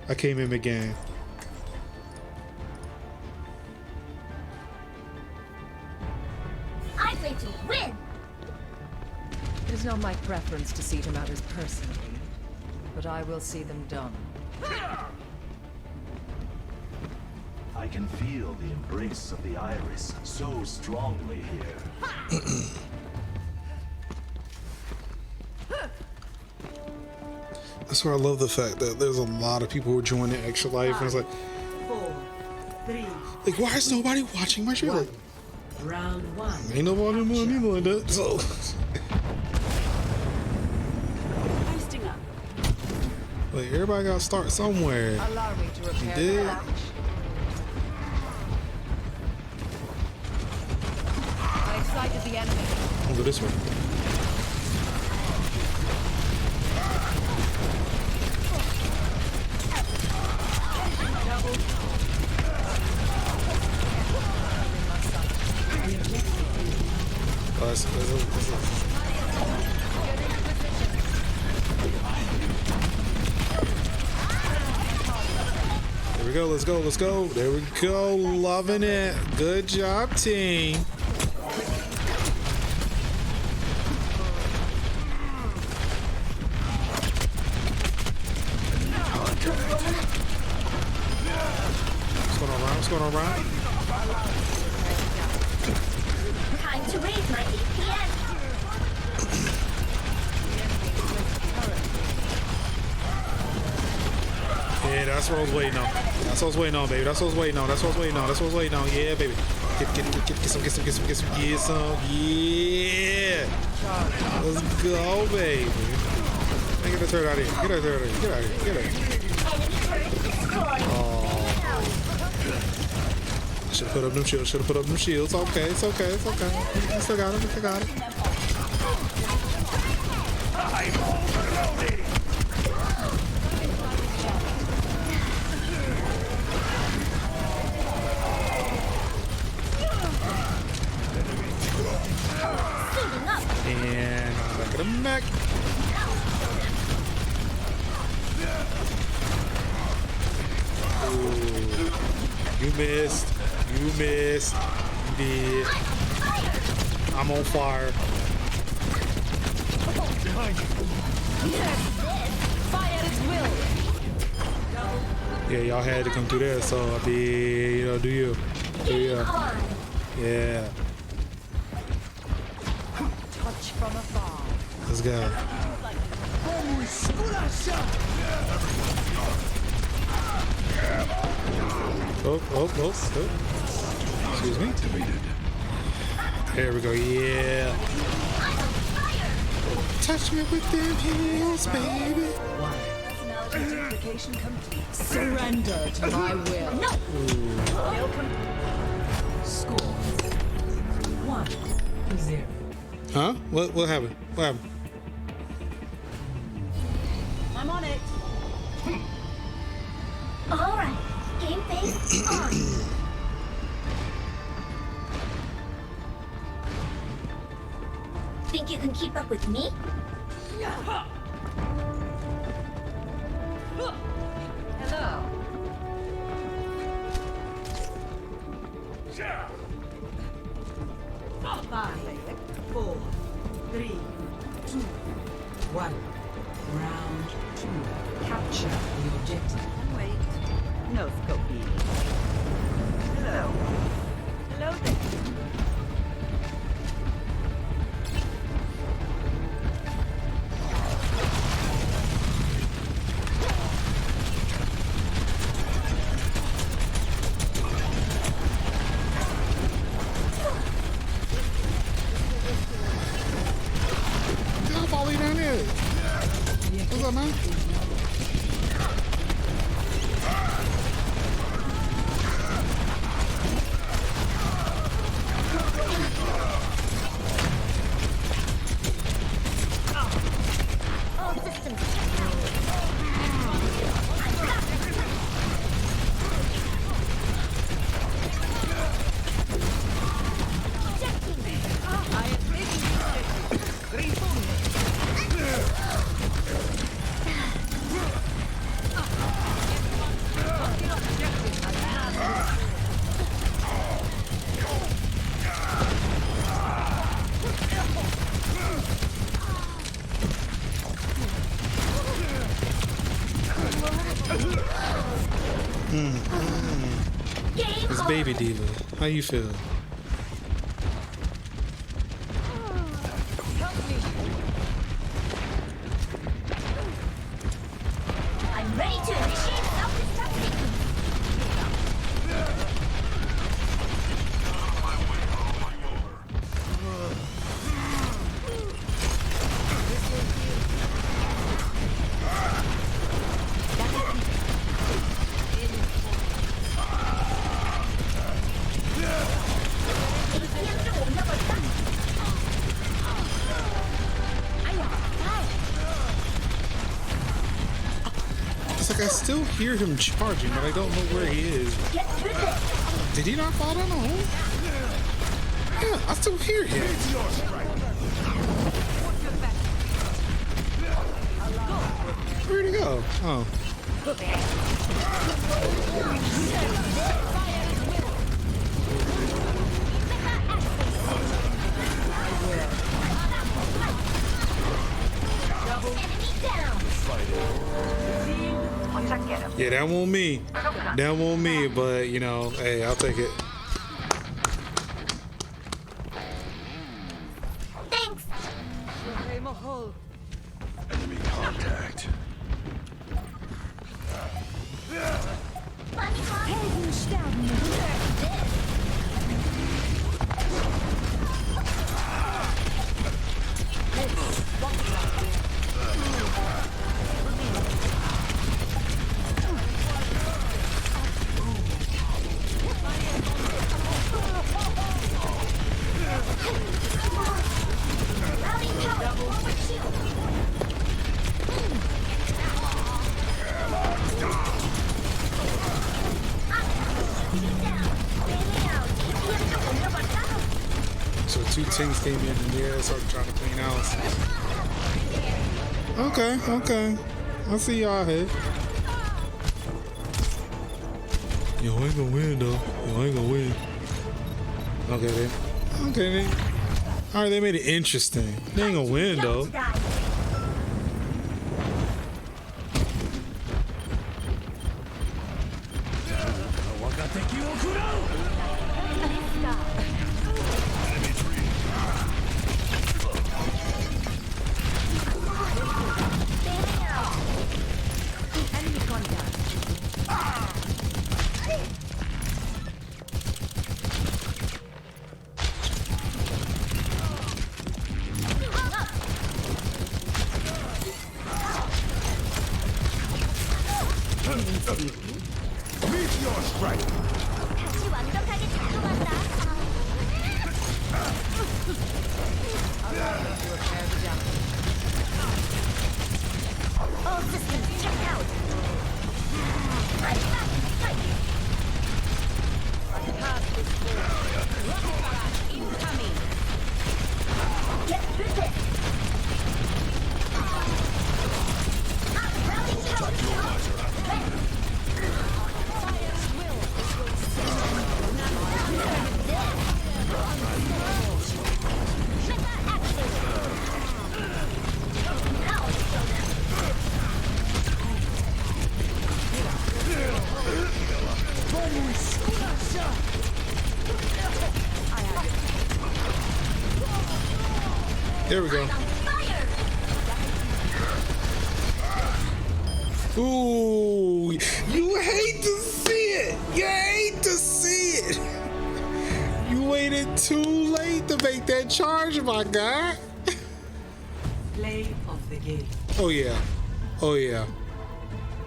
Speaker 1: I came in mid-game.
Speaker 3: I play to win.
Speaker 9: It is not my preference to see to matters personally, but I will see them done.
Speaker 5: I can feel the embrace of the iris so strongly here.
Speaker 1: That's why I love the fact that there's a lot of people who are joining Extra Life, and it's like,
Speaker 2: 4, 3,
Speaker 1: like why is nobody watching my show? Like,
Speaker 2: round 1.
Speaker 1: ain't nobody doing me like that. So,
Speaker 6: Boosting up.
Speaker 1: like everybody got to start somewhere.
Speaker 9: Allow me to repair
Speaker 1: did.
Speaker 9: the damage. I excited the enemy.
Speaker 1: I'll go this way. Let's There we go, let's go, let's go. There we go, loving it. Good job, team. What's going on, Ryan?
Speaker 3: Time to raise my APM.
Speaker 1: Yeah, that's what I was waiting on. That's what I was waiting on, baby. That's what I was waiting on. That's what I was waiting on. That's what I was waiting on. Yeah, baby. Get some. Yeah. Let's go, baby. Get that turret out of here. Get that turret out of here. Get out of here. Get out of here. Should have put up them shields. Should have put up them shields. Okay, it's okay. It's okay. I still got it. I still got it. And back of the mech. Ooh. You missed. You missed. You did. I'm on fire.
Speaker 3: Fire at will.
Speaker 1: Yeah, y'all had to come through there, so I did, you know, do you. Do you. Yeah.
Speaker 9: Touch from afar.
Speaker 1: Let's go. Oh. Excuse me. There we go. Yeah. Touch me with them heels, baby.
Speaker 9: Personality duplication complete. Surrender to my will.
Speaker 3: No!
Speaker 2: Score 1-0.
Speaker 1: Huh? What happened? What happened?
Speaker 9: I'm on it.
Speaker 3: All right. Game face on. Think you can keep up with me?
Speaker 9: Hello.
Speaker 2: Five, 4, 3, 2, 1. Round 2. Capture the objective.
Speaker 9: Wait. No scope needed. Hello. Hello there.
Speaker 1: I'll follow you down there. What's up, man?
Speaker 3: All systems. Game
Speaker 1: It's
Speaker 3: on.
Speaker 1: Baby Diva. How you feel?
Speaker 3: I'm ready to initiate self-destruct sequence.
Speaker 1: It's like I still hear him charging, but I don't know where he is.
Speaker 3: Get through this.
Speaker 1: Did he not fall down the hole? Yeah, I still hear him. Where'd he go? Oh.
Speaker 3: Enemy down.
Speaker 1: Yeah, that won't me. That won't me, but you know, hey, I'll take it.
Speaker 3: Thanks.
Speaker 5: Enemy contact.
Speaker 1: So 2 tanks came in and yeah, started trying to clean house. Okay. I see y'all here. Yo, I ain't gonna win though. Yo, I ain't gonna win. Okay then. Alright, they made it interesting. They ain't gonna win though.
Speaker 8: Meteor strike.
Speaker 3: 같이 완벽하게 작동한다. All systems checked out. Right back to the fight. Incoming. Get through this. Rallying
Speaker 1: There we go. Ooh, you hate to see it. You hate to see it. You waited too late to make that charge, my guy.
Speaker 2: Play of the game.
Speaker 1: Oh yeah. Oh yeah.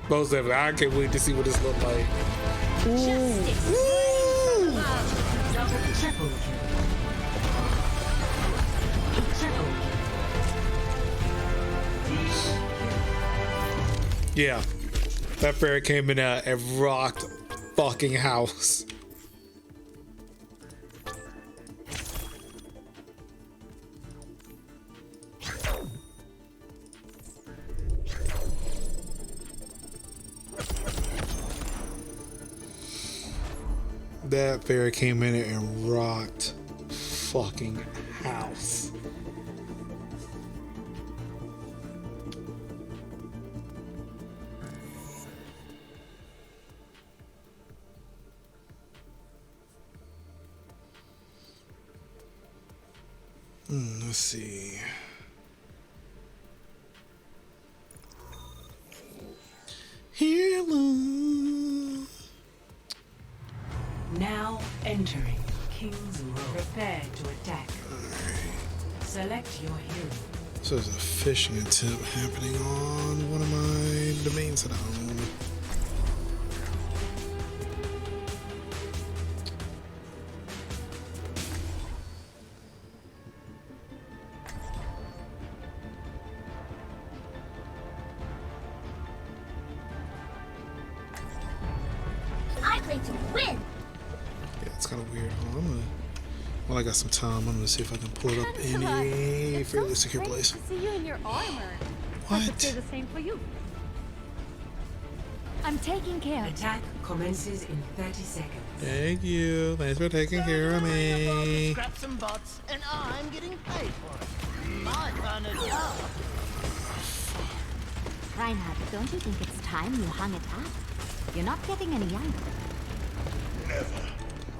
Speaker 1: Most definitely. I can't wait to see what this looks like. Ooh. Ooh.
Speaker 2: Triple kill. Triple kill.
Speaker 1: Yeah. That fairy came in and rocked fucking house. That fairy came in and rocked fucking house. Let's see. Hello.
Speaker 2: Now entering King's Row. Prepare to attack. Select your hero.
Speaker 1: So there's a fishing attempt happening on one of my domains that I own.
Speaker 3: I play to win.
Speaker 1: Yeah, it's kind of weird. Hold on, while I got some time, I'm gonna see if I can pull it up in a fairly secure place.
Speaker 4: To see you in your armor.
Speaker 1: What?
Speaker 4: I could say the same for you. I'm taking care.
Speaker 2: Attack commences in 30 seconds.
Speaker 1: Thank you. Thanks for taking care of me.
Speaker 10: Scrap some butts, and I'm getting paid for it. My kind of job.
Speaker 3: Reinhard, don't you think it's time you hung it up? You're not getting any younger.
Speaker 8: Never.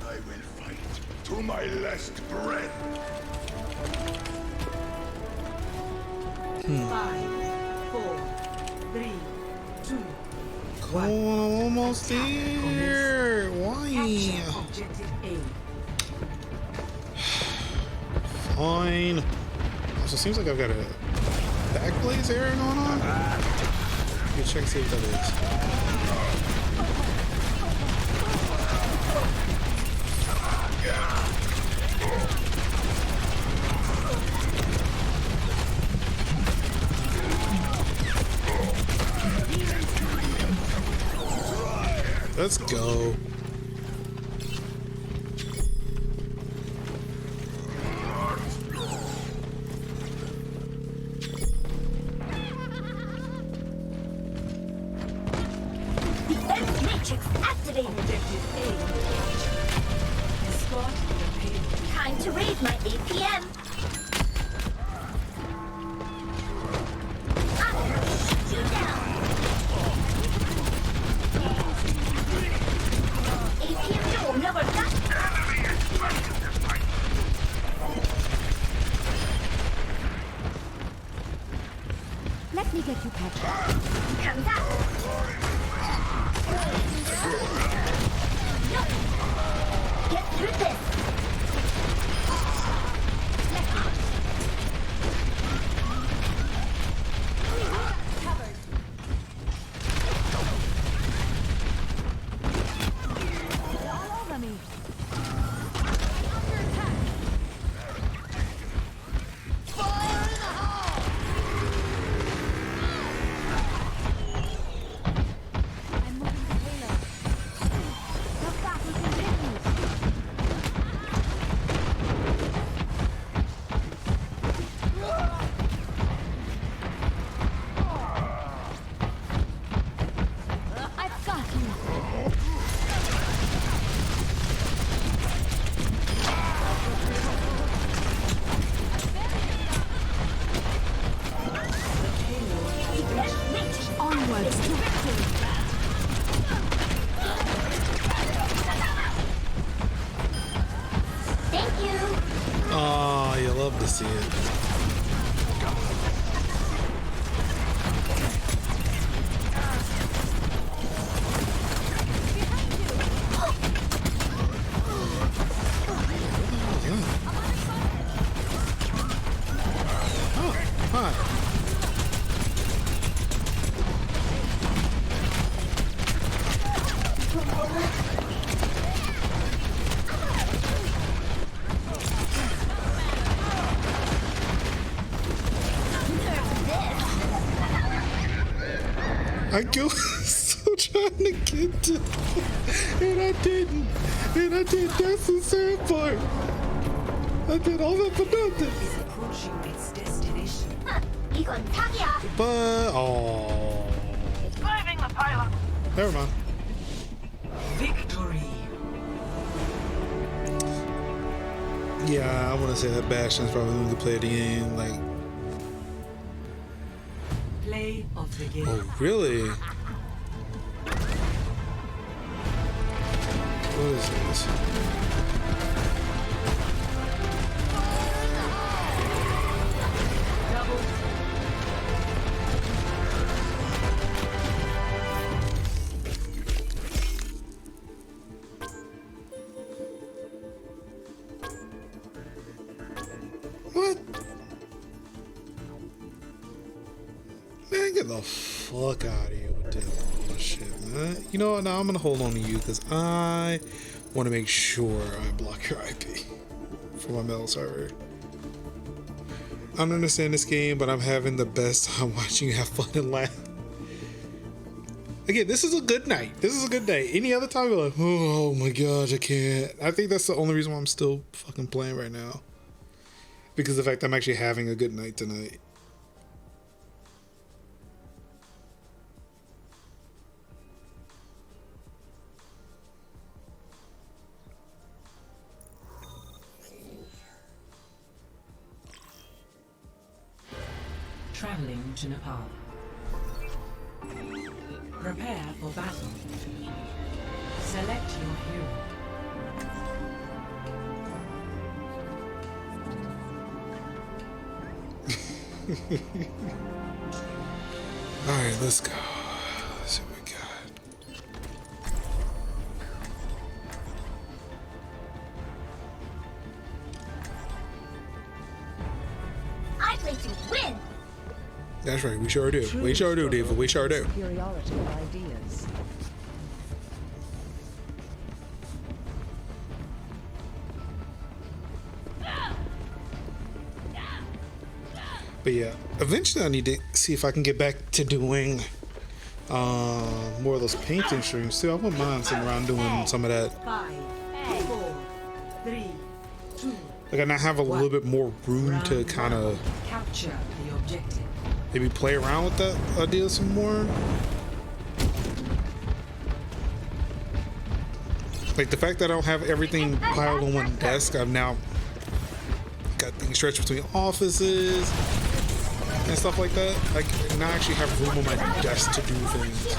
Speaker 8: I will fight to my last breath.
Speaker 2: 5, 4, 3, 2,
Speaker 1: Oh, I'm almost there. Why?
Speaker 2: capture objective A.
Speaker 1: Fine. Also, seems like I've got a back blaze error going on. Let me check see what that is. Let's go.
Speaker 3: Defense matrix activated.
Speaker 2: Objective A. Escort the payload.
Speaker 3: Time to raise my APM. I'm gonna shoot you down. APM will never die. Let me get you patched up. Comes out. Get through this. Thank you.
Speaker 1: Oh, you love to see it. Oh, hi. I killed so trying to get to, and I didn't. And I did. That's the sad part. I did all that for nothing.
Speaker 2: Is approaching its destination.
Speaker 3: 이건 탁이야.
Speaker 1: But oh,
Speaker 6: Moving the payload.
Speaker 1: never mind.
Speaker 2: Victory.
Speaker 1: Yeah, I want to say that Bastion's probably going to play the game. Like,
Speaker 2: Play of the game.
Speaker 1: oh really? What is this? What? Man, get the fuck out of here with that bullshit, man. You know what? Now I'm gonna hold on to you because I want to make sure I block your IP for my mail server. I don't understand this game, but I'm having the best time watching you have fun and laugh. Again, this is a good night. This is a good day. Any other time, you're like, oh my gosh, I can't. I think that's the only reason why I'm still fucking playing right now. Because of the fact I'm actually having a good night tonight.
Speaker 2: Traveling to Nepal. Prepare for battle. Select your hero.
Speaker 1: Alright, let's go. Let's see what we got.
Speaker 3: I play to win.
Speaker 1: That's right, we sure do. We sure do, David. We sure do.
Speaker 9: Superiority of ideas.
Speaker 1: But yeah, eventually I need to see if I can get back to doing more of those painting streams too. I wouldn't mind sitting around doing some of that.
Speaker 2: 5, 4, 3, 2.
Speaker 1: Like I now have a little bit more room to kind of
Speaker 2: Capture the objective.
Speaker 1: maybe play around with that idea some more. Like the fact that I don't have everything piled on one desk, I've now got things stretched between offices and stuff like that. Like now I actually have room on my desk to do things.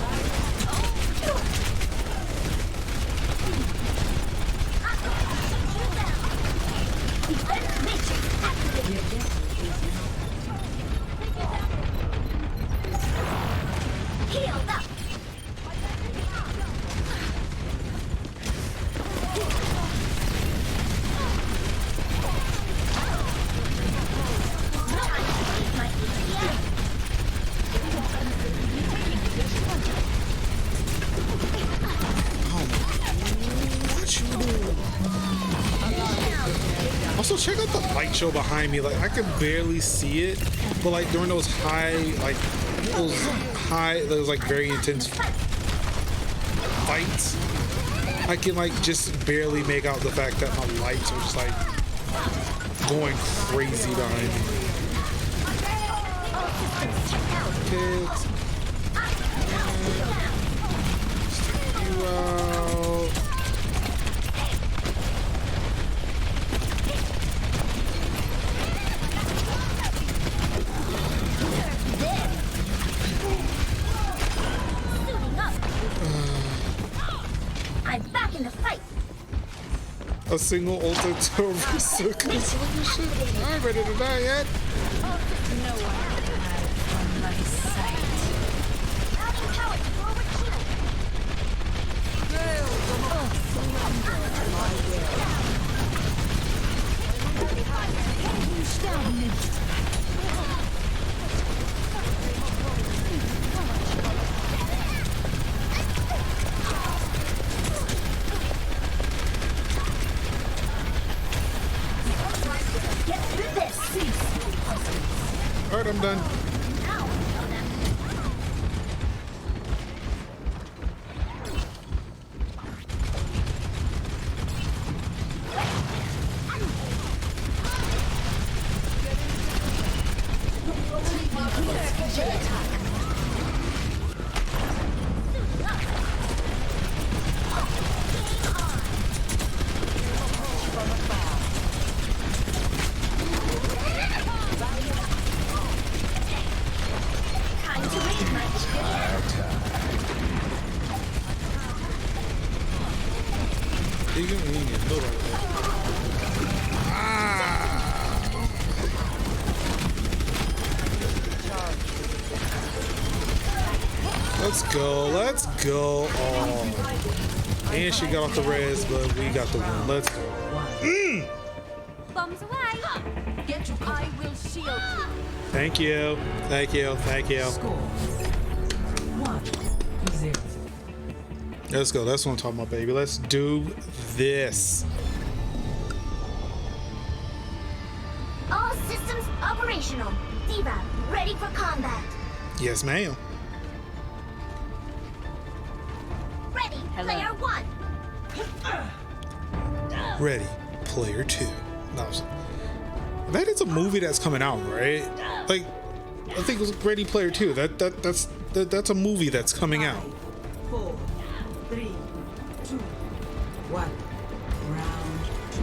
Speaker 3: Healed up.
Speaker 1: Also, check out the light show behind me. Like I can barely see it, but like during those those like very intense fights, I can like just barely make out the fact that my lights are just like going crazy behind me. Kids, stick you out.
Speaker 3: I'm back in the fight.
Speaker 1: a single ultimate to Orisa because of this shit. I ain't ready to die yet.
Speaker 2: No one can hide from my sight.
Speaker 3: Routing power to forward shield. Get through this.
Speaker 1: Alright, I'm done.
Speaker 3: Time to raise my
Speaker 1: You can build right there. Let's go. Let's go. Oh. And she got off the res, but we got the win. Let's go.
Speaker 6: Bombs away. Get your I will shield you.
Speaker 1: Thank you. Thank you. Thank you.
Speaker 2: Score 1-0.
Speaker 1: Let's go. That's what I'm talking about, baby. Let's do this.
Speaker 3: all systems operational. Diva, ready for combat.
Speaker 1: Yes, ma'am.
Speaker 3: Ready, player one.
Speaker 1: Ready. Player two. No, that is a movie that's coming out, right? Like, I think it was Ready Player Two. That's a movie that's coming out.
Speaker 2: 4, 3, 2, 1. Round 2.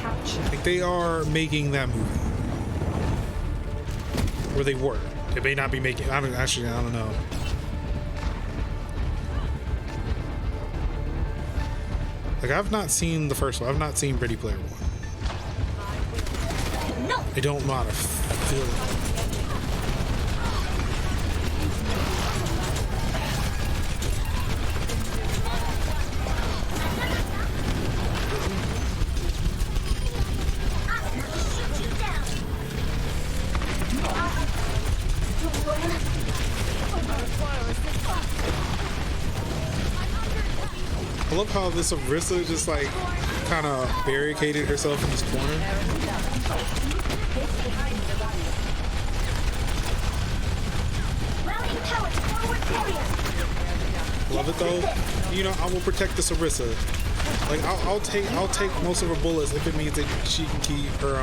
Speaker 2: Capture.
Speaker 1: Like, they are making that movie. Or they were. They may not be making. I don't know. Like, I've not seen the first one. I've not seen Ready Player One.
Speaker 3: No.
Speaker 1: I don't know how to feel it. I love how this Orisa just like kind of barricaded herself in this corner. Love it though. You know, I will protect this Orisa. Like I'll take most of her bullets if it means that she can keep her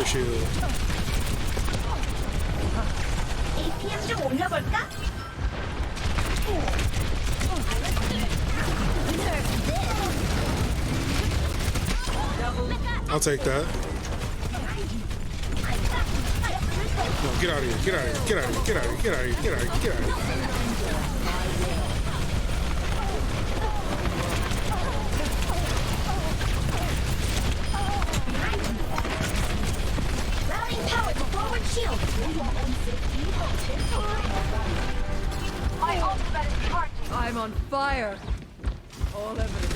Speaker 1: shield. I'll take that. No, get out of here. Get out of here. Get out of here. Get out of here. Get out of here. Get out of here. Get out of here.
Speaker 3: Routing power to forward shield.
Speaker 6: My ultimate is charging.
Speaker 9: I'm on fire. All evidence.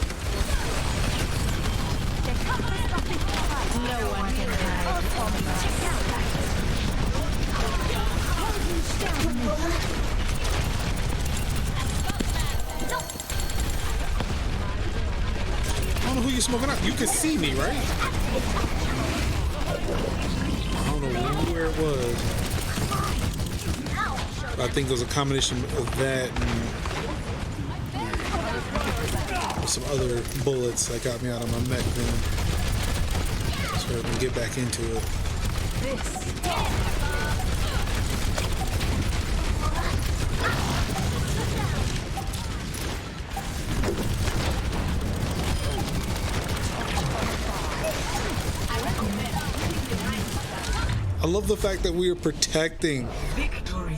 Speaker 2: No one can hide from my sight.
Speaker 1: I don't know who you smoking out. You can see me, right? I don't know where it was. I think it was a combination of that and some other bullets that got me out of my mech then. So I can get back into it. I love the fact that we are protecting.
Speaker 2: Victory.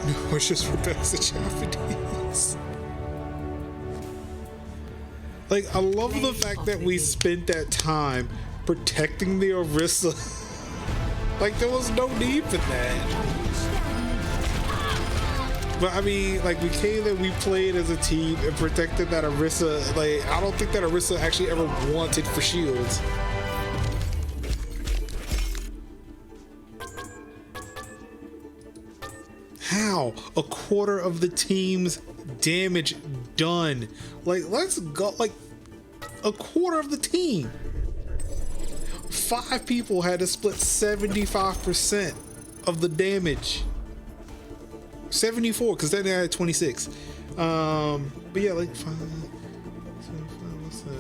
Speaker 1: No, it's just for best Japanese. Like, I love the fact that we spent that time protecting the Orisa. Like, there was no need for that. But I mean, like, we came and we played as a team and protected that Orisa. Like, I don't think that Orisa actually ever wanted for shields. How? A quarter of the team's damage done. Like, let's go. Like, a quarter of the team. 5 people had to split 75% of the damage. 74, because then they had 26. But yeah, like 5, 75, what's that?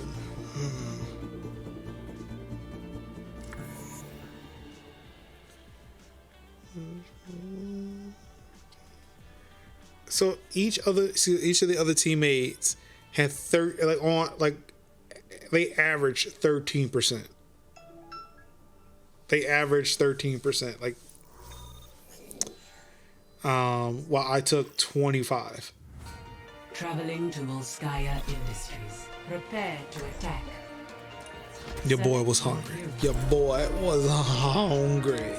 Speaker 1: So each of the other teammates had they averaged 13%. They averaged 13%. Like, while I took 25.
Speaker 2: Traveling to Volskaya Industries. Prepare to attack.
Speaker 1: Your boy was hungry. Your boy was hungry.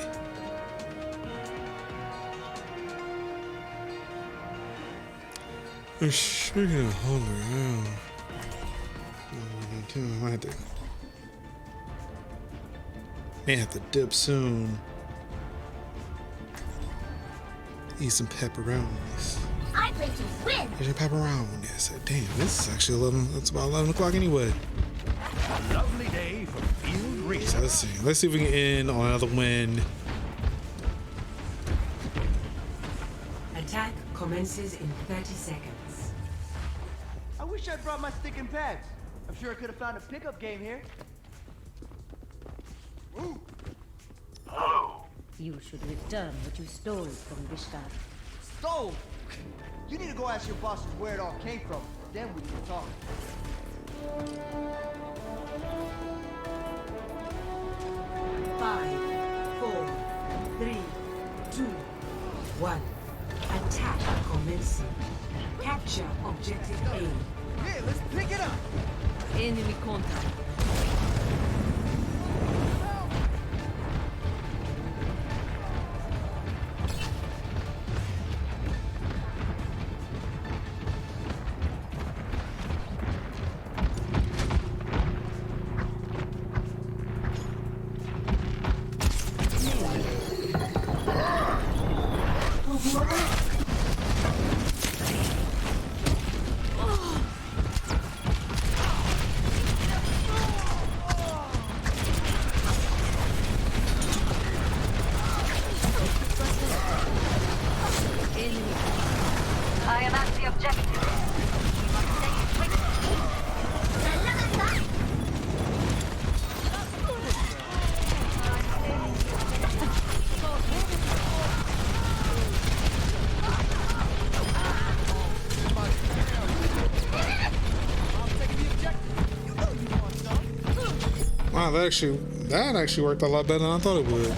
Speaker 1: Speaking of hungry, may have to dip soon. Eat some pepperonis.
Speaker 3: I play to win.
Speaker 1: There's your pepperonis. Damn, this is actually 11. That's about 11 o'clock anyway.
Speaker 5: A lovely day for field race.
Speaker 1: So let's see. Let's see if we can end on another win.
Speaker 2: Attack commences in 30 seconds.
Speaker 10: I wish I'd brought my stick and pads. I'm sure I could have found a pickup game here.
Speaker 5: Hello.
Speaker 3: You should return what you stole from Vishkar.
Speaker 10: Stole? You need to go ask your bosses where it all came from. Then we can talk.
Speaker 2: Five, 4, 3, 2, 1. Attack commencing. Capture objective A.
Speaker 10: Yeah, let's pick it up.
Speaker 9: Enemy contact.
Speaker 6: I am at the objective. We must stay quick.
Speaker 1: Wow, that actually worked a lot better than I thought it would.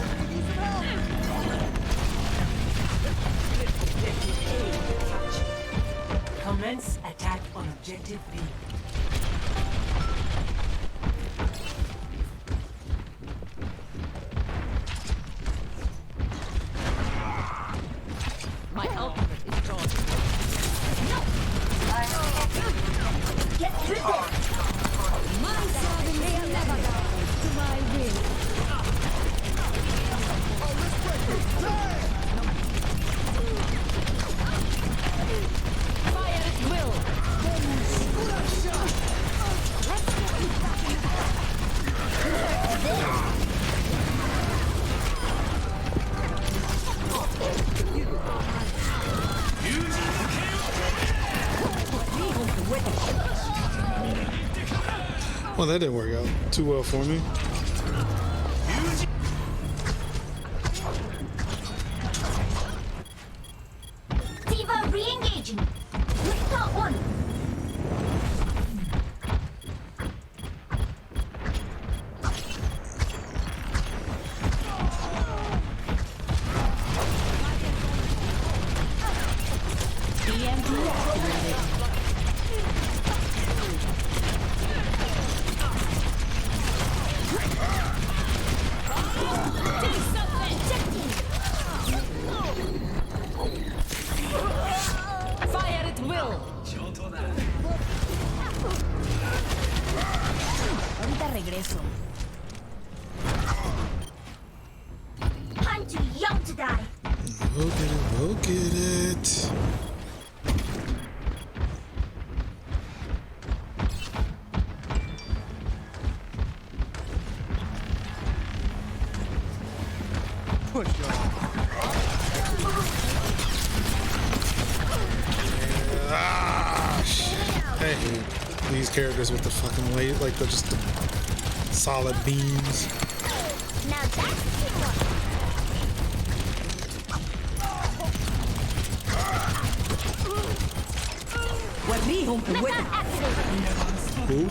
Speaker 2: Commence attack on objective B.
Speaker 9: My ultimate is drawn.
Speaker 3: Get to this. My servants never die to my will.
Speaker 9: Fire at will.
Speaker 1: Well, that didn't work out too well for me.
Speaker 3: Diva re-engaging. Lift one. EMP activated. regreso. I'm too young to die.
Speaker 1: We'll get it, we'll get it.
Speaker 10: Push on.
Speaker 1: Ah, shit. I hate these characters with the fucking weight, like the just the solid beams.
Speaker 3: Now that's teamwork. Method activated.
Speaker 1: Cool.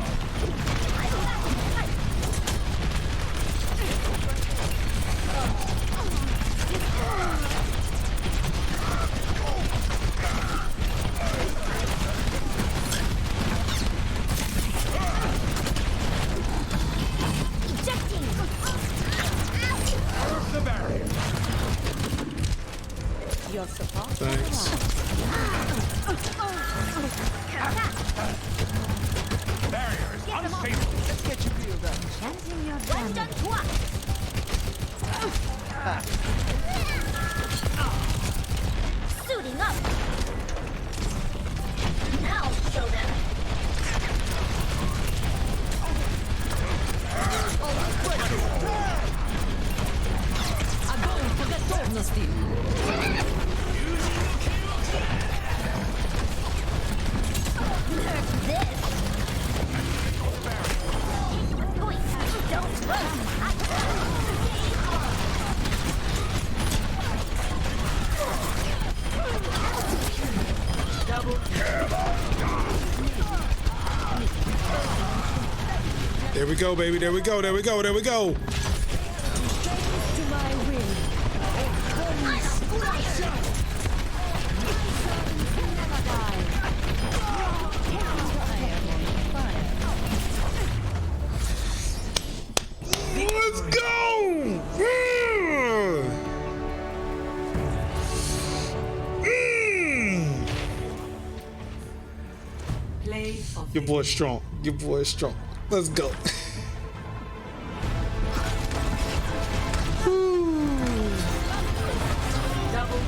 Speaker 3: Ejecting.
Speaker 5: The barrier.
Speaker 3: You're supposed
Speaker 1: Thanks.
Speaker 5: Barrier is unstable.
Speaker 10: Let's get you healed up.
Speaker 3: Chancing your damage. Suiting up. Now show them.
Speaker 9: Огонь по готовности!
Speaker 3: Nerf this. Point. Don't run.
Speaker 1: There we go, baby. There we go. There we go. There we go.
Speaker 3: To my will. I'm fired.
Speaker 1: Let's go.
Speaker 2: Play of
Speaker 1: Your
Speaker 2: the
Speaker 1: boy's strong. Your boy's strong. Let's go.
Speaker 2: double.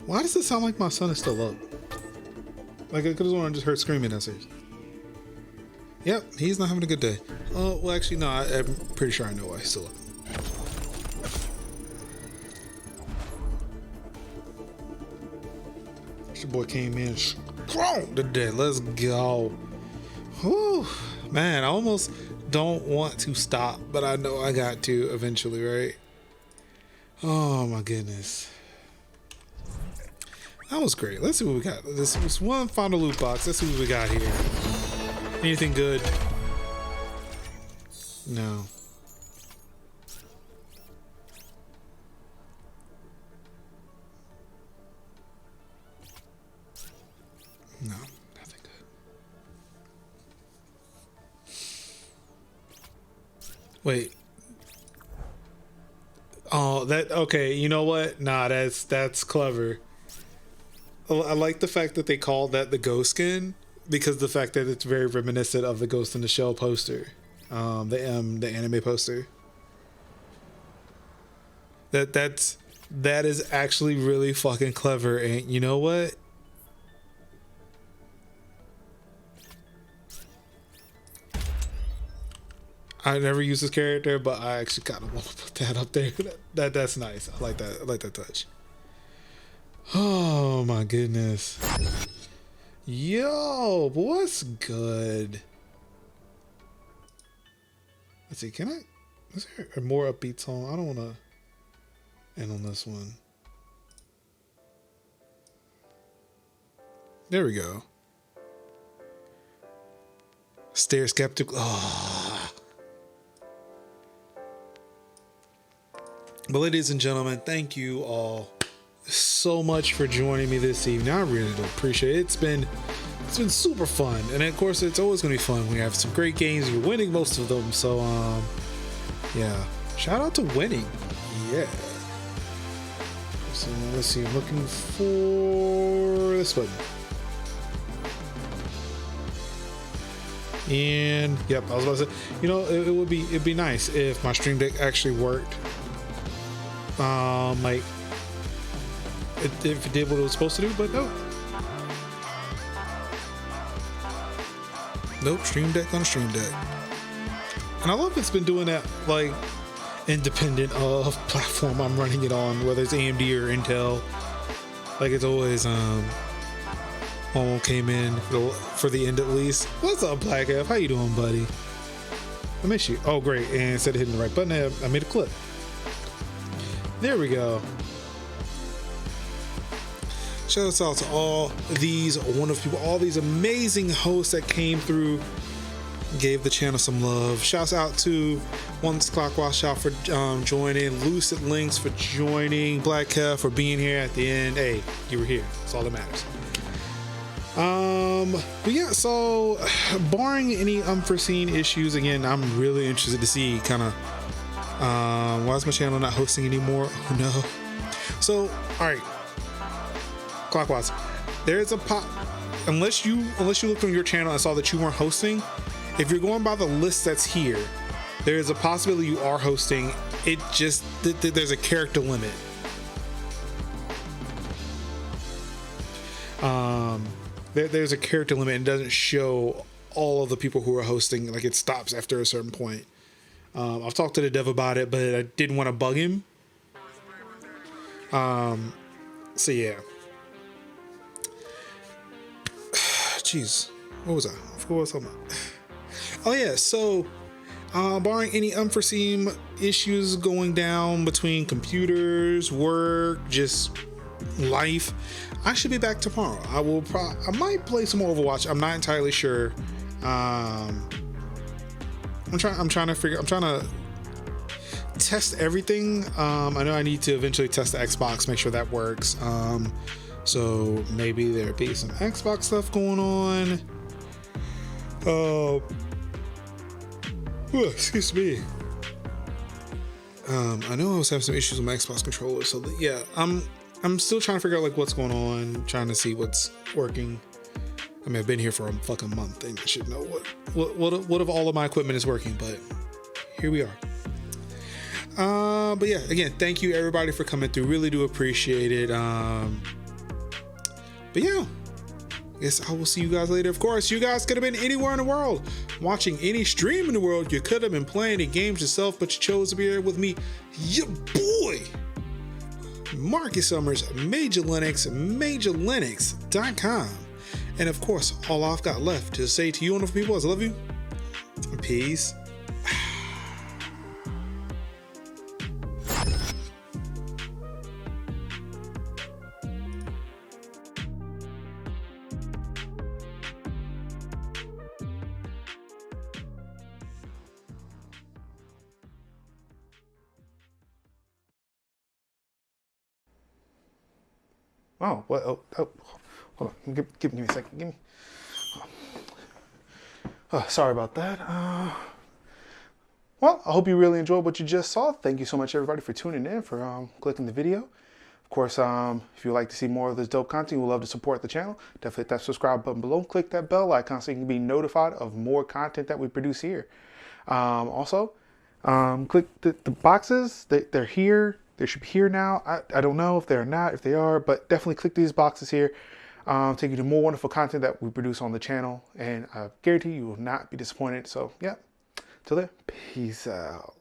Speaker 1: Why does it sound like my son is still up? Like I could have just heard screaming downstairs. Yep, he's not having a good day. Oh, well, actually, no. I'm pretty sure I know why he's still up. Your boy came in strong today. Let's go. Whew. Man, I almost don't want to stop, but I know I got to eventually, right? Oh my goodness. That was great. Let's see what we got. This was one final loot box. Let's see what we got here. Anything good? No. No, nothing good. Wait. Oh, that okay. You know what? Nah, that's clever. I like the fact that they called that the ghost skin because the fact that it's very reminiscent of the Ghost in the Shell poster, the anime poster. That is actually really fucking clever, and you know what? I never use this character, but I actually kind of want to put that up there. That's nice. I like that. I like that touch. Oh my goodness. Yo, what's good? Let's see, is there a more upbeat song? I don't want to end on this one. There we go. Stare skeptical. Oh. But ladies and gentlemen, thank you all so much for joining me this evening. I really do appreciate it. It's been super fun, and of course it's always gonna be fun when you have some great games. You're winning most of them, so yeah, Shout out to winning. Yeah. So let's see. I'm looking for this button. And yep, I was about to say, you know, it'd be nice if my Stream Deck actually worked. Like if it did what it was supposed to do, but no. Nope, Stream Deck on a Stream Deck. And I love it's been doing that, like, independent of platform I'm running it on, whether it's AMD or Intel. Like, it's always came in for the end at least. What's up, Black F? How you doing, buddy? I miss you. Oh, great. And instead of hitting the right button, I made a clip. There we go. Shout out to all these wonderful people, all these amazing hosts that came through, gave the channel some love. Shouts out to Once Clockwise Shop for joining, Lucid Links for joining, Black Kev for being here at the end. Hey, you were here. That's all that matters. But yeah, so barring any unforeseen issues, again, I'm really interested to see kind of why is my channel not hosting anymore? Oh no. So, all right, Clockwise, there's a unless you looked on your channel and saw that you weren't hosting. If you're going by the list that's here, there's a possibility you are hosting. It just there's a character limit. There's a character limit and doesn't show all of the people who are hosting. Like, it stops after a certain point. I've talked to the dev about it, but I didn't want to bug him. So yeah. Jeez, what was I? I forgot what I was talking about. Oh yeah, so barring any unforeseen issues going down between computers, work, just life, I should be back tomorrow. I might play some more Overwatch. I'm not entirely sure. I'm trying to test everything. I know I need to eventually test the Xbox, make sure that works. So maybe there'll be some Xbox stuff going on. Excuse me. I know I was having some issues with my Xbox controller, so yeah, I'm still trying to figure out like what's going on, trying to see what's working. I mean, I've been here for a fucking month and I should know what of all of my equipment is working, but here we are. But yeah, again, thank you everybody for coming through. Really do appreciate it. But yeah, I guess I will see you guys later. Of course, you guys could have been anywhere in the world, watching any stream in the world. You could have been playing the games yourself, but you chose to be here with me, your boy, Marcus Summers, MajorLinux, MajorLinux.com. And of course, all I've got left to say to you wonderful people is I love you. Peace. Oh, what? Oh, hold on. Give me a second. Give me. Oh, sorry about that. Well, I hope you really enjoyed what you just saw. Thank you so much, everybody, for tuning in, for clicking the video. Of course, if you'd like to see more of this dope content, we'd love to support the channel. Definitely hit that subscribe button below. Click that bell icon so you can be notified of more content that we produce here. Also, click the boxes. They're here. They should be here now. I don't know if they're not, if they are, but definitely click these boxes here. Take you to more wonderful content that we produce on the channel, and I guarantee you will not be disappointed. So yeah, till then, peace out.